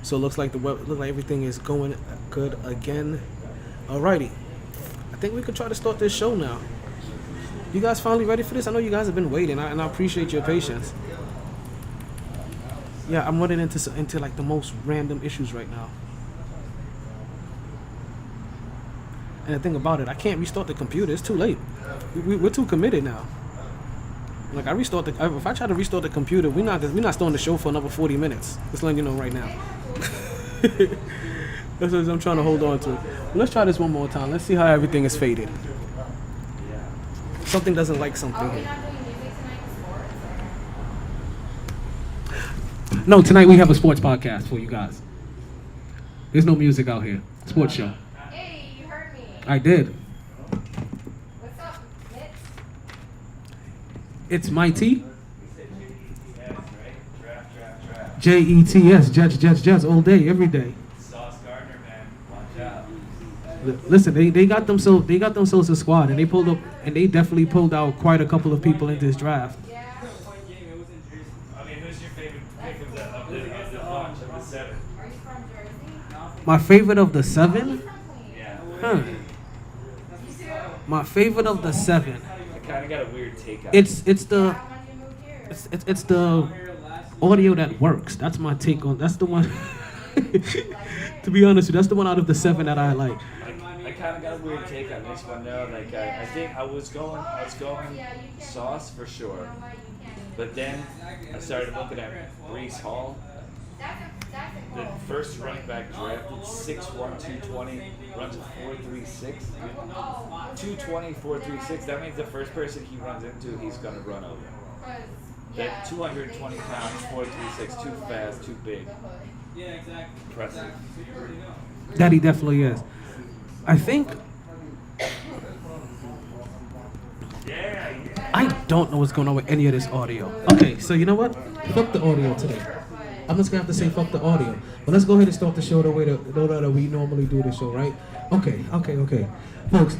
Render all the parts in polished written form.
So it looks like everything is going good again. Alrighty. I think we could try to start this show now. You guys finally ready for this? I know you guys have been waiting, and I appreciate your patience. Yeah, I'm running into like the most random issues right now. And the thing about it, I can't restart the computer. It's too late. We're too committed now. Like if I try to restart the computer, we're not starting the show for another 40 minutes. Just letting you know right now. That's what I'm trying to hold on to. Well, let's try this one more time. Let's see how everything is faded. Something doesn't like something here. No, tonight we have a sports podcast for you guys. There's no music out here. Sports show. Hey, you heard me. I did. What's up, Mitch? It's MyT. JETS, Jets, all day, every day. Sauce Gardner, man, watch out. Listen, they got themselves a squad, and they definitely pulled out quite a couple of people in this draft. Yeah. I mean, who's your favorite pick of the bunch of the seven? Are you from Jersey? My favorite of the seven? Yeah. Huh. My favorite of the seven. I kind of got a weird take on It's the How long did you move here? it's the audio that works. That's my take on. That's the one. To be honest with you, that's the one out of the seven that I like. I kind of got a weird take on this one though. Like I think I was going Sauce for sure, but then I started looking at Breece Hall. The first running back drafted 6'1", 220, runs a 4.36. 220, 4.36. That means the first person he runs into, he's gonna run over. That 220 pounds, 4.36, too fast, too big. Yeah, exactly. Impressive. That he definitely is. I think. I don't know what's going on with any of this audio. Okay, so you know what? Fuck the audio today. I'm just gonna have to say fuck the audio. But let's go ahead and start the show the way that we normally do the show, right? Okay. Folks.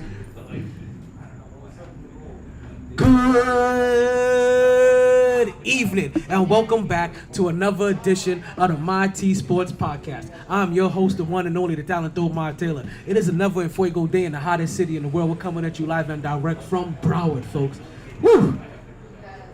Good evening and welcome back to another edition of the MyT Sports Podcast. I'm your host, the one and only, the talented Mark Taylor. It is another En Fuego day in the hottest city in the world. We're coming at you live and direct from Broward, folks. Woo!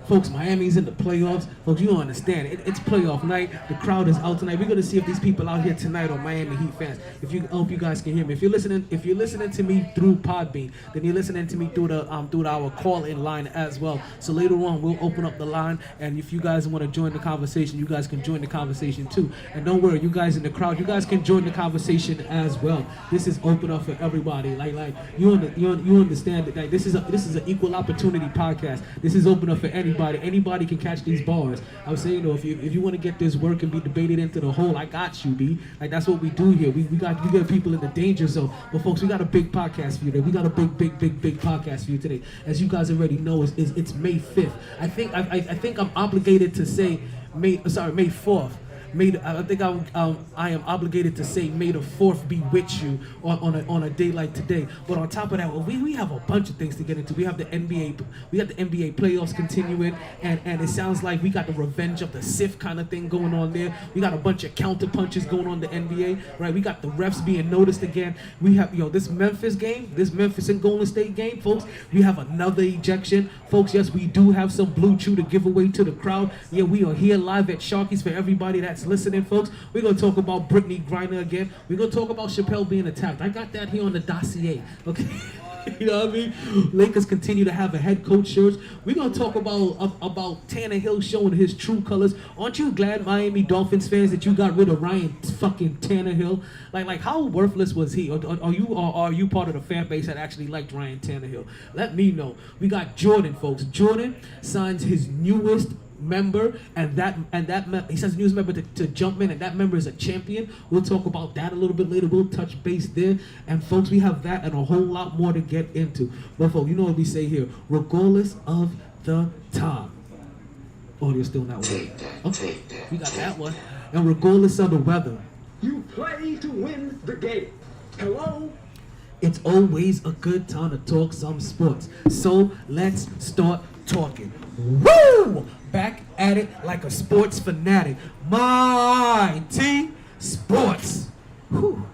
Folks, Miami's in the playoffs. Folks, you don't understand. It's playoff night. The crowd is out tonight. We're gonna see if these people out here tonight are Miami Heat fans. I hope you guys can hear me. If you're listening to me through Podbean, then you're listening to me through our call-in line as well. So later on, we'll open up the line, and if you guys want to join the conversation, you guys can join the conversation too. And don't worry, you guys in the crowd, you guys can join the conversation as well. This is open up for everybody. Like you understand that this is an equal opportunity podcast. This is open up for anybody. Anybody can catch these bars. I was saying, if you want to get this work and be debated into the hole, I got you, B. Like that's what we do here. We got people in the danger zone. But folks, we got a big podcast for you today. We got a big podcast for you today. As you guys already know, it's May 5th. I think I'm obligated to say May 4th. I am obligated to say May the 4th be with you on a day like today. But on top of that, we have a bunch of things to get into. We have the NBA playoffs continuing, and it sounds like we got the revenge of the Sith kind of thing going on there. We got a bunch of counter punches going on in the NBA, right? We got the refs being noticed again. We have this Memphis and Golden State game, folks. We have another ejection, folks. Yes, we do have some Blue Chew to give away to the crowd. Yeah, we are here live at Sharky's for everybody that's listening, folks. We're going to talk about Brittany Grinder again. We're going to talk about Chappelle being attacked. I got that here on the dossier, okay? You know what I mean? Lakers continue to have a head coach search. We're going to talk about Tannehill showing his true colors. Aren't you glad, Miami Dolphins fans, that you got rid of Ryan fucking Tannehill? Like how worthless was he? Or are you part of the fan base that actually liked Ryan Tannehill? Let me know. We got Jordan, folks. Jordan signs his newest member, and he says news member to Jumpman, and that member is a champion. We'll talk about that a little bit later. We'll touch base there, and folks, we have that and a whole lot more to get into. But folks, you know what we say here, regardless of the time. Audio's still not working. Okay, we got that one. And regardless of the weather, you play to win the game. Hello? It's always a good time to talk some sports. So let's start talking. Woo! Back at it like a sports fanatic. MyT sports. Whew.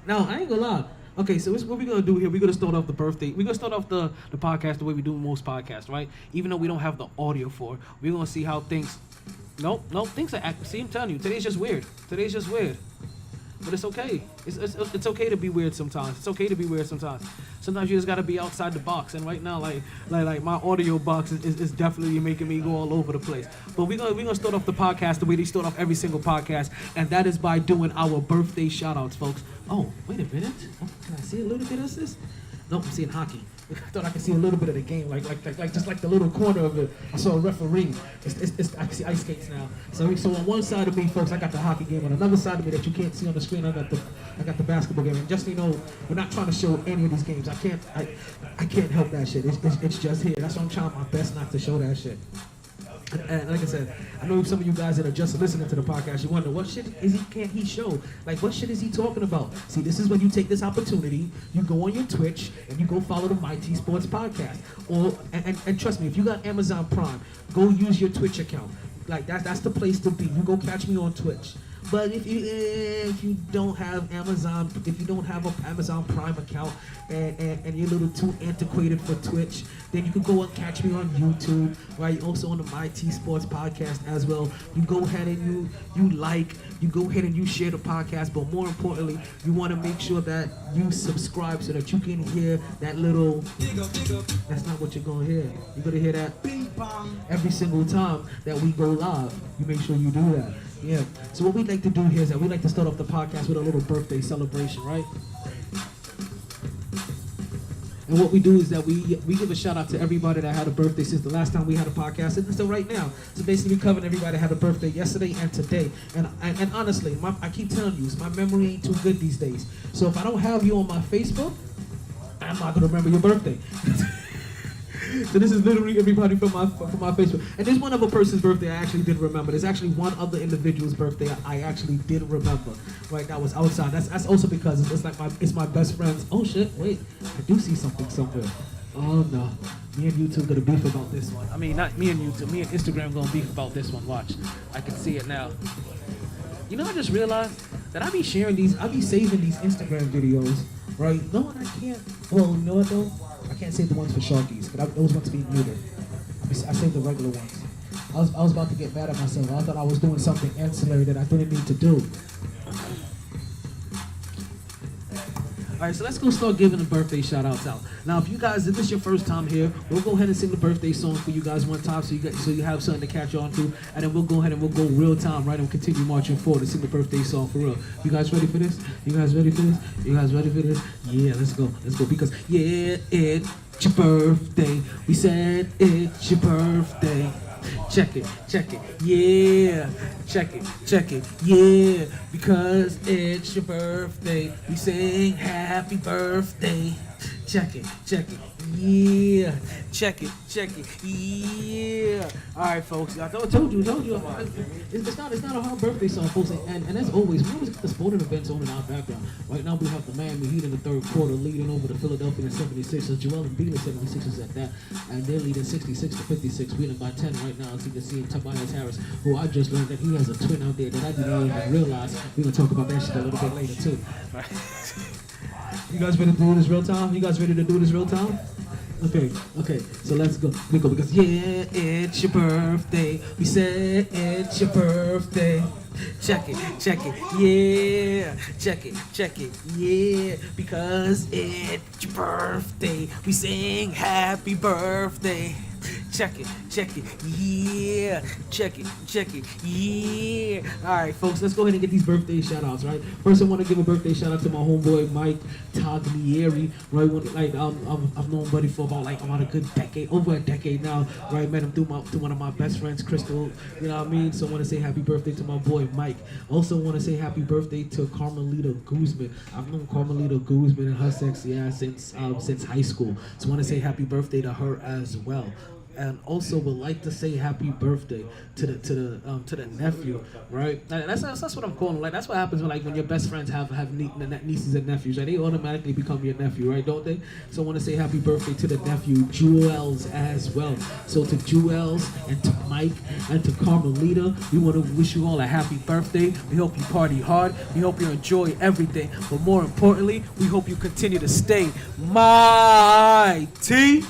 Now, I ain't gonna lie. Okay, so what we're gonna do here, we're gonna start off the birthday. We're gonna start off the podcast the way we do most podcasts, right? Even though we don't have the audio for it, we're gonna see how things. Nope, things are acting. See, I'm telling you, today's just weird. But it's okay. It's okay to be weird sometimes. Sometimes you just gotta be outside the box. And right now, like my audio box is definitely making me go all over the place. But we're gonna start off the podcast the way they start off every single podcast, and that is by doing our birthday shout outs, folks. Oh, wait a minute. Oh, can I see a little bit of this? Nope, I'm seeing hockey. I thought I could see a little bit of the game, like just like the little corner of it. I saw a referee. I can see ice skates now. So on one side of me, folks, I got the hockey game. On another side of me that you can't see on the screen, I got the basketball game. And just so you know, we're not trying to show any of these games. I can't help that shit. It's just here. That's why I'm trying my best not to show that shit. And like I said, I know some of you guys that are just listening to the podcast, you wonder, what shit can't he show? Like, what shit is he talking about? See, this is when you take this opportunity, you go on your Twitch, and you go follow the MyT Sports Podcast. And trust me, if you got Amazon Prime, go use your Twitch account. Like, that's the place to be. You go catch me on Twitch. But if you don't have Amazon, if you don't have an Amazon Prime account and you're a little too antiquated for Twitch, then you can go and catch me on YouTube, right? Also on the MyT Sports Podcast as well. You go ahead and you go ahead and you share the podcast, but more importantly, you want to make sure that you subscribe so that you can hear that little. That's not what you're gonna hear. You're gonna hear that every single time that we go live. You make sure you do that. Yeah. So what we like to do here is that we like to start off the podcast with a little birthday celebration, right? And what we do is that we give a shout out to everybody that had a birthday since the last time we had a podcast, and so right now. So basically, covering everybody that had a birthday yesterday and today. And honestly, I keep telling you, my memory ain't too good these days. So if I don't have you on my Facebook, I'm not gonna remember your birthday. So this is literally everybody from my Facebook. And there's one other person's birthday I actually did remember. There's actually one other individual's birthday I actually did remember. Right, that was outside. That's also because it's my best friend's. Oh shit! Wait, I do see something somewhere. Oh no, me and YouTube gonna beef about this one. I mean, not me and YouTube. Me and Instagram gonna beef about this one. Watch, I can see it now. You know, I just realized that I be saving these Instagram videos, right? No, I can't. Well, you know what though? I can't save the ones for Sharkies, but those ones be muted. I saved the regular ones. I was about to get mad at myself. I thought I was doing something ancillary that I didn't need to do. Alright, so let's go start giving the birthday shout outs out. Now, if this is your first time here, we'll go ahead and sing the birthday song for you guys one time so you have something to catch on to, and then we'll go ahead and we'll go real time, right, and continue marching forward to sing the birthday song for real. You guys ready for this? You guys ready for this? Yeah, let's go, because yeah, it's your birthday. We said it's your birthday. Check it, yeah. Check it, yeah. Because it's your birthday, we sing happy birthday. Check it, yeah. Check it, yeah. All right, folks. I told you. It's not a hard birthday song, folks. And as always, we always got the sporting events on in our background. Right now, we have the Miami Heat in the third quarter leading over the Philadelphia 76ers. Joel Embiid 76ers at that, and they're leading 66-56, winning by 10 right now. As you can see, Tobias Harris, who I just learned that he has a twin out there that I didn't even realize. We're gonna talk about that shit a little bit later too. Right. You guys ready to do this real time? Okay, so let's go. We go because yeah, it's your birthday. We said it's your birthday. Check it, yeah. Check it, yeah. Because it's your birthday. We sing happy birthday. Check it, yeah. Check it, yeah. All right, folks, let's go ahead and get these birthday shout-outs, right? First, I want to give a birthday shout-out to my homeboy, Mike Taglieri, right? I've known Buddy for about over a decade now, right? Met him through one of my best friends, Crystal, you know what I mean? So I want to say happy birthday to my boy, Mike. Also want to say happy birthday to Carmelita Guzman. I've known Carmelita Guzman and her sexy ass since high school. So I want to say happy birthday to her as well. and also would like to say happy birthday to the nephew, right? That's what I'm calling. Like that's what happens when your best friends have nieces and nephews, right? They automatically become your nephew, right? Don't they? So I want to say happy birthday to the nephew, Jewels, as well. So to Jewels and to Mike and to Carmelita, we want to wish you all a happy birthday. We hope you party hard. We hope you enjoy everything, but more importantly, we hope you continue to stay MyT.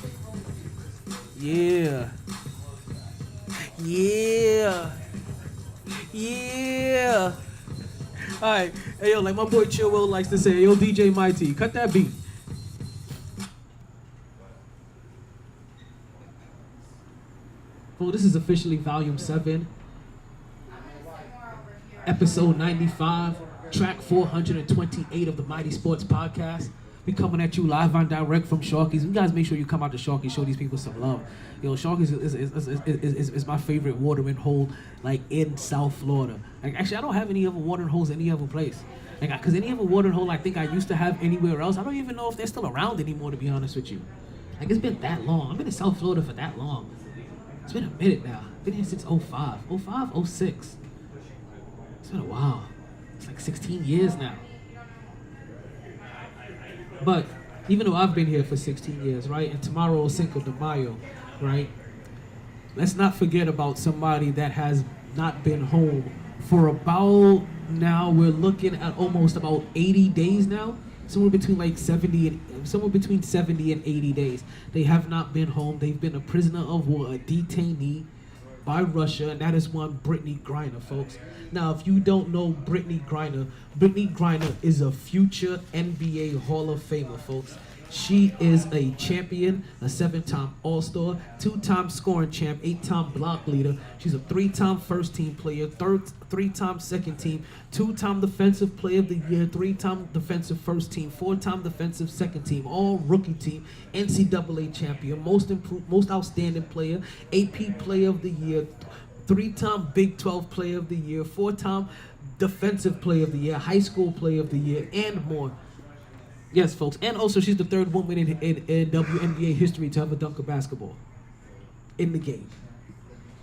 Yeah. Yeah. Yeah. Alright. Hey yo, like my boy Chill Will likes to say, yo DJ MyT, cut that beat. Well, this is officially volume 7, episode 95, track 428 of the Mighty Sports Podcast. We coming at you live and direct from Sharky's. You guys make sure you come out to Sharky's, show these people some love. Yo, Sharky's is my favorite watering hole, like in South Florida. Like actually, I don't have any other watering holes any other place. Like, cause any other watering hole I think I used to have anywhere else, I don't even know if they're still around anymore. To be honest with you, like it's been that long. I've been in South Florida for that long. It's been a minute now. Been here since 05, 06. It's been a while. It's like 16 years now. But even though I've been here for 16 years, right, and tomorrow is Cinco de Mayo, right, let's not forget about somebody that has not been home for about, now we're looking at almost about 80 days now, somewhere between 70 and 80 days. They have not been home. They've been a prisoner of war, a detainee by Russia, and that is one Brittany Grinder, folks. Now, if you don't know Brittany Grinder is a future NBA Hall of Famer, folks. She is a champion, a 7-time All-Star, 2-time scoring champ, 8-time block leader. She's a 3-time first-team player, 3-time second team, 2-time defensive player of the year, 3-time defensive first team, 4-time defensive second team, all rookie team, NCAA champion, most improved, most outstanding player, AP player of the year, 3-time Big 12 player of the year, 4-time defensive player of the year, high school player of the year, and more. Yes, folks. And also, she's the 3rd woman in WNBA history to ever dunk a basketball in the game.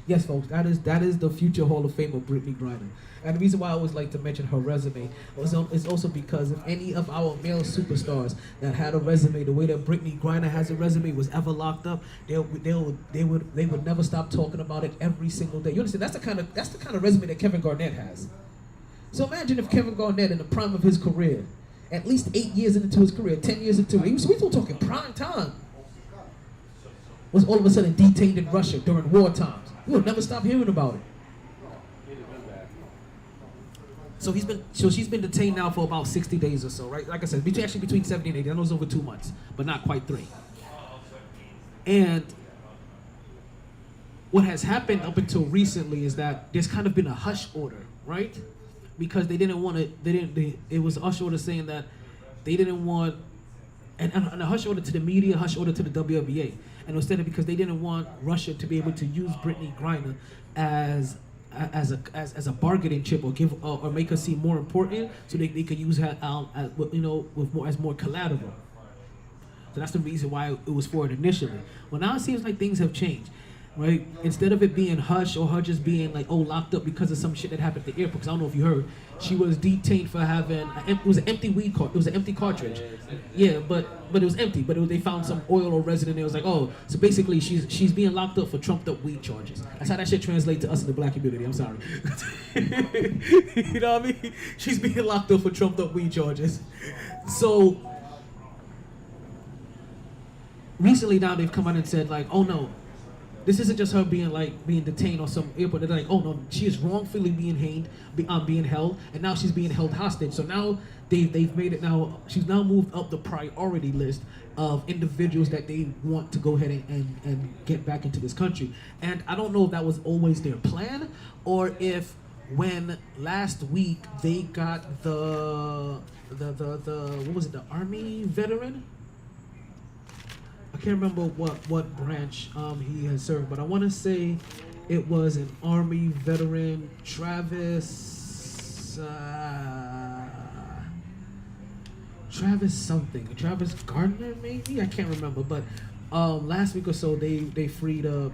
Yes, folks. That is the future Hall of Famer, Brittany Grinder. And the reason why I always like to mention her resume is also because if any of our male superstars that had a resume the way that Brittany Grinder has a resume was ever locked up, they would never stop talking about it every single day. You understand? That's the kind of resume that Kevin Garnett has. So imagine if Kevin Garnett, in the prime of his career, at least 8 years into his career, 10 years into it, we're still talking prime time, was all of a sudden detained in Russia during war times. We will never stop hearing about it. So she's been detained now for about 60 days or so, right? Like I said, between 70 and 80. I know it's over 2 months, but not quite 3. And what has happened up until recently is that there's kind of been a hush order, right? Because they didn't want to, it was a hush order saying that they didn't want, and a hush order to the media, hush order to the WNBA. And instead of, because they didn't want Russia to be able to use Brittany Grinder as a bargaining chip or make her seem more important, so they could use her as more collateral. So that's the reason why it was for it initially. Well, now it seems like things have changed. Right? Instead of it being hush or her just being like, locked up because of some shit that happened at the airport, because I don't know if you heard, she was detained for having, it was an empty weed cart, it was an empty cartridge. Yeah, but it was empty, but they found some oil or resin and it was like, so basically she's being locked up for trumped up weed charges. That's how that shit translates to us in the black community, I'm sorry. You know what I mean? She's being locked up for trumped up weed charges. So, recently now they've come out and said like, oh no, this isn't just her being detained on some airport. They're like, oh no, she is wrongfully being held, and now she's being held hostage. So now they've made it now. She's now moved up the priority list of individuals that they want to go ahead and get back into this country. And I don't know if that was always their plan, or if when last week they got the what was it, the Army veteran? I can't remember what branch he has served, but I want to say it was an Army veteran, Travis something, Travis Gardner maybe, I can't remember, but last week or so they freed up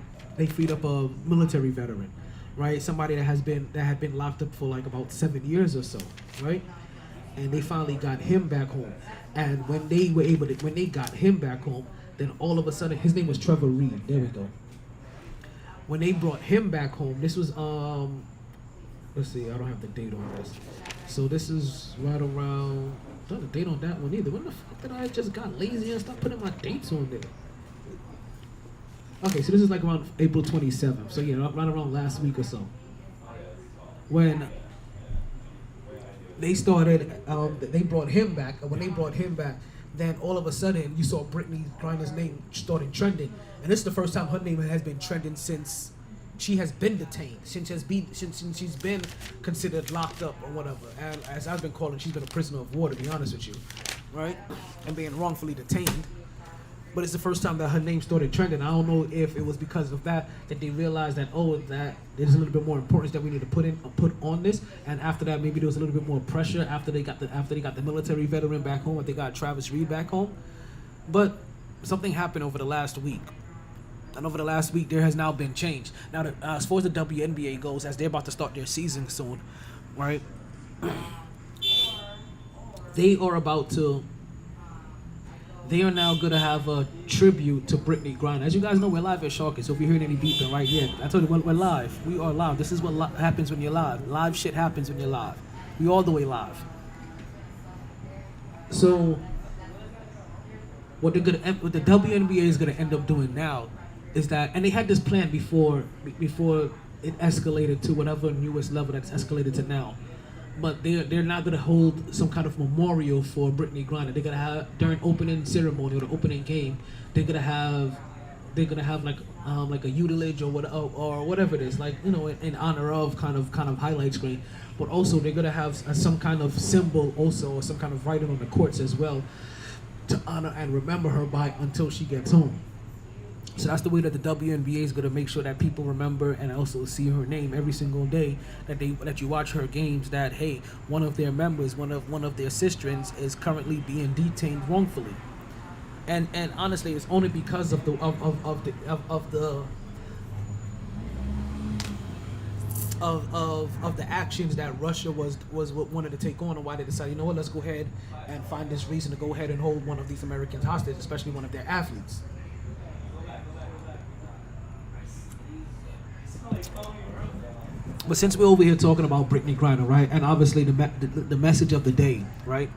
a military veteran, right? Somebody that had been locked up for like about 7 years or so, right? And they finally got him back home. And when they got him back home, then all of a sudden his name was Trevor Reed. There we go. When they brought him back home, this was let's see, I don't have the date on this. So this is right around, not the date on that one either. When the fuck did I just got lazy and stop putting my dates on there? Okay, so this is like around April 27th. So yeah, right around last week or so. When they started, they brought him back. And when they brought him back, then all of a sudden you saw Brittany Grinder's name started trending. And this is the first time her name has been trending since she has been detained, since she's been considered locked up or whatever. And as I've been calling, she's been a prisoner of war, to be honest with you, right? And being wrongfully detained. But it's the first time that her name started trending. I don't know if it was because of that they realized that that there's a little bit more importance that we need to put on this. And after that, maybe there was a little bit more pressure after they got the military veteran back home, and they got Travis Reed back home. But something happened over the last week. And over the last week, there has now been change. Now, as far as the WNBA goes, as they're about to start their season soon, right? They are now going to have a tribute to Brittany Grinder. As you guys know, we're live at Sharky, so if you're hearing any beeping right here, I told you we're live. We are live. This is what happens when you're live. Live shit happens when you're live. We all the way live. So, what the WNBA is going to end up doing now is that, and they had this plan before it escalated to whatever newest level that's escalated to now. But they're not gonna hold some kind of memorial for Brittany Grinder. They're gonna have during opening ceremony or the opening game. They're gonna have like a utilage or whatever it is, like, you know, in honor of kind of highlight screen. But also they're gonna have some kind of symbol also, or some kind of writing on the courts as well, to honor and remember her by until she gets home. So that's the way that the WNBA is going to make sure that people remember and also see her name every single day that you watch her games. That hey, one of their members, one of their sisters, is currently being detained wrongfully, and honestly, it's only because of the actions that Russia was wanted to take on, and why they decided, you know what, let's go ahead and find this reason to go ahead and hold one of these Americans hostage, especially one of their athletes. But since we're over here talking about Brittany Grinder, right, and obviously the message of the day, right,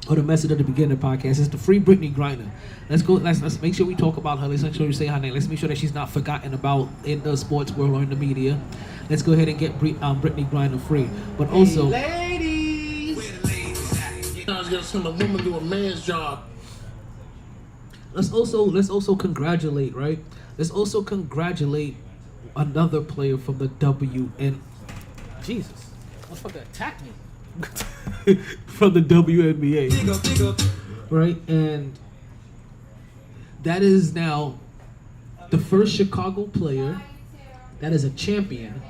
or the message of the beginning of the podcast is to free Brittany Grinder. Let's make sure we talk about her. Let's make sure we say her name. Let's make sure that she's not forgotten about in the sports world or in the media. Let's go ahead and get Brittany Grinder free. But also, hey, ladies, I was gonna send a woman do a man's job. Let's also congratulate, right? Let's also congratulate another player from the Jesus, motherfucker attacked me from the WNBA, right? And that is now the first Chicago player that is a champion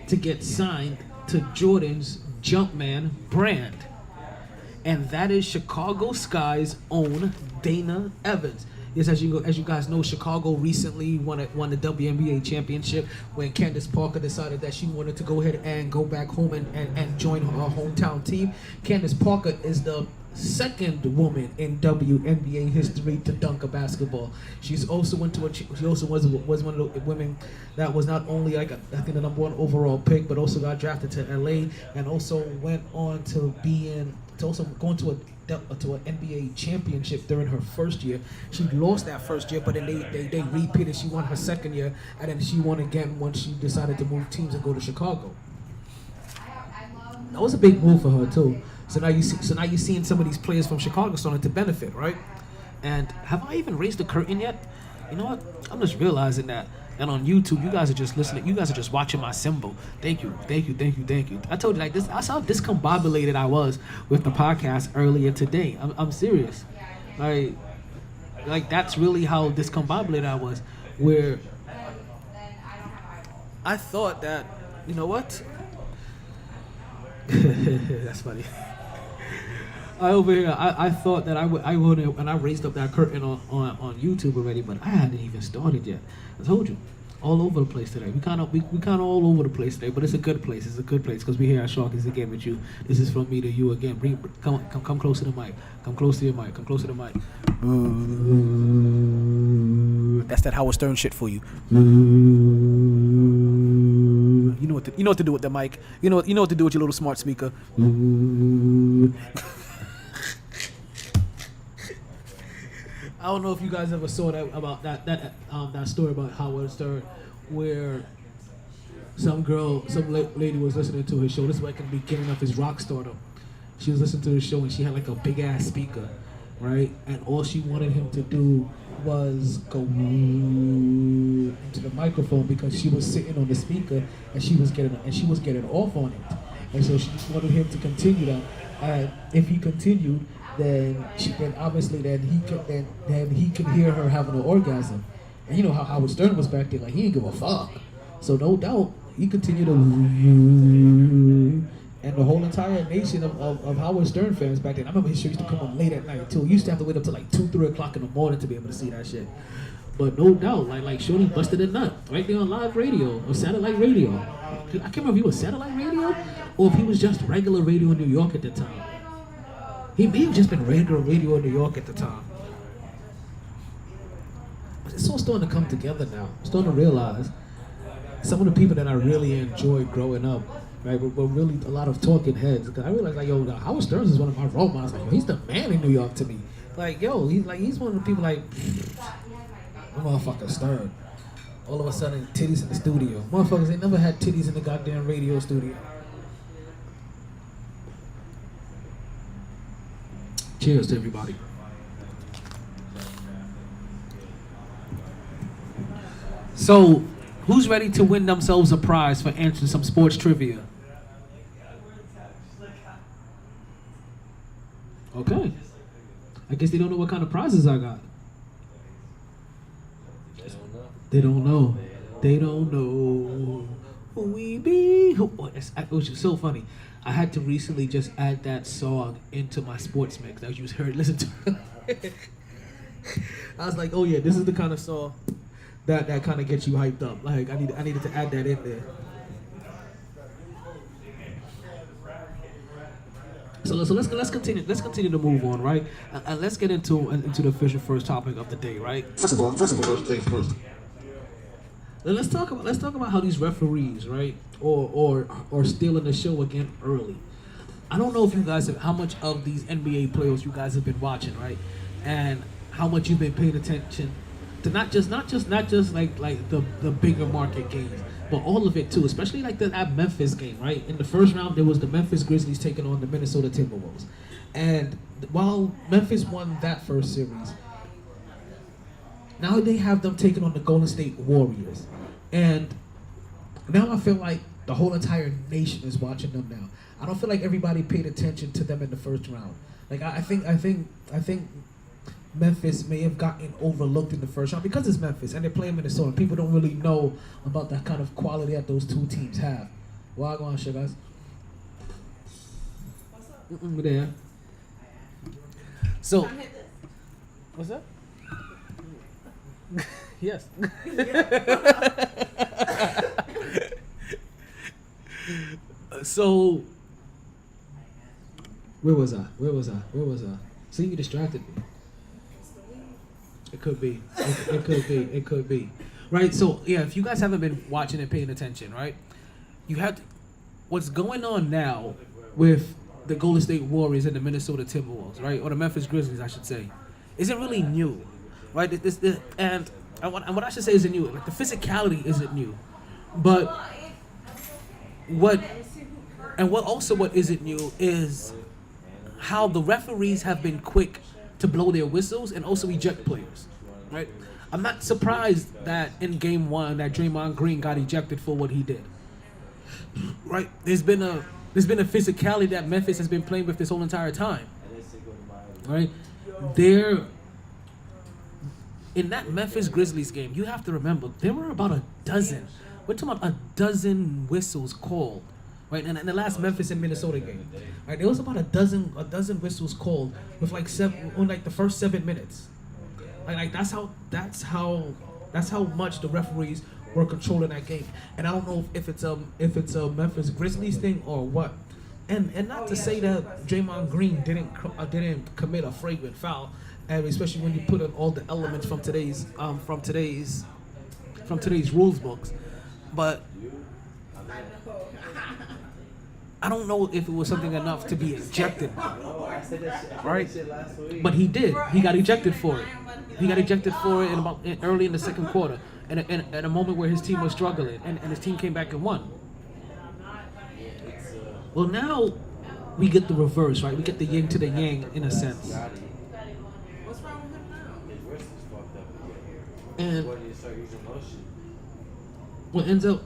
to get signed to Jordan's Jumpman brand, and that is Chicago Sky's own Dana Evans. Yes, as you guys know, Chicago recently won the WNBA championship when Candace Parker decided that she wanted to go ahead and go back home and join her hometown team. Candace Parker is the second woman in WNBA history to dunk a basketball. She also was one of the women that was not only I think the number 1 overall pick, but also got drafted to LA and also went on to going to an NBA championship during her first year. She lost that first year, but then they repeated. She won her second year, and then she won again once she decided to move teams and go to Chicago. That was a big move for her too. So now you're seeing some of these players from Chicago starting to benefit, right? And have I even raised the curtain yet? You know what? I'm just realizing that. And on YouTube, you guys are just listening. You guys are just watching my symbol. Thank you. I told you, like this. I saw how discombobulated I was with the podcast earlier today. I'm serious. Like that's really how discombobulated I was. Where I thought that, you know what? That's funny. over here, I thought that I would, and I raised up that curtain on YouTube already, but I hadn't even started yet. I told you, all over the place today. We kind of all over the place today, but it's a good place. It's a good place because we here at Sharkies again with you. This is from me to you again. Come close to the mic. Come close to your mic. Come close to the mic. That's that Howard Stern shit for you. You know what to do with the mic. You know what to do with your little smart speaker. I don't know if you guys ever saw that about that story about Howard Stern, where some lady was listening to his show. This was like in the beginning of his rock stardom. She was listening to his show and she had like a big ass speaker, right? And all she wanted him to do was go into the microphone because she was sitting on the speaker and she was getting off on it, and so she just wanted him to continue that. And if he continued, then he could hear her having an orgasm. And you know how Howard Stern was back there, like he didn't give a fuck. So no doubt he continued to, and the whole entire nation of Howard Stern fans back then. I remember his show used to come on late at night too. You used to have to wait up till like 2-3 o'clock in the morning to be able to see that shit. But no doubt, like Shorty busted a nut right there on live radio or satellite radio. I can't remember if he was satellite radio or if he was just regular radio in New York at the time. He may have just been regular radio in New York at the time. But it's all starting to come together now. I'm starting to realize some of the people that I really enjoyed growing up, right, were really a lot of talking heads. Because I realized, like, yo, Howard Stern is one of my role models. Like, yo, he's the man in New York to me. Like, yo, he's one of the people like, the motherfucker Stern. All of a sudden, titties in the studio. Motherfuckers, they never had titties in the goddamn radio studio. Cheers to everybody. So, who's ready to win themselves a prize for answering some sports trivia? Okay. I guess they don't know what kind of prizes I got. They don't know. They don't know who we be. Which is so funny. I had to recently just add that song into my sports mix that you heard. Listen to. I was like, oh yeah, this is the kind of song that kind of gets you hyped up. Like I needed to add that in there. So let's continue to move on, right? And let's get into the official first topic of the day, right? First of all, first things first. Let's talk about how these referees, right, or stealing the show again early. I don't know if you guys how much of these NBA playoffs you guys have been watching, right, and how much you've been paying attention to not just like the bigger market games, but all of it too, especially like that Memphis game, right? In the first round, there was the Memphis Grizzlies taking on the Minnesota Timberwolves, and while Memphis won that first series, now they have them taking on the Golden State Warriors. And now I feel like the whole entire nation is watching them now. I don't feel like everybody paid attention to them in the first round. Like I think Memphis may have gotten overlooked in the first round because it's Memphis and they're playing Minnesota. People don't really know about that kind of quality that those two teams have. Well, go on, guys. What's up? There. So, what's up? Yes. So, where was I? See, you distracted me. It could be. It could be. Right? So, yeah, if you guys haven't been watching and paying attention, right? You have to, what's going on now with the Golden State Warriors and the Minnesota Timberwolves, right? Or the Memphis Grizzlies, I should say, isn't really new. Right, and what I should say isn't new. Like the physicality isn't new, but what isn't new is how the referees have been quick to blow their whistles and also eject players. Right, I'm not surprised that in Game 1 that Draymond Green got ejected for what he did. Right, there's been a physicality that Memphis has been playing with this whole entire time. Right, in that Memphis Grizzlies game, you have to remember, there were about a dozen. We're talking about a dozen whistles called, right? And in the last Memphis and Minnesota game, right, there was about a dozen whistles called with like the first 7 minutes. Like that's how much the referees were controlling that game. And I don't know if it's a Memphis Grizzlies thing or what. And not to say that Draymond Green didn't commit a flagrant foul, and especially when you put in all the elements from today's rules books, but I don't know if it was something enough to be ejected, right? But he did. He got ejected for it. He got ejected for it early in the second quarter, and at a moment where his team was struggling, and his team came back and won. Well, now we get the reverse, right? We get the yin to the yang in a sense. What's wrong with him now? His wrist is fucked up again. And When you start using motion, what ends up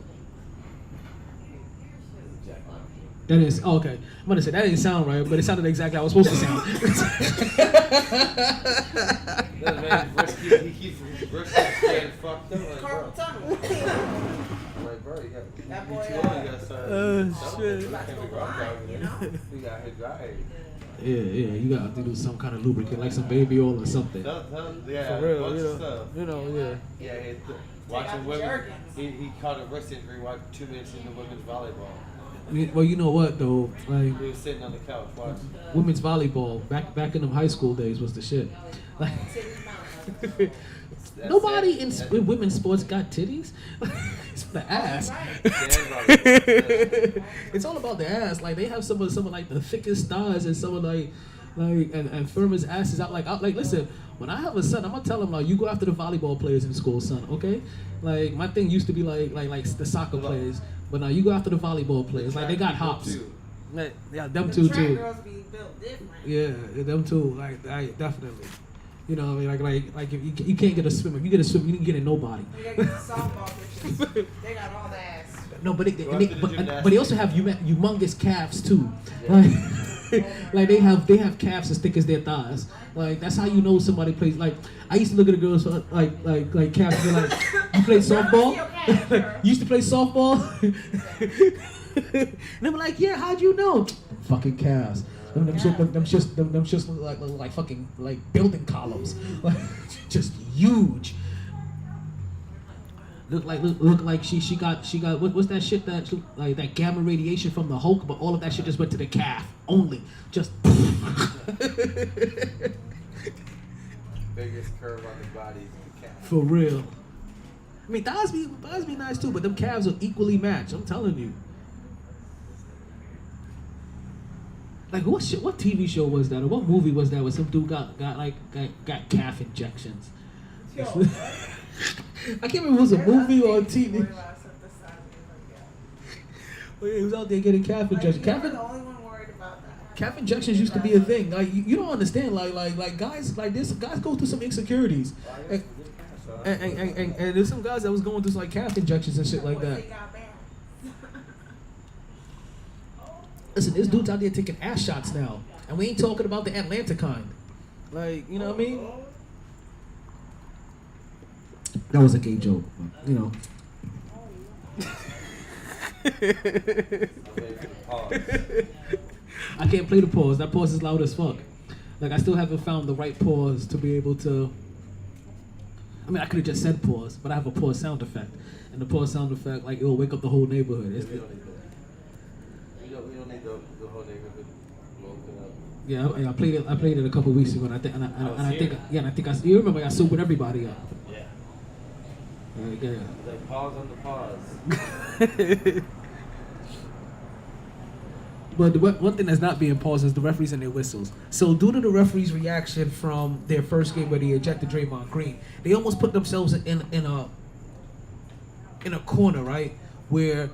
that is okay. I'm gonna say that didn't sound right, but it sounded exactly how it was supposed to sound. That man's wrist he keeps his wrist getting fucked up. Like, bro. Carpal tunnel. I'm like, bro, you got That you boy, too old, you got started. shit. You got You got hit dry. Yeah, you gotta do some kind of lubricant, like some baby oil or something. Yeah, For real, bunch you of know. stuff. You know, yeah. Yeah, watching women. He caught a wrist injury watching 2 minutes into women's volleyball. Well, you know what though, like He was sitting on the couch watching. women's volleyball back in them high school days was the shit. Like nobody in women's sports got titties. It's for the ass. It's all about the ass. Like they have some of like the thickest thighs and some of like and firmest asses out. Like listen, when I have a son, I'm gonna tell him like you go after the volleyball players in school, son. Okay, like my thing used to be like the soccer players, but now you go after the volleyball players. Like they got hops. Yeah, them two Track too. girls be built different. Yeah, them too. Like definitely. You know, what I mean, like if you can't get a swimmer, you get a swimmer, you can get a nobody. You gotta get the softball bitches. They got all the ass. No, but they also have humongous calves too. Like they have calves as thick as their thighs. Like that's how you know somebody plays. Like I used to look at the girls like calves. They're like, you play softball? You used to play softball? And they were like, yeah, how'd you know? Fucking calves. Them just look like fucking like building columns. Like just huge. Look like she got what's that shit that like that gamma radiation from the Hulk, but all of that shit just went to the calf only. Just Biggest curve on the body is the calf. for real. I mean thighs be nice too, but them calves are equally matched. I'm telling you. Like what TV show was that or what movie was that where some dude got calf injections? I can't remember if it was a movie or a TV. Oh, yeah, he was out there getting calf injections. You're the only one worried about that. Calf injections used to be a thing. Like you don't understand. Like guys like this guys go through some insecurities, and there's some guys that was going through like calf injections and shit like that. They got bad. Listen, there's dudes out there taking ass shots now, and we ain't talking about the Atlanta kind. Like, you know what I mean? That was a gay joke, but, you know. I can't play the pause. That pause is loud as fuck. Like, I still haven't found the right pause to be able to. I mean, I could have just said pause, but I have a pause sound effect, and the pause sound effect, like, it will wake up the whole neighborhood. We don't need the whole neighborhood woken up. Yeah, I played it a couple weeks ago, and I think you remember I sobered everybody up. yeah. Yeah. Like pause on the pause. But the one thing that's not being paused is the referees and their whistles. So due to the referees' reaction from their first game where they ejected Draymond Green, they almost put themselves in a corner, right? Where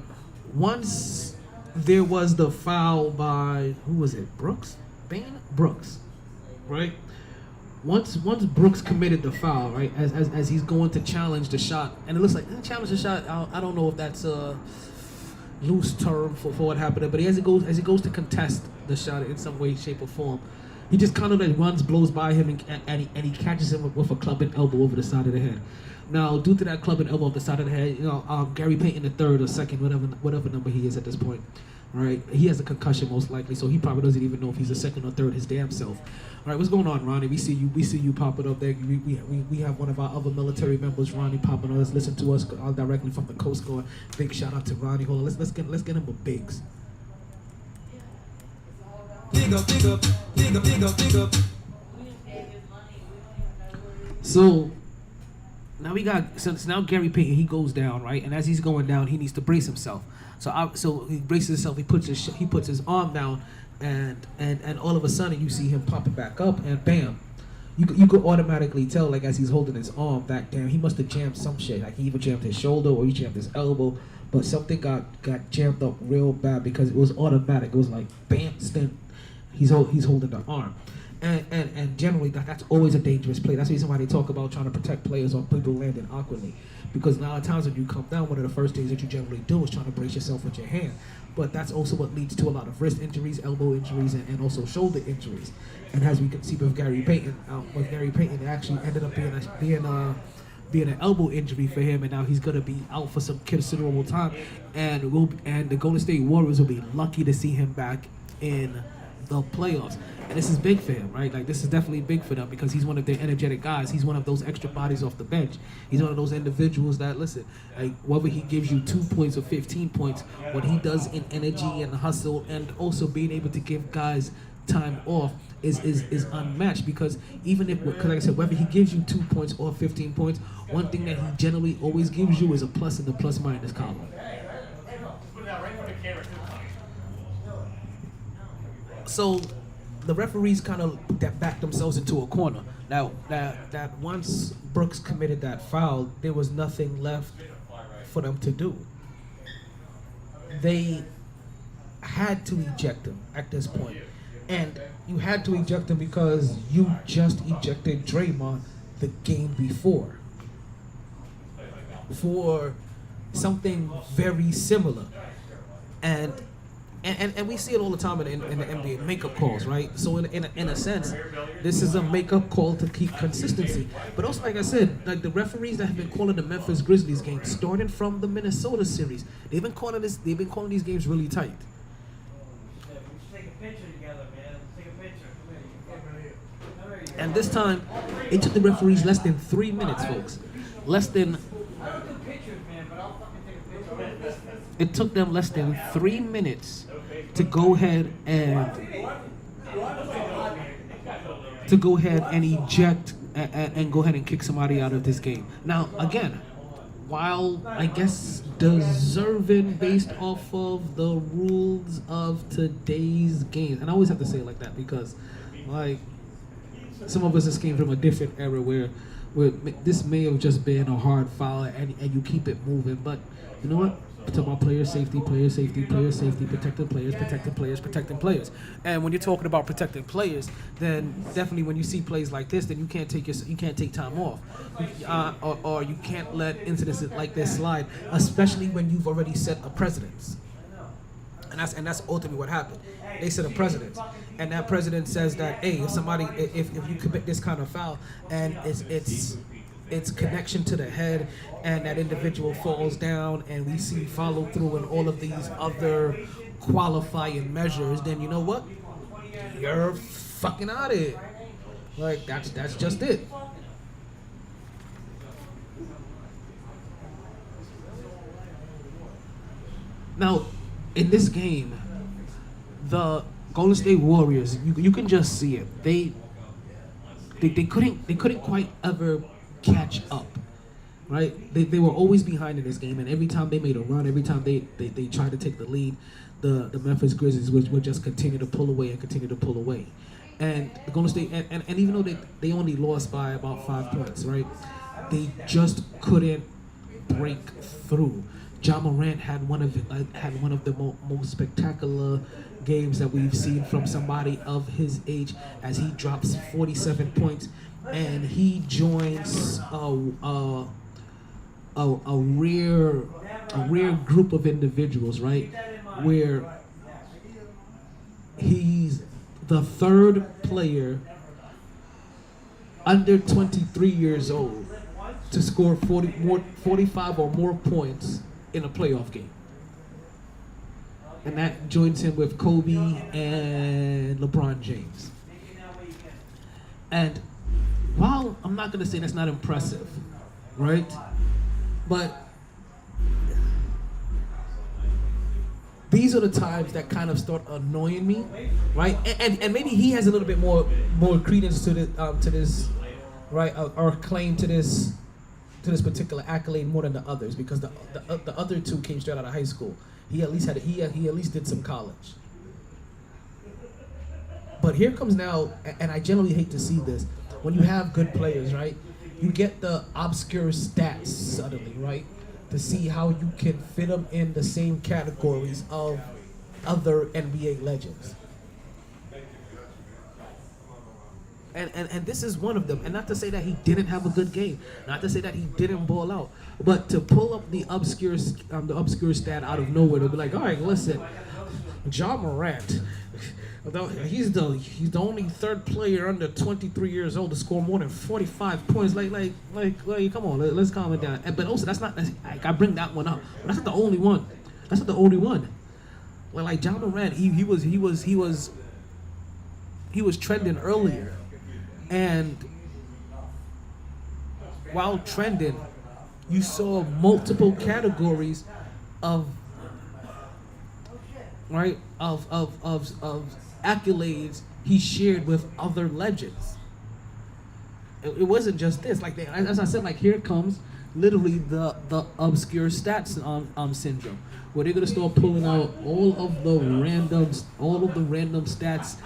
once there was the foul by who was it? Brooks? Brooks, right? Once Brooks committed the foul, right? As he's going to challenge the shot, and it looks like challenge the shot. I don't know if that's a loose term for what happened, but as he goes to contest the shot in some way, shape, or form, he just kind of like runs, blows by him, and he catches him with a club and elbow over the side of the head. Now, due to that club and elbow off the side of the head, Gary Payton III or second, whatever number he is at this point, Right, he has a concussion most likely, so he probably doesn't even know if he's a second or third his damn self. All right, what's going on, Ronnie? We see you popping up there. We have one of our other military members, Ronnie, popping on. Let's listen to us directly from the Coast Guard. Big shout out to Ronnie. Hold on, let's get him a bigs. Big up, big up, big up, big up, big up. So now now Gary Payton, he goes down, right, and as he's going down, he needs to brace himself. So he braces himself. He puts his arm down, and all of a sudden you see him popping back up, and bam, you could automatically tell, like, as he's holding his arm, that damn, he must have jammed some shit. Like he either jammed his shoulder or he jammed his elbow, but something got jammed up real bad because it was automatic. It was like bam, then he's holding the arm. And generally that's always a dangerous play. That's the reason why they talk about trying to protect players or people landing awkwardly. Because a lot of times when you come down, one of the first things that you generally do is trying to brace yourself with your hand. But that's also what leads to a lot of wrist injuries, elbow injuries, and also shoulder injuries. And as we can see with Gary Payton, it actually ended up being an elbow injury for him, and now he's gonna be out for some considerable time. And the Golden State Warriors will be lucky to see him back in the playoffs. And this is big for him, right? Like, this is definitely big for them because he's one of their energetic guys. He's one of those extra bodies off the bench. He's one of those individuals that, listen, like, whether he gives you 2 points or 15 points, what he does in energy and hustle and also being able to give guys time off is unmatched. Because even if, because like I said, whether he gives you 2 points or 15 points, one thing that he generally always gives you is a plus in the plus minus column. So the referees kind of backed themselves into a corner. Now, that once Brooks committed that foul, there was nothing left for them to do. They had to eject him at this point. And you had to eject him because you just ejected Draymond the game before for something very similar. And we see it all the time in the NBA, makeup calls, right? So in a sense, this is a makeup call to keep consistency. But also, like I said, like the referees that have been calling the Memphis Grizzlies game, starting from the Minnesota series, they've been calling these games really tight. Take a picture together, man. Take a picture. And this time, it took the referees less than 3 minutes, folks. It took them less than 3 minutes to go ahead and eject and go ahead and kick somebody out of this game. Now, again, while I guess deserving based off of the rules of today's game, and I always have to say it like that because, like, some of us just came from a different era where this may have just been a hard foul and you keep it moving, but you know what? It's about player safety, protecting players. And when you're talking about protecting players, then definitely when you see plays like this, then you can't take time off, or you can't let incidents like this slide, especially when you've already set a precedence. And that's ultimately what happened. They set a precedent, and that precedent says that, hey, if you commit this kind of foul and it's connection to the head and that individual falls down and we see follow through and all of these other qualifying measures, then you know what? You're fucking out of it. Like, that's just it. Now, in this game, the Golden State Warriors, you can just see it. They couldn't quite ever catch up, right? They were always behind in this game, and every time they made a run, every time they tried to take the lead, the Memphis Grizzlies would just continue to pull away. And the Golden State, and even though they only lost by about 5 points, right? They just couldn't break through. Ja Morant had one of the most spectacular games that we've seen from somebody of his age, as he drops 47 points, and he joins a rare group of individuals, right, where he's the third player under 23 years old to score 45 or more points in a playoff game. and that joins him with Kobe and LeBron James. And while I'm not gonna say that's not impressive, right? But these are the times that kind of start annoying me, right? And maybe he has a little bit more credence to this, right? Or claim to this particular accolade more than the others, because the other two came straight out of high school. He at least did some college. But here comes now, and I generally hate to see this, when you have good players, right? You get the obscure stats suddenly, right? To see how you can fit them in the same categories of other NBA legends. And this is one of them. And not to say that he didn't have a good game, not to say that he didn't ball out, but to pull up the obscure stat out of nowhere to be like, all right, listen, John Morant, he's the only third player under 23 years old to score more than 45 points. Like, come on, let's calm it down. But also, I bring that one up. But that's not the only one. That's not the only one. Well, like John Morant, he was trending earlier, and while trending, you saw multiple categories of accolades he shared with other legends. It wasn't just this. Like as I said, like here comes literally the obscure stats syndrome, where they're gonna start pulling out all of the random stats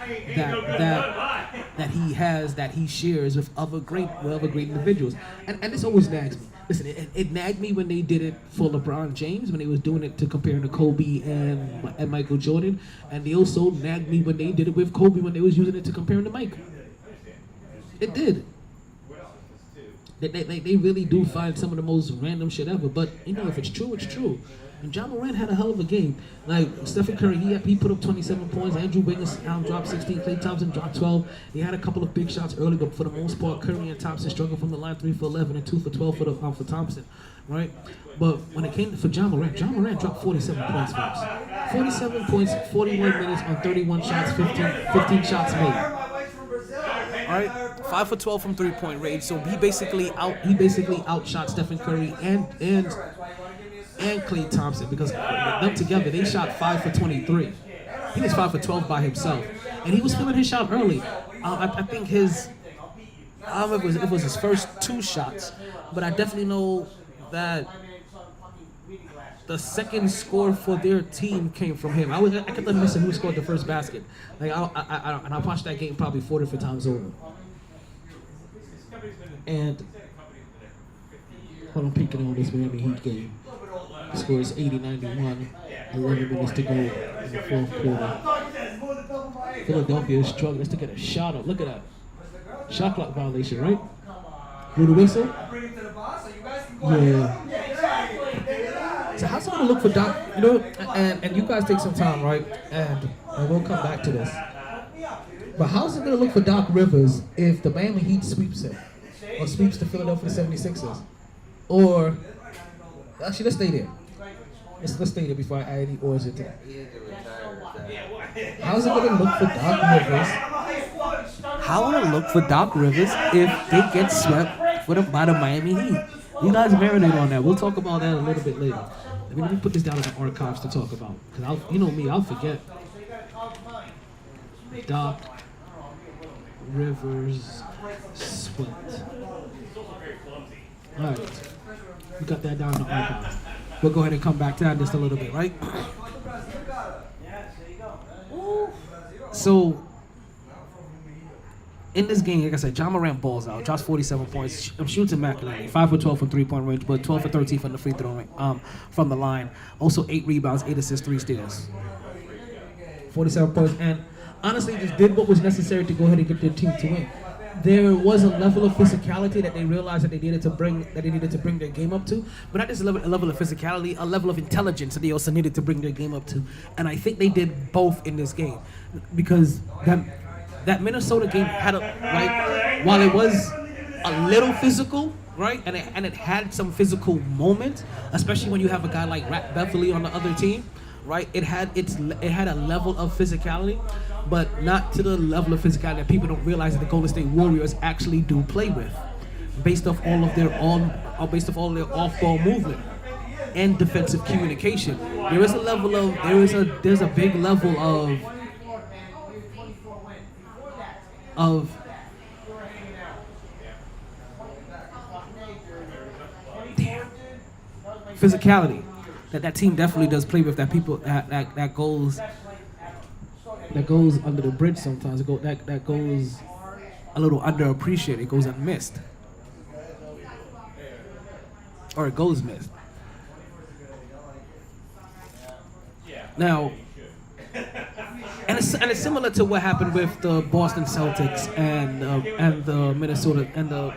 that he has, that he shares with other great individuals. And this always nags me. Listen, it nagged me when they did it for LeBron James, when they was doing it to compare to Kobe and Michael Jordan, and they also nagged me when they did it with Kobe when they was using it to compare him to Michael. It did. They really do find some of the most random shit ever, but if it's true, it's true. And John Morant had a hell of a game. Like Stephen Curry, he put up 27 points. Andrew Wiggins dropped 16. Klay Thompson dropped 12. He had a couple of big shots early, but for the most part, Curry and Thompson struggled from the line, 3 for 11 and 2 for 12 for Thompson, right? But when it came for John Morant dropped 47 points, folks. 47 points, 41 minutes on 31 shots, 15 shots made. All right, 5 for 12 from 3-point range. So he basically outshot Stephen Curry and Klay Thompson, because them together they shot 5 for 23. He was 5 for 12 by himself, and he was feeling his shot early. I think I don't know if it was his first 2 shots, but I definitely know that the second score for their team came from him. I kept on missing who scored the first basket. Like I watched that game probably 4 different times over. And hold on, peeking on this Miami Heat game. The score is 80-91. 11 minutes to go in the fourth quarter. Philadelphia is struggling to get a shot up. Look at that. Shot clock violation, right? With the whistle? Yeah. So how's it gonna look for Doc? And you guys take some time, right? And we'll come back to this. But how's it gonna look for Doc Rivers if the Miami Heat sweeps him, or sweeps the Philadelphia 76ers, or actually let's stay there. Let's stay there before I add any oars into that. How's it gonna look for Doc Rivers? How will it look for Doc Rivers if they get swept by the Miami Heat? You guys marinate on that. We'll talk about that a little bit later. Let me put this down in the archives to talk about, because I'll forget. Doc Rivers swept. All right, we got that down in the archives. We'll go ahead and come back to that in just a little bit, right? So, in this game, like I said, John Morant balls out, drops 47 points, shoots immaculately, 5 for 12 from 3-point range, but 12 for 13 from the free throw range, from the line. Also 8 rebounds, 8 assists, 3 steals. 47 points, and honestly, just did what was necessary to go ahead and get their team to win. There was a level of physicality that they realized that they needed to bring their game up to, but not just a level of physicality, a level of intelligence that they also needed to bring their game up to. And I think they did both in this game, because that Minnesota game had while it was a little physical, right, and it had some physical moments, especially when you have a guy like Rat Beverly on the other team, right? It had a level of physicality, but not to the level of physicality that people don't realize that the Golden State Warriors actually do play with, based off all of their off-ball movement and defensive communication. There's a big level of physicality that team definitely does play with, that people that goes under the bridge sometimes. That goes a little underappreciated. It goes unmissed, or it goes missed. Now, and it's similar to what happened with the Boston Celtics and the Minnesota and the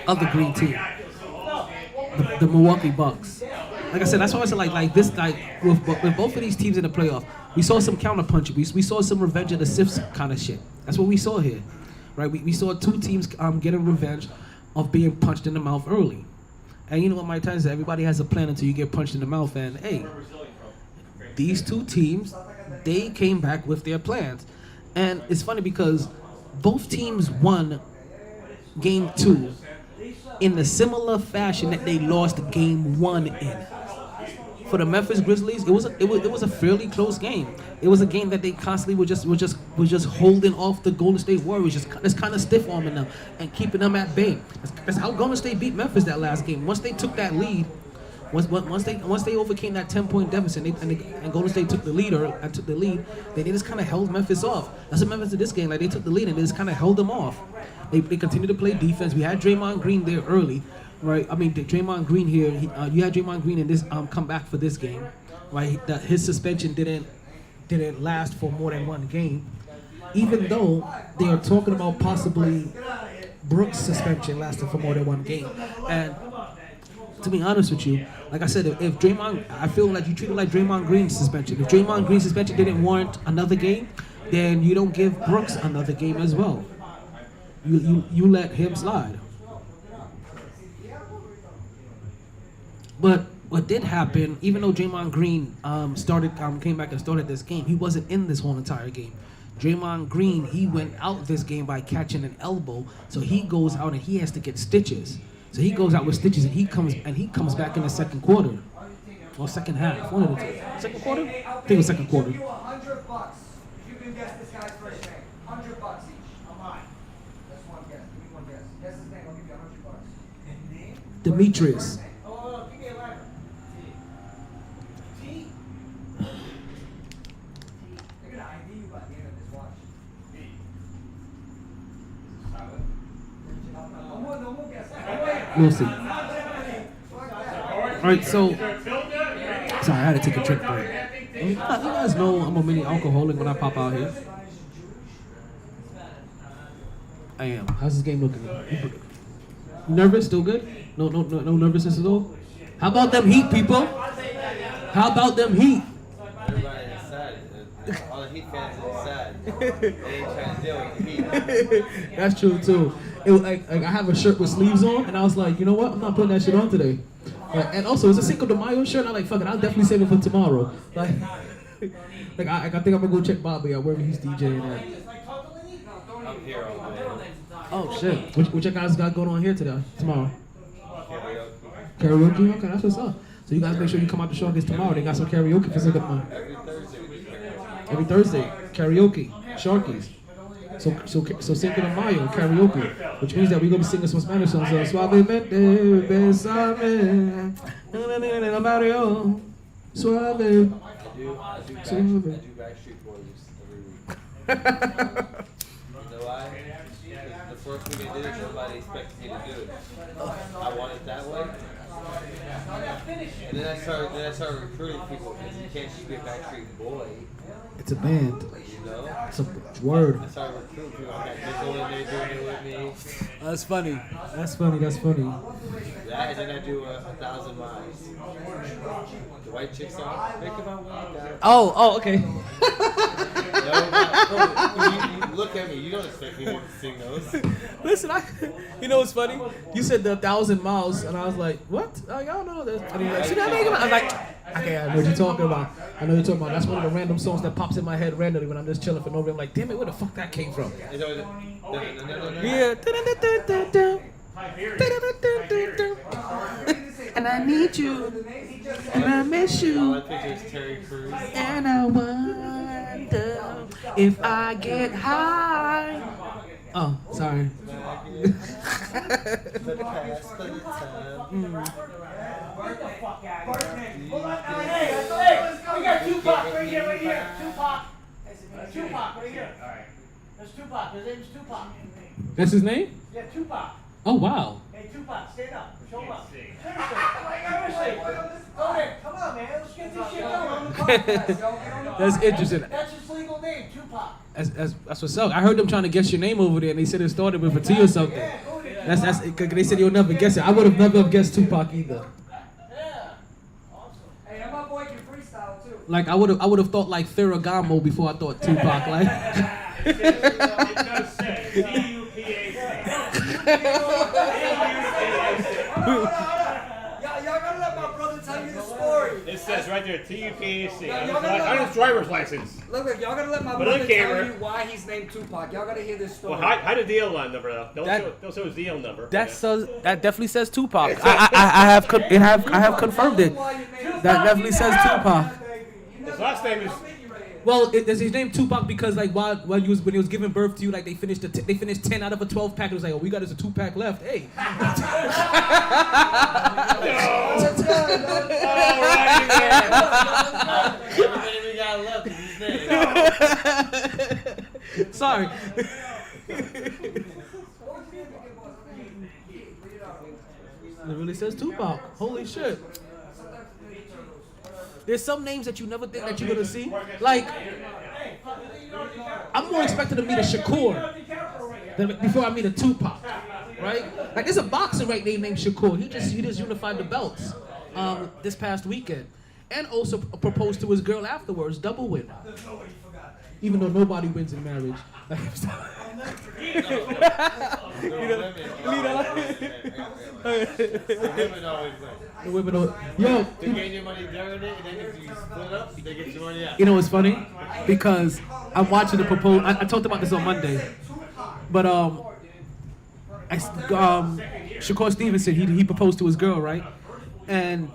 other green team, the Milwaukee Bucks. Like I said, that's why I said like this, like with both of these teams in the playoff, we saw some counterpunch. We saw some revenge of the Siths kind of shit. That's what we saw here, right? We saw two teams getting revenge of being punched in the mouth early. And you know what Mike Tyson said, everybody has a plan until you get punched in the mouth. And hey, these two teams, they came back with their plans. And it's funny because both teams won game 2 in the similar fashion that they lost game 1 in. For the Memphis Grizzlies, it was a fairly close game. It was a game that they constantly were just holding off the Golden State Warriors, just kind of stiff arming them and keeping them at bay. That's how Golden State beat Memphis that last game. Once they took that lead, once they overcame that 10-point deficit, and Golden State took the lead, they just kind of held Memphis off. That's what Memphis did this game. Like, they took the lead and they just kind of held them off. They continued to play defense. We had Draymond Green there early, right? I mean, Draymond Green here. You had Draymond Green in this come back for this game, right? His suspension didn't last for more than one game, even though they are talking about possibly Brooks' suspension lasting for more than one game. And to be honest with you, like I said, if Draymond, I feel like you treat it like Draymond Green's suspension. If Draymond Green's suspension didn't warrant another game, then you don't give Brooks another game as well. You let him slide. But what did happen, even though Draymond Green came back and started this game, he wasn't in this whole entire game. Draymond Green, he went out this game by catching an elbow, so he goes out and he has to get stitches. So he goes out with stitches and he comes back in the second quarter. Or second half. One of the two. Second quarter? I think it was second quarter. $100 if you can guess this guy's first name. $100 each. I'm mine. That's one guess. Give me one guess. Guess his name, I'll give you $100. Name? Demetrius. Oh, give me a letter. T. They're gonna ID you by the end of this watch. B. No more guess. We'll see. Alright, so sorry, I had to take a drink break. You guys know I'm a mini alcoholic when I pop out here. I am. How's this game looking? You nervous? Still good? No nervousness at all? How about them Heat, people? How about them Heat? Everybody is sad. All the Heat fans are sad. They ain't trying to deal with the Heat. That's true too. It was like I have a shirt with sleeves on, and I was like, you know what? I'm not putting that shit on today. And also, it's a Cinco de Mayo shirt. And I'm like, fuck it, I'll definitely save it for tomorrow. Like I think I'm gonna go check Bobby out wherever he's DJing at. I'm here all day. Oh shit! What you guys got going on here today? Tomorrow? Karaoke. Karaoke? Okay, that's what's up. So you guys make sure you come out to Sharkies tomorrow. They got some karaoke for Cinco de Mayo. Every Thursday. Karaoke, Sharkies. So Cinco de Mayo, karaoke, which means that we're gonna be singing some Spanish songs. Suavemente, besame, Mario, suave. I do Backstreet Boys every week. You know why? Because the first week I did it, nobody expected me to do it. I want it that way. And then I started recruiting people because you can't just be a Backstreet Boy. It's a band. You know? It's a word. I started recruiting people. I got Nickel in there doing it with me. That's funny. That's funny. That, and then I do 1,000 miles. The white chick song. Think about when you die. Oh, okay. You look at me. You don't expect me to sing those. Listen, you know what's funny? You said the 1,000 miles, and I was like, what? I don't know. And he's like, see that nigga? I was like, Okay, I know what you're talking about. That's one of the random songs that pops in my head randomly when I'm just chilling for no reason. I'm like, damn it, where the fuck that came from? It's always Yeah. And I need you. And I miss all you. I picture is Terry Crews. And I wonder if I get high. Oh, sorry. For the past, for the time. Get the fuck out of here. Hold on, hey, we got Tupac right here. Tupac. Tupac right here. Alright. That's Tupac. His name's Tupac. That's his name? Yeah, Tupac. Oh, wow. Hey, Tupac, stand up. Show him up. Seriously. Go there. Come on, man. Let's get this shit going on the podcast. That's interesting. That's his legal name, Tupac. That's what's up. I heard them trying to guess your name over there, and they said it started with a T or something. That's. They said you'll never guess it. I would have never guessed Tupac either. Yeah. Awesome. Hey, how about boy can freestyle too? Like I would have thought like Ferragamo before I thought Tupac. Like. It does say T-U-P-A-C. Y'all gotta let my brother tell you the story. It says right there T-U-P-A-C. On his driver's license. Look, y'all gotta let my But on brother camera. tell you why he's named Tupac. Y'all gotta hear this story. Well, hide the DL number though. Don't show his DL number. That definitely says Tupac. I have confirmed it. That definitely says Tupac. His last name is. Well, is his name Tupac because like when he was giving birth to you, like they finished 10 out of a 12 pack. It was like, oh, we got us a 2-pack left. Hey. Everybody we got left is his name. Sorry. It really says Tupac. Holy shit. There's some names that you never think that you're gonna see. Like, I'm more expecting to meet a Shakur than before I meet a Tupac, right? Like, there's a boxer right there named Shakur. He just unified the belts this past weekend, and also proposed to his girl afterwards. Double win. Even though nobody wins in marriage. The women don't. Yo, They get your money during it, and then if you split up, they get your money out. you know what's funny? Because I'm watching the proposal. I talked about this on Monday, but Shakur Stevenson, he proposed to his girl, right? And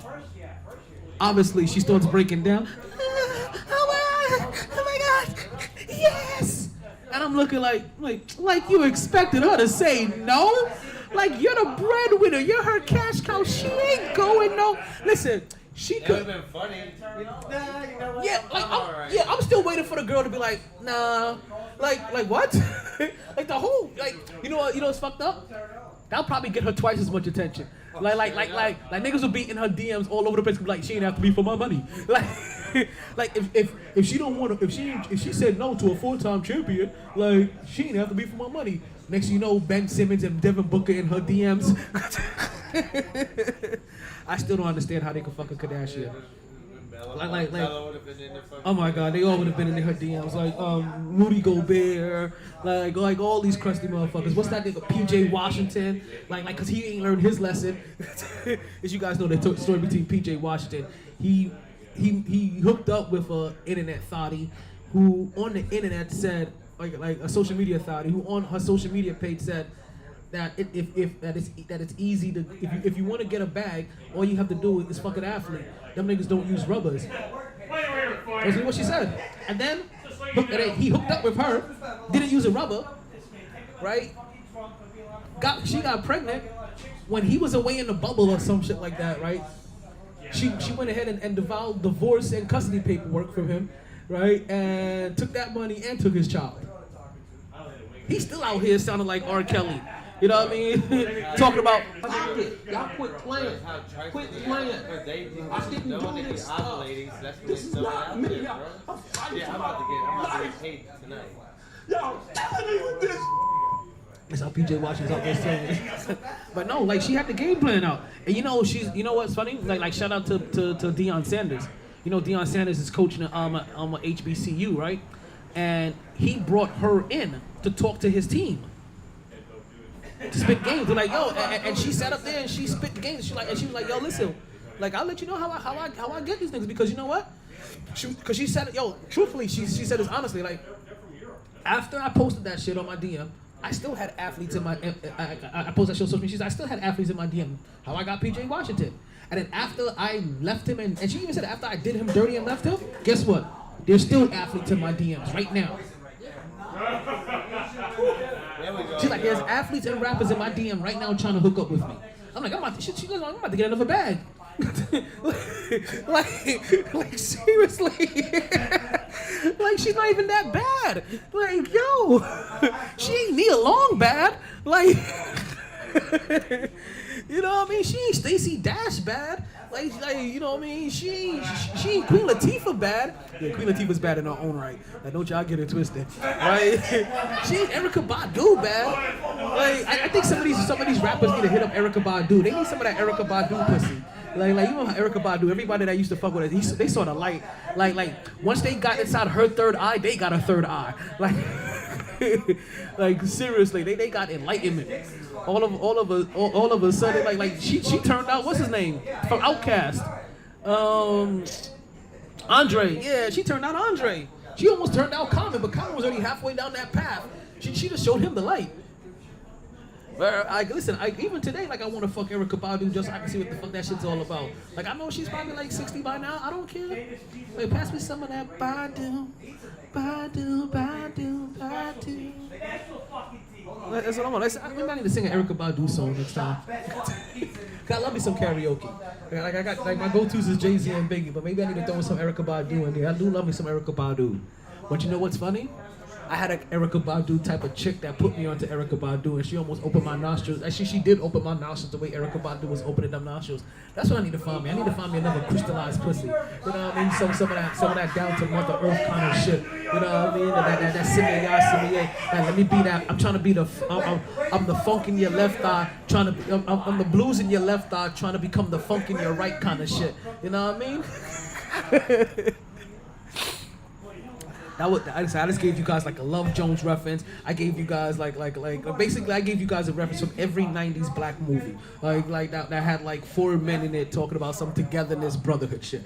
obviously she starts breaking down. Oh my God, yes! And I'm looking like you expected her to say no? Like, you're the breadwinner, you're her cash cow. She ain't going no. Listen, she It could. would have been funny. Yeah, like I'm still waiting for the girl to be like, nah, like what? Like the whole, like, you know what's fucked up? That'll probably get her twice as much attention. Like niggas will be in her DMs all over the place. Like, she ain't have to be for my money. Like if she don't want to, if she said no to a full-time champion, like, she ain't have to be for my money. Next thing you know, Ben Simmons and Devin Booker in her DMs. I still don't understand how they could fuck a Kardashian. Like, oh my God, they all would have been in her DMs. Like, Rudy Gobert, like all these crusty motherfuckers. What's that nigga, PJ Washington? Like, cause he ain't learned his lesson. As you guys know, the story between PJ Washington. He hooked up with a internet thotty who on the internet said, like a social media thotty who on her social media page said that it's easy to if you want to get a bag, all you have to do is fuck an athlete. Them niggas don't use rubbers. That's what she said. And then he hooked up with her, didn't use a rubber, right? She got pregnant when he was away in the bubble or some shit like that, right? She went ahead and devoured divorce and custody paperwork from him, right? And took that money and took his child. He's still out here sounding like R. Kelly. You know what I mean? Talking about, y'all quit playing. Quit playing. I didn't do this stuff. This is not me. Yeah, I'm about to get paid tonight. Yo, this. That's how PJ Washington's out there saying it. But no, like, she had the game plan out. And you know what's funny? Like shout out to Deion Sanders. You know, Deion Sanders is coaching at HBCU, right? And he brought her in to talk to his team. To spit games. They're like, yo, and she sat up there and she spit the games. She was like, yo, listen, Like, I'll let you know how I get these things, because you know what? Because she said it, truthfully, she said this honestly, like, after I posted that shit on my DM, I still had athletes in my, I posted that shit on social media, I still had athletes in my DM, how I got PJ Washington. And then after I left him, and she even said after I did him dirty and left him, guess what? There's still athletes in my DMs right now. She's like, there's athletes and rappers in my DM right now trying to hook up with me. I'm like, I'm about to get another bag. like seriously. Like, she's not even that bad. Like, yo, she ain't Nia Long bad. Like, you know what I mean? She ain't Stacey Dash bad. Like, you know what I mean? She ain't Queen Latifah bad. Yeah, Queen Latifah's bad in her own right. Like, don't y'all get it twisted, right? She ain't Erykah Badu bad. Like, I think some of these rappers need to hit up Erykah Badu. They need some of that Erykah Badu pussy. Like you know how Erykah Badu, everybody that used to fuck with her, they saw the light. Like once they got inside her third eye, they got a third eye. Like, like seriously, they got enlightenment. All of a sudden, like she turned out, what's his name from Outkast, Andre. Yeah, she turned out Andre. She almost turned out Common, but Common was already halfway down that path. She just showed him the light. But even today, like, I want to fuck Erykah Badu just so I can see what the fuck that shit's all about. Like, I know she's probably like 60 by now. I don't care. Like, pass me some of that Badu. That's what I want. Maybe I need to sing an Erykah Badu song next time. I love me some karaoke. Like, I got, like, my go-tos is Jay-Z and Biggie, but maybe I need to throw in some Erykah Badu in there. I do love me some Erykah Badu. But you know what's funny? I had an Erykah Badu type of chick that put me onto Erykah Badu, and she almost opened my nostrils. Actually, she did open my nostrils the way Erykah Badu was opening them nostrils. That's what I need to find me. I need to find me another crystallized pussy. You know what I mean? Some of that down to Mother Earth kind of shit. You know what I mean? That simile. Like, let me be that. I'm trying to be I'm the funk in your left eye, I'm the blues in your left eye, trying to become the funk in your right kind of shit. You know what I mean? I just gave you guys like a Love Jones reference. I gave you guys like basically I gave you guys a reference from every 90s black movie. Like that had like 4 men in it talking about some togetherness, brotherhood shit.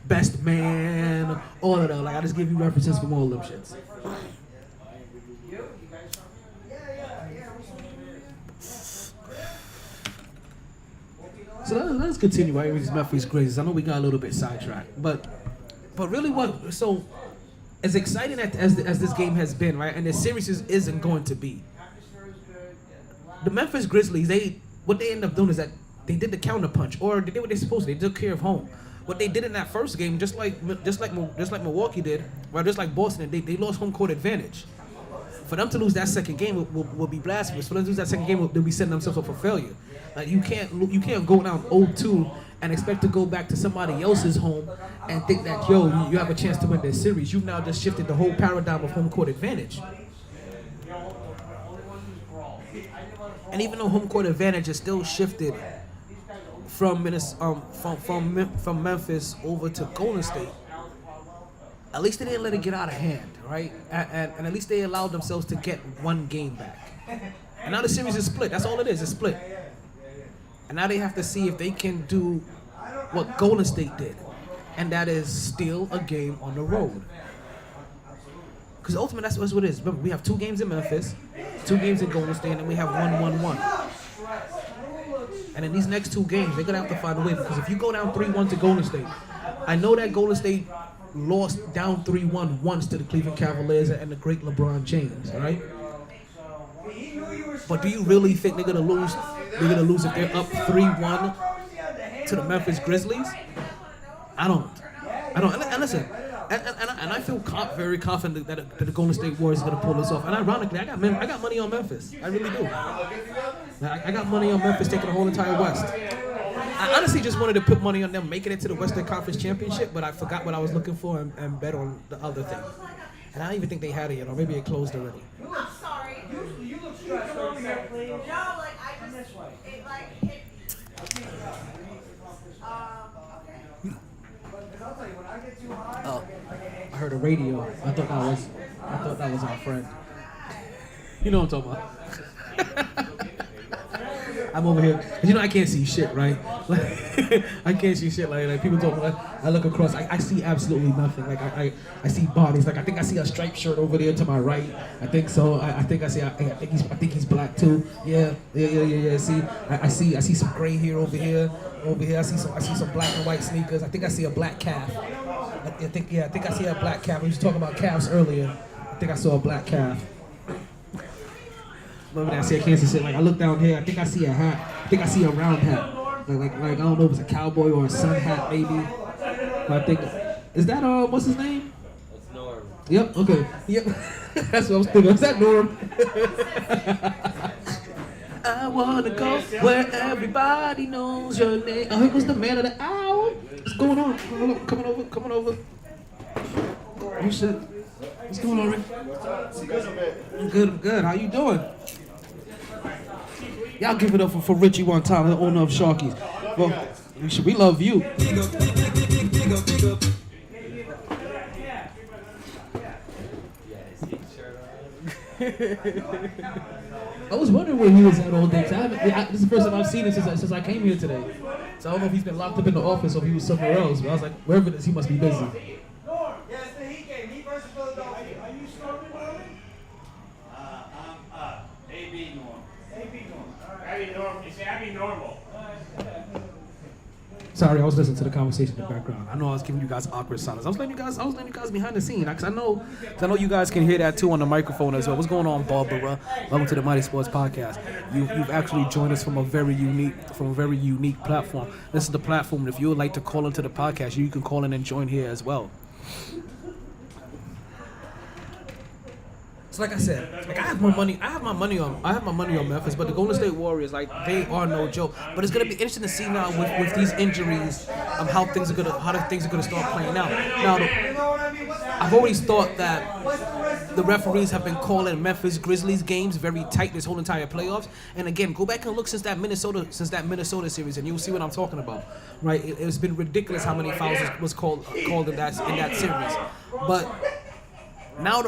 Best man, all of that. Like, I just gave you references from all of them shits. So let's continue right with these Memphis Grizzlies. I know we got a little bit sidetracked, but really, so as exciting as this game has been, right, and the series isn't going to be, the Memphis Grizzlies, what they end up doing is that they did the counterpunch, or they did what they're supposed to. They took care of home. What they did in that first game, just like Milwaukee did, or just like Boston, they lost home court advantage. For them to lose that second game will be blasphemous. For them to lose that second game, they'll be setting themselves up for failure. Like, you can't go down 0-2 and expect to go back to somebody else's home and think that, you have a chance to win this series. You've now just shifted the whole paradigm of home court advantage. And even though home court advantage is still shifted from Memphis over to Golden State, at least they didn't let it get out of hand, right? And at least they allowed themselves to get one game back. And now the series is split. That's all it is. It's split. And now they have to see if they can do what Golden State did, and that is steal a game on the road. Because ultimately, that's what it is. Remember, we have 2 games in Memphis, 2 games in Golden State, and we have 1-1-1. And in these next 2 games, they're going to have to find a way, because if you go down 3-1 to Golden State, I know that Golden State lost down 3-1 once to the Cleveland Cavaliers and the great LeBron James, right? But do you really think they're gonna lose? They're gonna lose if they're up 3-1 to the Memphis Grizzlies? I don't. And listen, and I feel very confident that the Golden State Warriors are gonna pull this off. And ironically, I got money on Memphis. I really do. I got money on Memphis taking the whole entire West. I honestly just wanted to put money on them making it to the Western Conference Championship, but I forgot what I was looking for and bet on the other thing. And I don't even think they had it yet, or maybe it closed already. I'm sorry. You look stressed over here, please. No, like, I Come just, this way. it like hit me. Okay. Oh, I heard a radio. I thought that was our friend. You know what I'm talking about. I'm over here. You know, I can't see shit, right? Like, I can't see shit. Like people talk. Like, I look across. I see absolutely nothing. Like I see bodies. Like I think I see a striped shirt over there to my right. I think so. I think I see. I think he's black too. Yeah. See, I see some gray hair over here. I see some black and white sneakers. I think I see a black calf. I think I see a black calf. We was talking about calves earlier. I think I saw a black calf. But when I say I can't see shit, like I look down here, I think I see a hat. I think I see a round hat. Like I don't know if it's a cowboy or a sun hat maybe. But I think, is that what's his name? That's Norm. Yep. Okay. Yep. That's what I was thinking. Is that Norm? I wanna go where everybody knows your name. Oh, here goes the man of the hour. What's going on? Coming over. Oh shit. What's going on, Rick? I'm good. How you doing? Y'all give it up for Richie one time, the owner of Sharkies. Well, we love you. I was wondering where he was at all day. This is the first time I've seen him since I came here today. So I don't know if he's been locked up in the office or if he was somewhere else. But I was like, wherever it is, he must be busy. Yes, the Heat game. Heat versus Philadelphia. Are you starting, Norman? AB Norm. AB Norm. All right. Abby normal. You say Abby normal. Sorry, I was listening to the conversation in the background. I know I was giving you guys awkward silence. I was letting you guys behind the scene. Cause I know you guys can hear that too on the microphone as well. What's going on, Barbara? Welcome to the MyT Sports Podcast. You've actually joined us from a very unique platform. This is the platform. If you would like to call into the podcast, you can call in and join here as well. So like I said, like I have my money on Memphis, but the Golden State Warriors, like they are no joke. But it's gonna be interesting to see now with these injuries, how things are gonna start playing out. Now, I've always thought that the referees have been calling Memphis Grizzlies games very tight this whole entire playoffs. And again, go back and look since that Minnesota series, and you'll see what I'm talking about. Right? It's been ridiculous how many fouls was called in that series, but. Now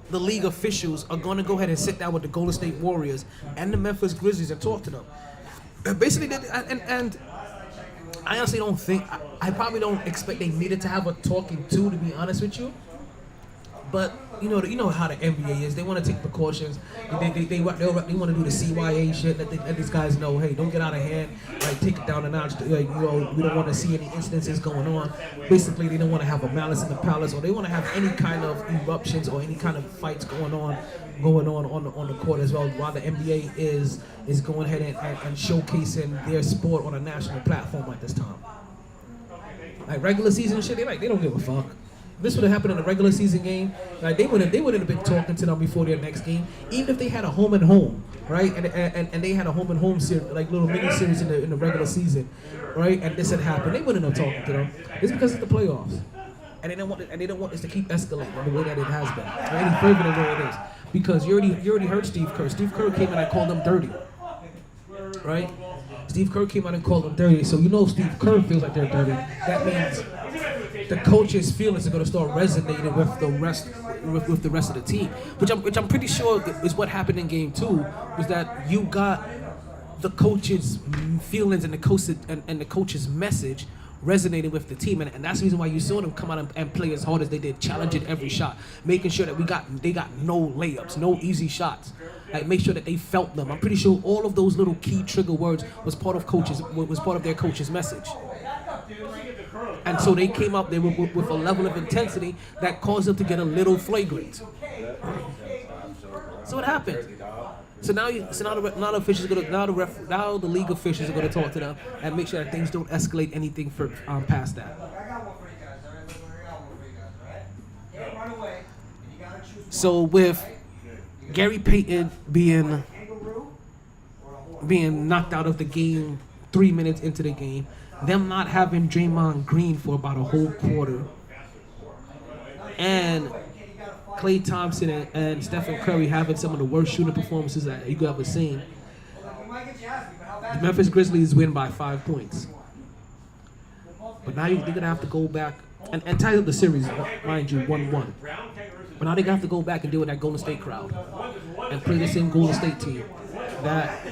the league officials are going to go ahead and sit down with the Golden State Warriors and the Memphis Grizzlies and talk to them. Basically, and I honestly don't think, I probably don't expect they needed to have a talking to be honest with you. But you know how the NBA is. They want to take precautions. They want to do the CYA shit. Let these guys know, hey, don't get out of hand. Like take it down a notch. We don't want to see any incidences going on. Basically, they don't want to have a malice in the palace, or they want to have any kind of eruptions or any kind of fights going on the court as well. While the NBA is going ahead and showcasing their sport on a national platform at this time. Like regular season shit, they don't give a fuck. This would have happened in a regular season game. Like they wouldn't have been talking to them before their next game. Even if they had a home and home, right? And they had a home and home series, like little mini series in the regular season, right? And this had happened, they wouldn't have talking to them. It's because it's the playoffs, and they don't want this to keep escalating the way that it has been, or any further than where it is. Because you already heard Steve Kerr. Steve Kerr came in and called them dirty, right? Steve Kerr came out and called them dirty. So you know Steve Kerr feels like they're dirty. That means the coach's feelings are going to start resonating with the rest of the team, which I'm pretty sure is what happened in Game 2. Was that you got the coach's feelings and the coach's message resonating with the team, and that's the reason why you saw them come out and play as hard as they did, challenging every shot, making sure that they got no layups, no easy shots. Like make sure that they felt them. I'm pretty sure all of those little key trigger words was part of their coach's message. And so they came up there with a level of intensity that caused them to get a little flagrant. So what happened? So now the league officials are gonna talk to them and make sure that things don't escalate anything past that. So with Gary Payton being knocked out of the game 3 minutes into the game, them not having Draymond Green for about a whole quarter, and Klay Thompson and Stephen Curry having some of the worst shooting performances that you could ever seen, the Memphis Grizzlies win by 5 points. But now they're going to have to go back and tie up the series, mind you, 1-1. But now they're going to have to go back and deal with that Golden State crowd and play the same Golden State team that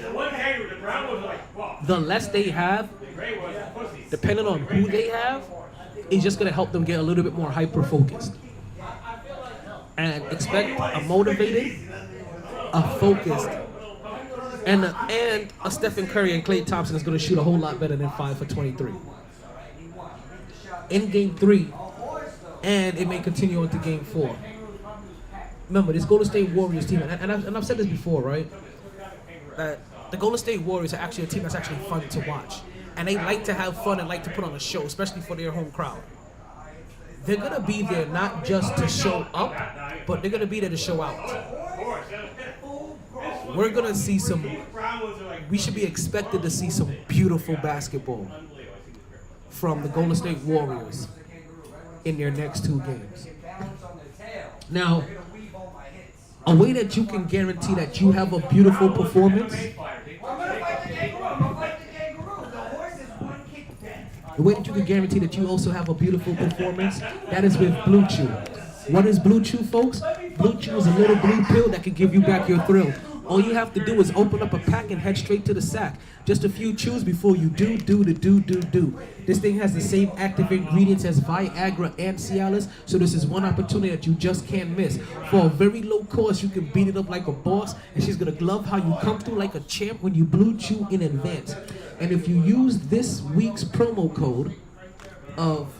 the less they have, depending on who they have, is just gonna help them get a little bit more hyper focused. And expect a motivated, a focused, and a Stephen Curry and Klay Thompson is gonna shoot a whole lot better than 5 for 23 in Game 3, and it may continue into Game 4. Remember, this Golden State Warriors team, and I've said this before, right? That the Golden State Warriors are actually a team that's actually fun to watch. And they like to have fun and like to put on a show, especially for their home crowd. They're going to be there not just to show up, but they're going to be there to show out. We're going to see we should be expected to see some beautiful basketball from the Golden State Warriors in their next 2 games. Now, a way that you can guarantee that you have a beautiful performance, the way that you can guarantee that you also have a beautiful performance, that is with Blue Chew. What is Blue Chew, folks? Blue Chew is a little blue pill that can give you back your thrill. All you have to do is open up a pack and head straight to the sack. Just a few chews before you do. This thing has the same active ingredients as Viagra and Cialis, so this is one opportunity that you just can't miss. For a very low cost, you can beat it up like a boss, and she's gonna love how you come through like a champ when you Blue Chew in advance. And if you use this week's promo code of,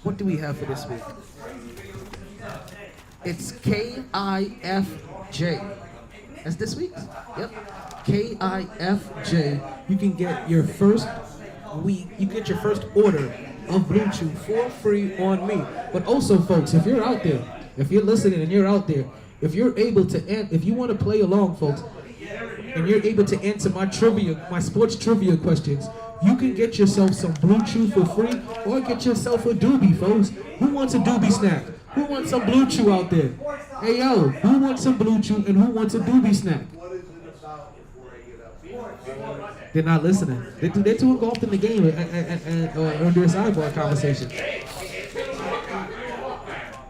what do we have for this week? It's KIFJ. That's this week's? Yep. KIFJ. You can get your first order of Blue Chew for free on me. But also, folks, if you're out there, if you're listening and you're out there, if you're able to, if you want to play along, folks, and you're able to answer my sports trivia questions, you can get yourself some Blue Chew for free, or get yourself a doobie, folks. Who wants a doobie snack? Who wants some Blue Chew out there? Hey, yo, who wants some Blue Chew and who wants a doobie snack? They're not listening. They're too engulfed in the game and under a sidebar conversation.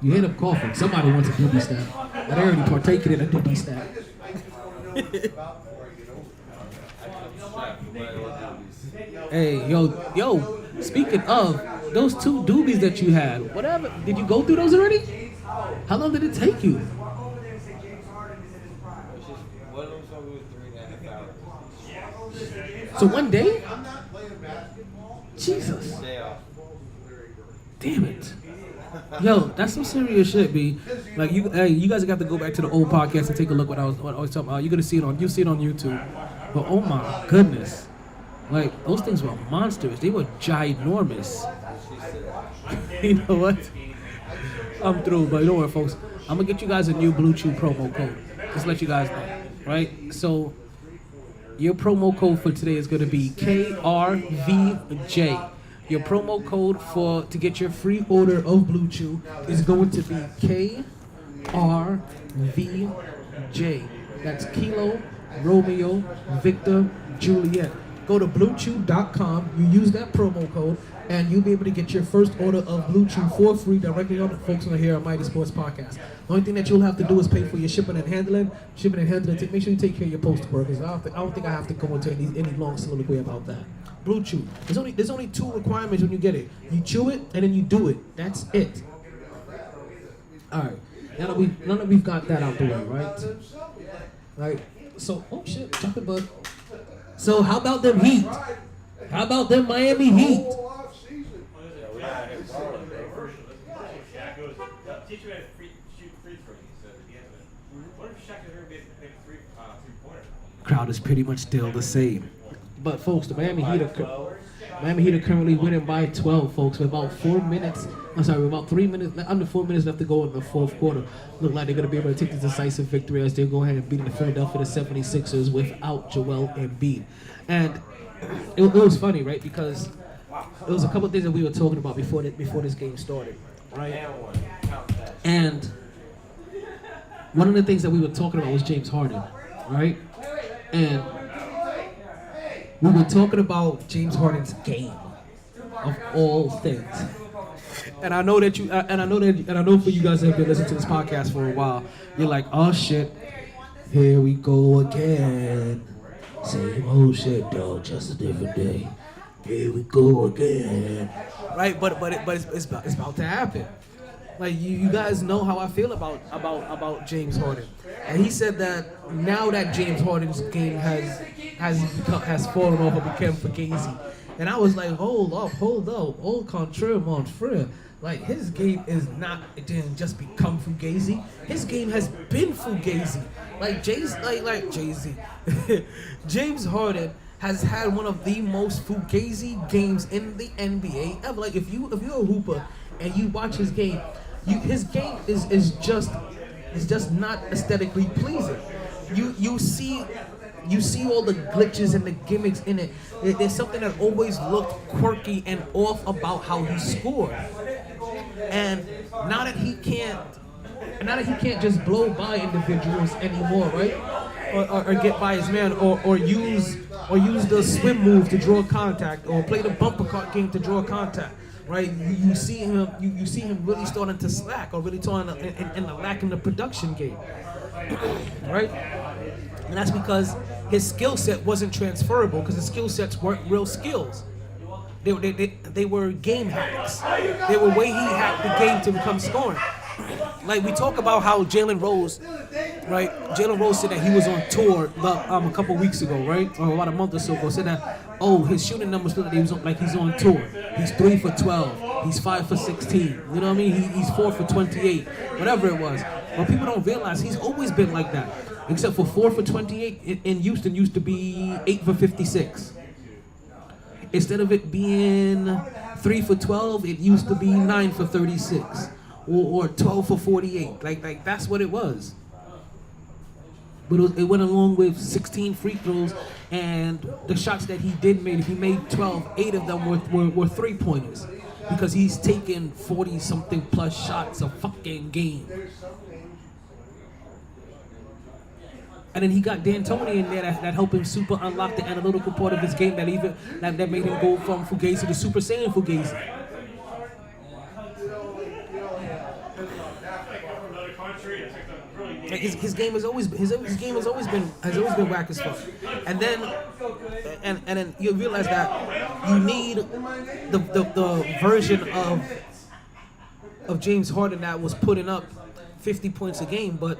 You hear them coughing. Somebody wants a doobie snack. And they already partaking in a doobie snack. Hey, yo, speaking of those 2 doobies that you had, whatever, did you go through those already? How long did it take you? One of them told me was 3.5 hours. So one day? Jesus. Day off. Damn it. Yo, that's some serious shit, B. Like you guys got to go back to the old podcast and take a look what I was talking about. You're gonna see it on YouTube. But oh my goodness. Like, those things were monsters. They were ginormous. You know what? I'm through, but you know what, folks? I'm gonna get you guys a new Blue Chew promo code. Just let you guys know, right? So, your promo code for today is gonna be KRVJ. Your promo code to get your free order of Blue Chew is going to be KRVJ. That's Kilo, Romeo, Victor, Juliet. Go to BlueChew.com. You use that promo code, and you'll be able to get your first order of Blue Chew for free directly on the folks on here on MyT Sports Podcast. The only thing that you'll have to do is pay for your shipping and handling. Make sure you take care of your postal workers. I don't think I have to go into any long soliloquy about that. Blue Chew. There's only 2 requirements when you get it. You chew it and then you do it. That's it. All right. Now that we've got that out the way, right? Right. So, oh shit, chocolate bud. So how about them Heat? How about them Miami Heat? Crowd is pretty much still the same. But folks, the Miami Heat are currently winning by 12, folks, with about 3 minutes, under 4 minutes left to go in the fourth quarter. Look like they're going to be able to take the decisive victory as they go ahead and beat the Philadelphia 76ers without Joel Embiid. And it was funny, right? Because there was a couple of things that we were talking about before this game started, right? And one of the things that we were talking about was James Harden, right? And we were talking about James Harden's game, of all things. And I know that I know for you guys that have been listening to this podcast for a while, you're like, oh shit, here we go again. Same old shit, dog, just a different day. Here we go again. Right, but it's about to happen. Like you guys know how I feel about James Harden, and he said that now that James Harden's game has fallen off and become fugazi, and I was like, hold up, au contraire, mon frere. Like his game is not, it didn't just become fugazi. His game has been fugazi. Like Jay-Z, James Harden has had one of the most fugazi games in the NBA ever. Like if you're a hooper and you watch his game, his game is just not aesthetically pleasing. You see all the glitches and the gimmicks in it. There's something that always looked quirky and off about how he scored. And now that he can't just blow by individuals anymore, right? Or get by his man, or use the swim move to draw contact, or play the bumper cut game to draw contact, right? You see him really starting to slack, or really starting in the lack in the production game, right? And that's because his skill set wasn't transferable, because his skill sets weren't real skills. They were game hacks. They were way he hacked the game to become scoring. Like we talk about how Jalen Rose, right? Jalen Rose said that he was on tour a couple weeks ago, right? Or about a month or so ago. Said that, his shooting numbers look like he's on tour. He's 3 for 12. He's 5 for 16. You know what I mean? He's 4 for 28. Whatever it was. But people don't realize he's always been like that. Except for 4 for 28 in Houston used to be 8 for 56. Instead of it being 3 for 12, it used to be 9 for 36. Or 12 for 48. Like that's what it was. But it went along with 16 free throws, and the shots that he did make, if he made 12, 8 of them were 3-pointers. Because he's taken 40-something plus shots a fucking game. And then he got D'Antoni in there that helped him super unlock the analytical part of his game that made him go from Fugazi to Super Saiyan Fugazi. His game has always been whack as fuck. And then you realize that you need the version of James Harden that was putting up 50 points a game, but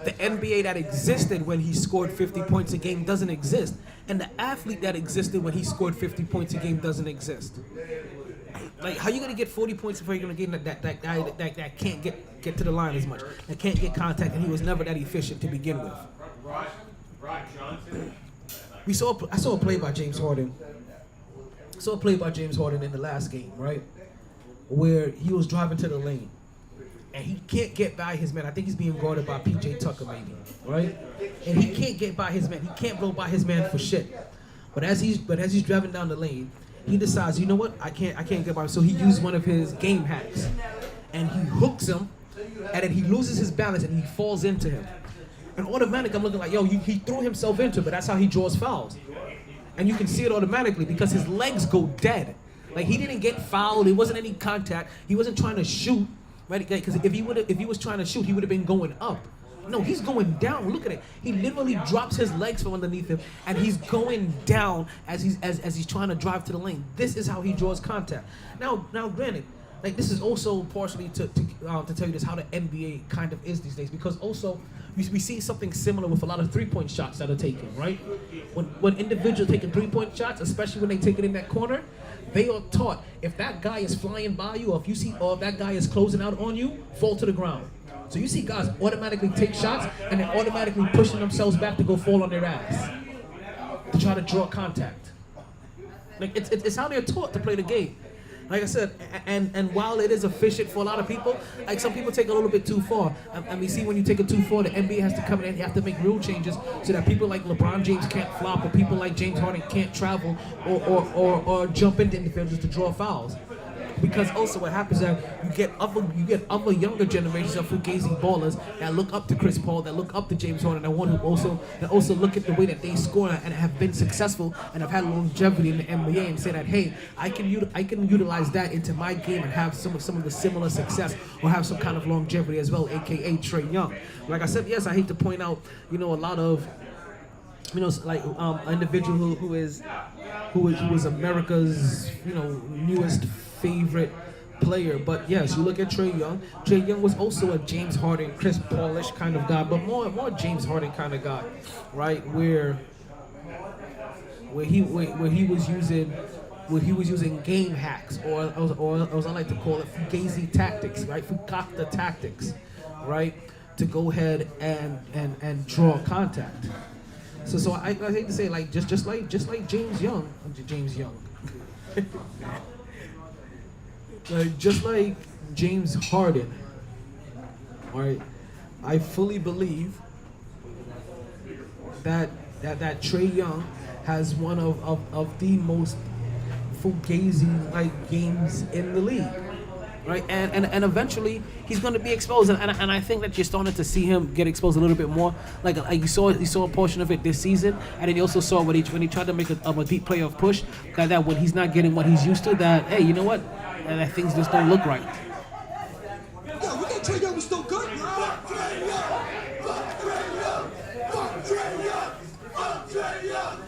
the NBA that existed when he scored 50 points a game doesn't exist, and the athlete that existed when he scored 50 points a game doesn't exist. Like, how you gonna get 40 points if you're gonna get that guy that can't get to the line as much, that can't get contact, and he was never that efficient to begin with. I saw a play by James Harden. In the last game, right, where he was driving to the lane, and he can't get by his man. I think he's being guarded by PJ Tucker, maybe, right? And he can't get by his man. He can't blow by his man for shit. But as he's driving down the lane, he decides, you know what? I can't get by him. So he used one of his game hacks, and he hooks him, and then he loses his balance and he falls into him. And automatically, I'm looking like, he threw himself into it, but that's how he draws fouls. And you can see it automatically because his legs go dead. Like, he didn't get fouled. It wasn't any contact. He wasn't trying to shoot, right? Because if he was trying to shoot, he would have been going up. No, he's going down. Look at it. He literally drops his legs from underneath him, and he's going down as he's trying to drive to the lane. This is how he draws contact. Now, granted, like, this is also partially to tell you this how the NBA kind of is these days, because also we see something similar with a lot of 3-point shots that are taken, right? When individuals taking 3-point shots, especially when they take it in that corner, they are taught, if that guy is flying by you, or if that guy is closing out on you, fall to the ground. So you see guys automatically take shots and then automatically pushing themselves back to go fall on their ass to try to draw contact. Like, it's how they're taught to play the game. Like I said, and while it is efficient for a lot of people, like, some people take it a little bit too far. And we see when you take it too far, the NBA has to come in and you have to make rule changes so that people like LeBron James can't flop, or people like James Harden can't travel or jump into individuals to draw fouls. Because also what happens is that you get other younger generations of Fugazi ballers that look up to Chris Paul, that look up to James Harden, that also look at the way that they score and have been successful and have had longevity in the NBA, and say that, hey, I can utilize that into my game and have some of the similar success, or have some kind of longevity as well, aka Trae Young. Like I said, yes, I hate to point out, a lot of like an individual who was America's newest favorite player. But yes, you look at Trae Young. Trae Young was also a James Harden, Chris Paulish kind of guy, but more James Harden kind of guy, right? Where he was using game hacks, or as I like to call it, fugazi tactics, right? Fukakta tactics, right? To go ahead and draw contact. So I hate to say, like just like James Young, like just like James Harden, right? I fully believe that Trae Young has one of the most fugazi like games in the league, right? And eventually he's going to be exposed, and I think that you're starting to see him get exposed a little bit more. Like you saw a portion of it this season, and then you also saw when he tried to make a deep playoff push, that when he's not getting what he's used to, that hey, you know what, and that things just don't look right. Yo, we got Trae Young was still good. Fuck Trae Young. Fuck Trae Young. Fuck Trae Young. Fuck Trae Young.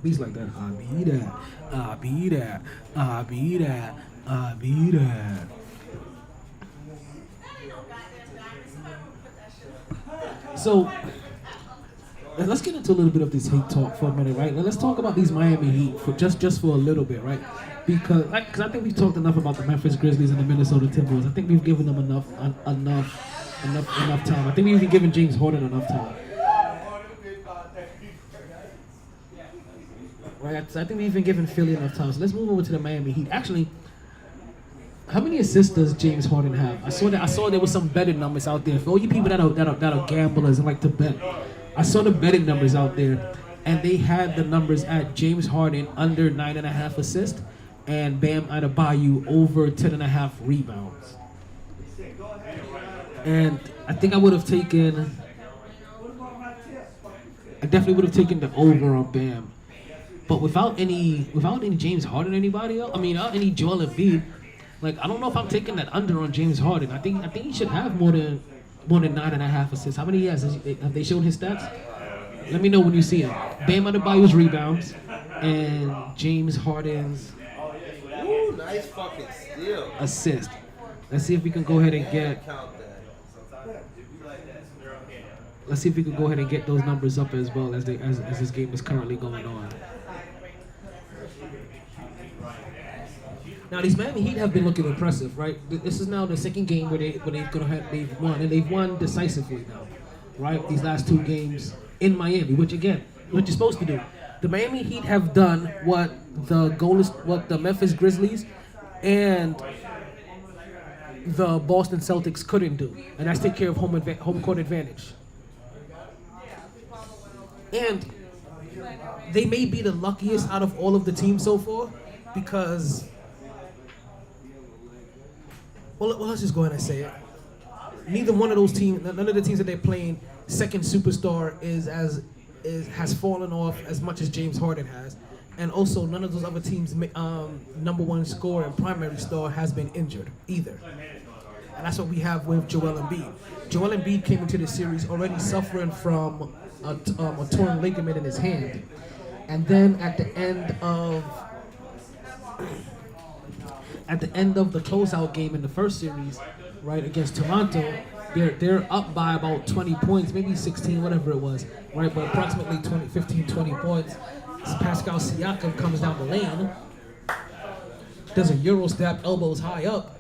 Beats like that. I be that. I be that. I be that. I be that. So let's get into a little bit of this hate talk for a minute, right? Let's talk about these Miami Heat for just for a little bit, right? Because I think we've talked enough about the Memphis Grizzlies and the Minnesota Timberwolves. I think we've given them enough time. I think we've even given James Harden enough time. Right, so I think we've been giving Philly enough time. So let's move over to the Miami Heat. Actually, how many assists does James Harden have? I saw there was some betting numbers out there. For all you people that are gamblers and like to bet, I saw the betting numbers out there, and they had the numbers at James Harden under 9.5 assists, and Bam Adebayo over 10.5 rebounds. And I think I definitely would have taken the over on Bam. But without any James Harden, anybody else? I mean, without any Joel Embiid, like I don't know if I'm taking that under on James Harden. I think he should have more than 9.5 assists. How many he has? Have they shown his stats? Let me know when you see it. Bam Adebayo's rebounds and James Harden's Nice fucking steal. assist. Let's see if we can go ahead and get. Let's see if we can go ahead and get those numbers up as well as this game is currently going on. Now these Miami Heat have been looking impressive, right? This is now the second game where they've won, and they've won decisively now, right? These last two games in Miami, which again, what you're supposed to do. The Miami Heat have done what the Memphis Grizzlies and the Boston Celtics couldn't do, and that's take care of home court advantage. And they may be the luckiest out of all of the teams so far because. Well, let's just go ahead and say it. Neither one of those teams, none of the teams that they're playing, second superstar has fallen off as much as James Harden has, and also none of those other teams' number one scorer and primary star has been injured either. And that's what we have with Joel Embiid. Joel Embiid came into the series already suffering from a torn ligament in his hand, and then at the end of the closeout game in the first series, right, against Toronto, they're up by about 20 points, maybe 16, whatever it was, right, but approximately 20 points. Pascal Siakam comes down the lane, does a Euro step, elbows high up,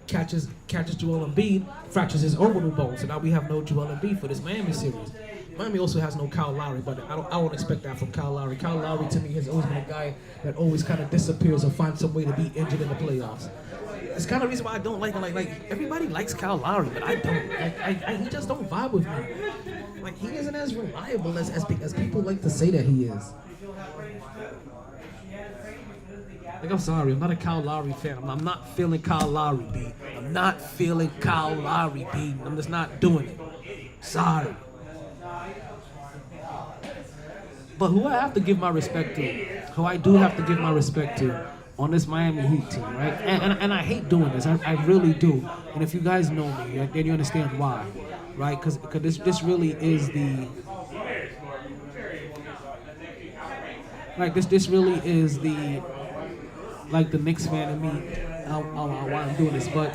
catches Joel Embiid, fractures his orbital bone. So now we have no Joel Embiid for this Miami series. Miami also has no Kyle Lowry, but I don't expect that from Kyle Lowry. Kyle Lowry to me has always been a guy that always kind of disappears or finds some way to be injured in the playoffs. It's kind of the reason why I don't like him. Like everybody likes Kyle Lowry, but I don't. He just don't vibe with me. Like he isn't as reliable as people like to say that he is. Like I'm sorry, I'm not a Kyle Lowry fan. I'm not feeling Kyle Lowry, B. I'm not feeling Kyle Lowry, B. I'm just not doing it. Sorry. But who I have to give my respect to, who I do have to give my respect to on this Miami Heat team, right? And I hate doing this. I really do. And if you guys know me, then you understand why. right? Because this really is the this really is the the Knicks fan in me. Why I'm doing this, but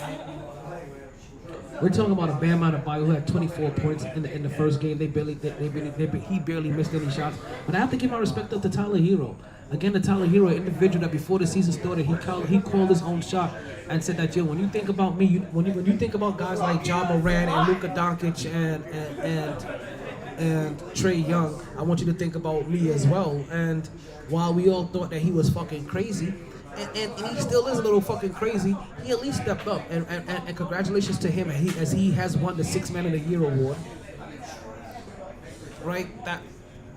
we're talking about a Bam Adebayo who had 24 points in the first game. He barely missed any shots. But I have to give my respect up to Tyler Hero. Again, the Tyler Hero, an individual that before the season started, he called his own shot and said that, yo, when you think about me, when you think about guys like Ja Morant and Luka Doncic and Trae Young, I want you to think about me as well. And while we all thought that he was fucking crazy, and he still is a little fucking crazy, he at least stepped up. And congratulations to him as he has won the Sixth Man of the Year award. Right? That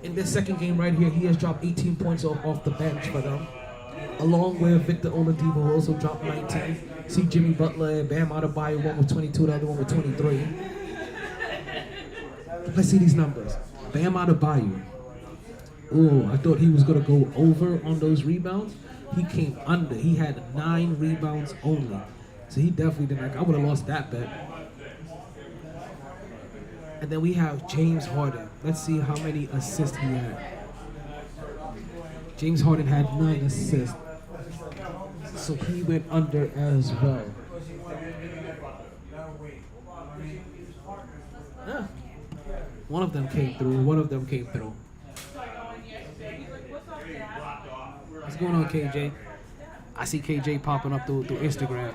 in this second game right here, he has dropped 18 points off the bench for them. Along with Victor Oladipo, who also dropped 19. See Jimmy Butler and Bam Adebayo, one with 22, the other one with 23. Let's see these numbers. Bam Adebayo. Ooh, I thought he was going to go over on those rebounds. He came under. He had 9 rebounds only. So he definitely didn't. I would have lost that bet. And then we have James Harden. Let's see how many assists he had. James Harden had 9 assists. So he went under as well. Yeah. One of them came through. What's going on, KJ? I see KJ popping up through Instagram.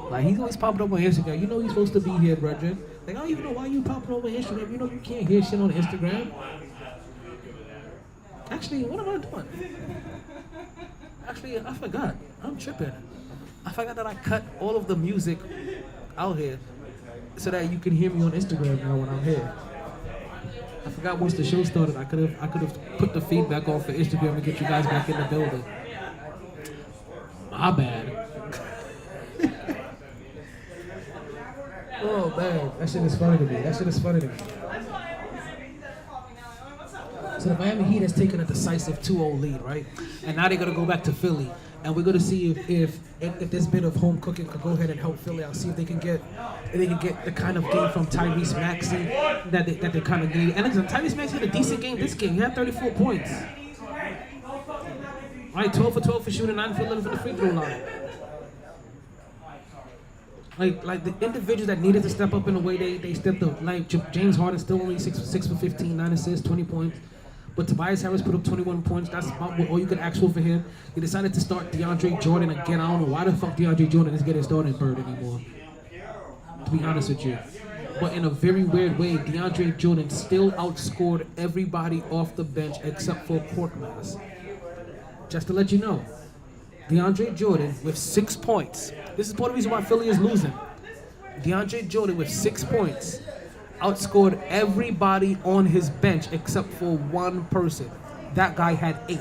Like, he's always popping up on Instagram. You know he's supposed to be here, brethren. Like, I don't even know why you popping over Instagram. You know you can't hear shit on Instagram. Actually, what am I doing? Actually, I forgot. I'm tripping. I forgot that I cut all of the music out here so that you can hear me on Instagram now when I'm here. I forgot once the show started, I could have put the feedback on for Instagram to get you guys back in the building. My bad. Oh man, that shit is funny to me. So the Miami Heat has taken a decisive 2-0 lead, right? And now they're gonna go back to Philly, and we're gonna see if this bit of home cooking could go ahead and help Philly out. See if they can get the kind of game from Tyrese Maxey that they kind of need. And listen, Tyrese Maxey had a decent game this game. He had 34 points. All right, 12 for 12 for shooting, 9 for 11 for the free throw line. Like the individuals that needed to step up in the way they stepped up. Like James Harden still only 6 for 15, 9 assists, 20 points. But Tobias Harris put up 21 points. That's about all you could ask for him. He decided to start DeAndre Jordan again. I don't know why the fuck DeAndre Jordan is getting started Bird anymore, to be honest with you. But in a very weird way, DeAndre Jordan still outscored everybody off the bench except for Korkmaz. Just to let you know, DeAndre Jordan with 6 points. This is part of the reason why Philly is losing. DeAndre Jordan with 6 points outscored everybody on his bench except for one person. That guy had 8.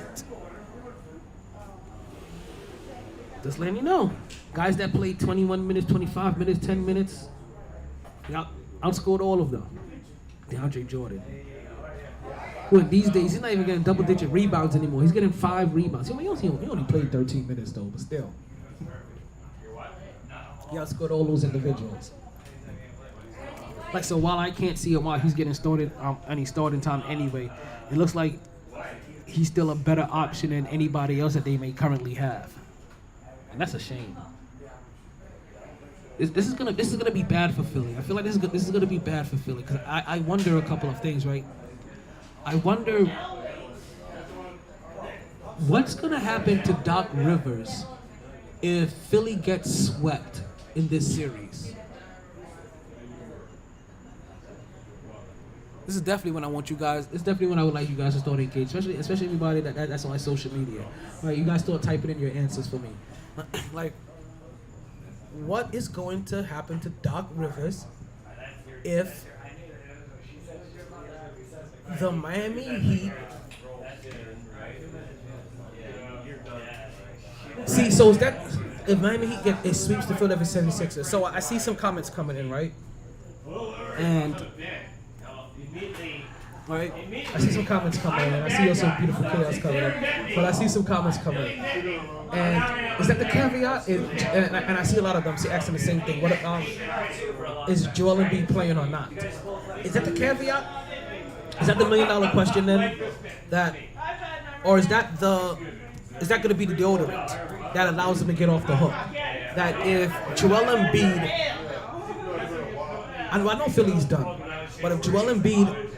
Just letting you know. Guys that played 21 minutes, 25 minutes, 10 minutes, he outscored all of them. DeAndre Jordan. Well, these days, he's not even getting double-digit rebounds anymore. He's getting 5 rebounds. He only played 13 minutes, though, but still. He outscored all those individuals. Like, so while I can't see why he's getting started any starting time anyway, it looks like he's still a better option than anybody else that they may currently have. And that's a shame. This is gonna be bad for Philly. I feel like this is gonna be bad for Philly because I wonder a couple of things, right? I wonder what's gonna happen to Doc Rivers if Philly gets swept in this series. This is definitely when I want you guys. It's definitely when I would like you guys to start engaging, especially everybody that's on my social media. All right, you guys start typing in your answers for me. Like, what is going to happen to Doc Rivers if the Miami Heat? See, so is that if Miami Heat it sweeps the Philadelphia 76ers? So I see some comments coming in, right? And right? I see some comments coming in. I see also beautiful chaos coming in. But I see some comments coming in. And is that the caveat? And I see a lot of them asking the same thing. What is Joel Embiid playing or not? Is that the caveat? Is that the $1 million question then? Or is that going to be the deodorant that allows him to get off the hook? That if Joel Embiid, I know Philly's done, but if Joel Embiid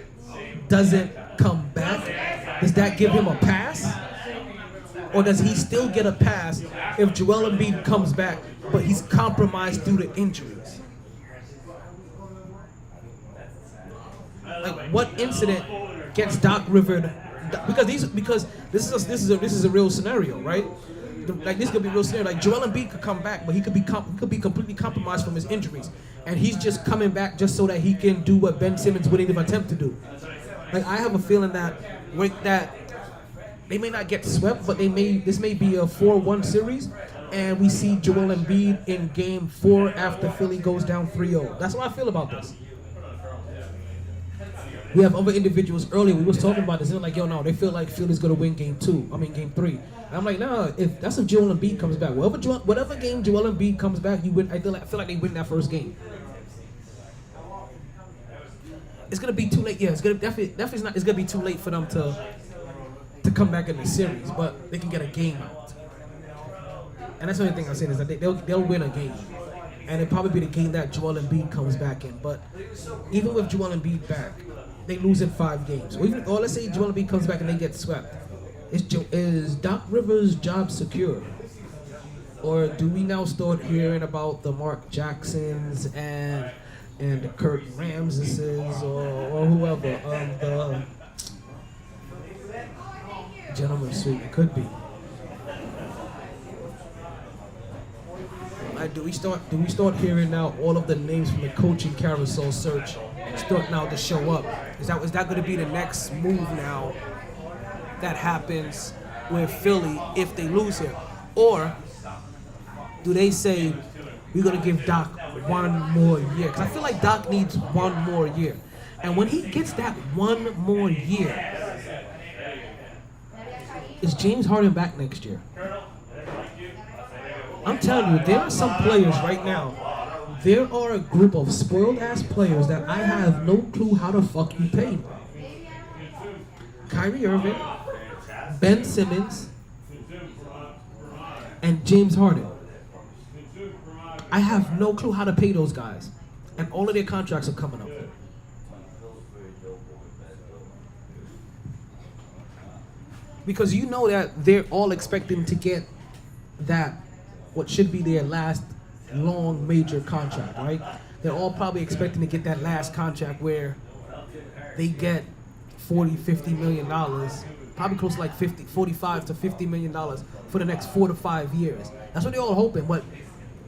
doesn't come back, does that give him a pass? Or does he still get a pass if Joel Embiid comes back, but he's compromised due to injuries? Like, what incident gets Doc Rivers? Because this is a real scenario, right? Like, this could be a real scenario. Like, Joel Embiid could come back, but he could be completely compromised from his injuries, and he's just coming back just so that he can do what Ben Simmons wouldn't even attempt to do. Like, I have a feeling that they may not get swept, but this may be a 4-1 series, and we see Joel Embiid in Game 4 after Philly goes down 3-0. That's what I feel about this. We have other individuals earlier. We was talking about this. They're like, yo, no, they feel like Philly's gonna win Game 3. And I'm like, no, if Joel Embiid comes back, whatever game Joel Embiid comes back, you win. I feel like they win that first game. It's gonna be too late. Yeah, it's gonna definitely not. It's gonna be too late for them to come back in the series, but they can get a game out. And that's the only thing I'm saying is that they'll win a game, and it'll probably be the game that Joel Embiid comes back in. But even with Joel Embiid back, they lose in 5 games. Or let's say Joel Embiid comes back and they get swept. Is Doc Rivers' job secure? Or do we now start hearing about the Mark Jacksons and the Kurt Ramseses or whoever? The gentleman suite. It could be. Do we start hearing now all of the names from the coaching carousel search start now to show up? Is that going to be the next move now that happens with Philly if they lose here? Or do they say we're going to give Doc 1 more year? Because I feel like Doc needs 1 more year. And when he gets that 1 more year, is James Harden back next year? I'm telling you, there are some players right now. There are a group of spoiled-ass players that I have no clue how the fuck you pay. Kyrie Irving, Ben Simmons, and James Harden. I have no clue how to pay those guys. And all of their contracts are coming up. Because you know that they're all expecting to get that, what should be their last long major contract, right? They're all probably expecting to get that last contract where they get $40, $50 million, probably close to like $45 to $50 million for the next 4 to 5 years. That's what they're all hoping, but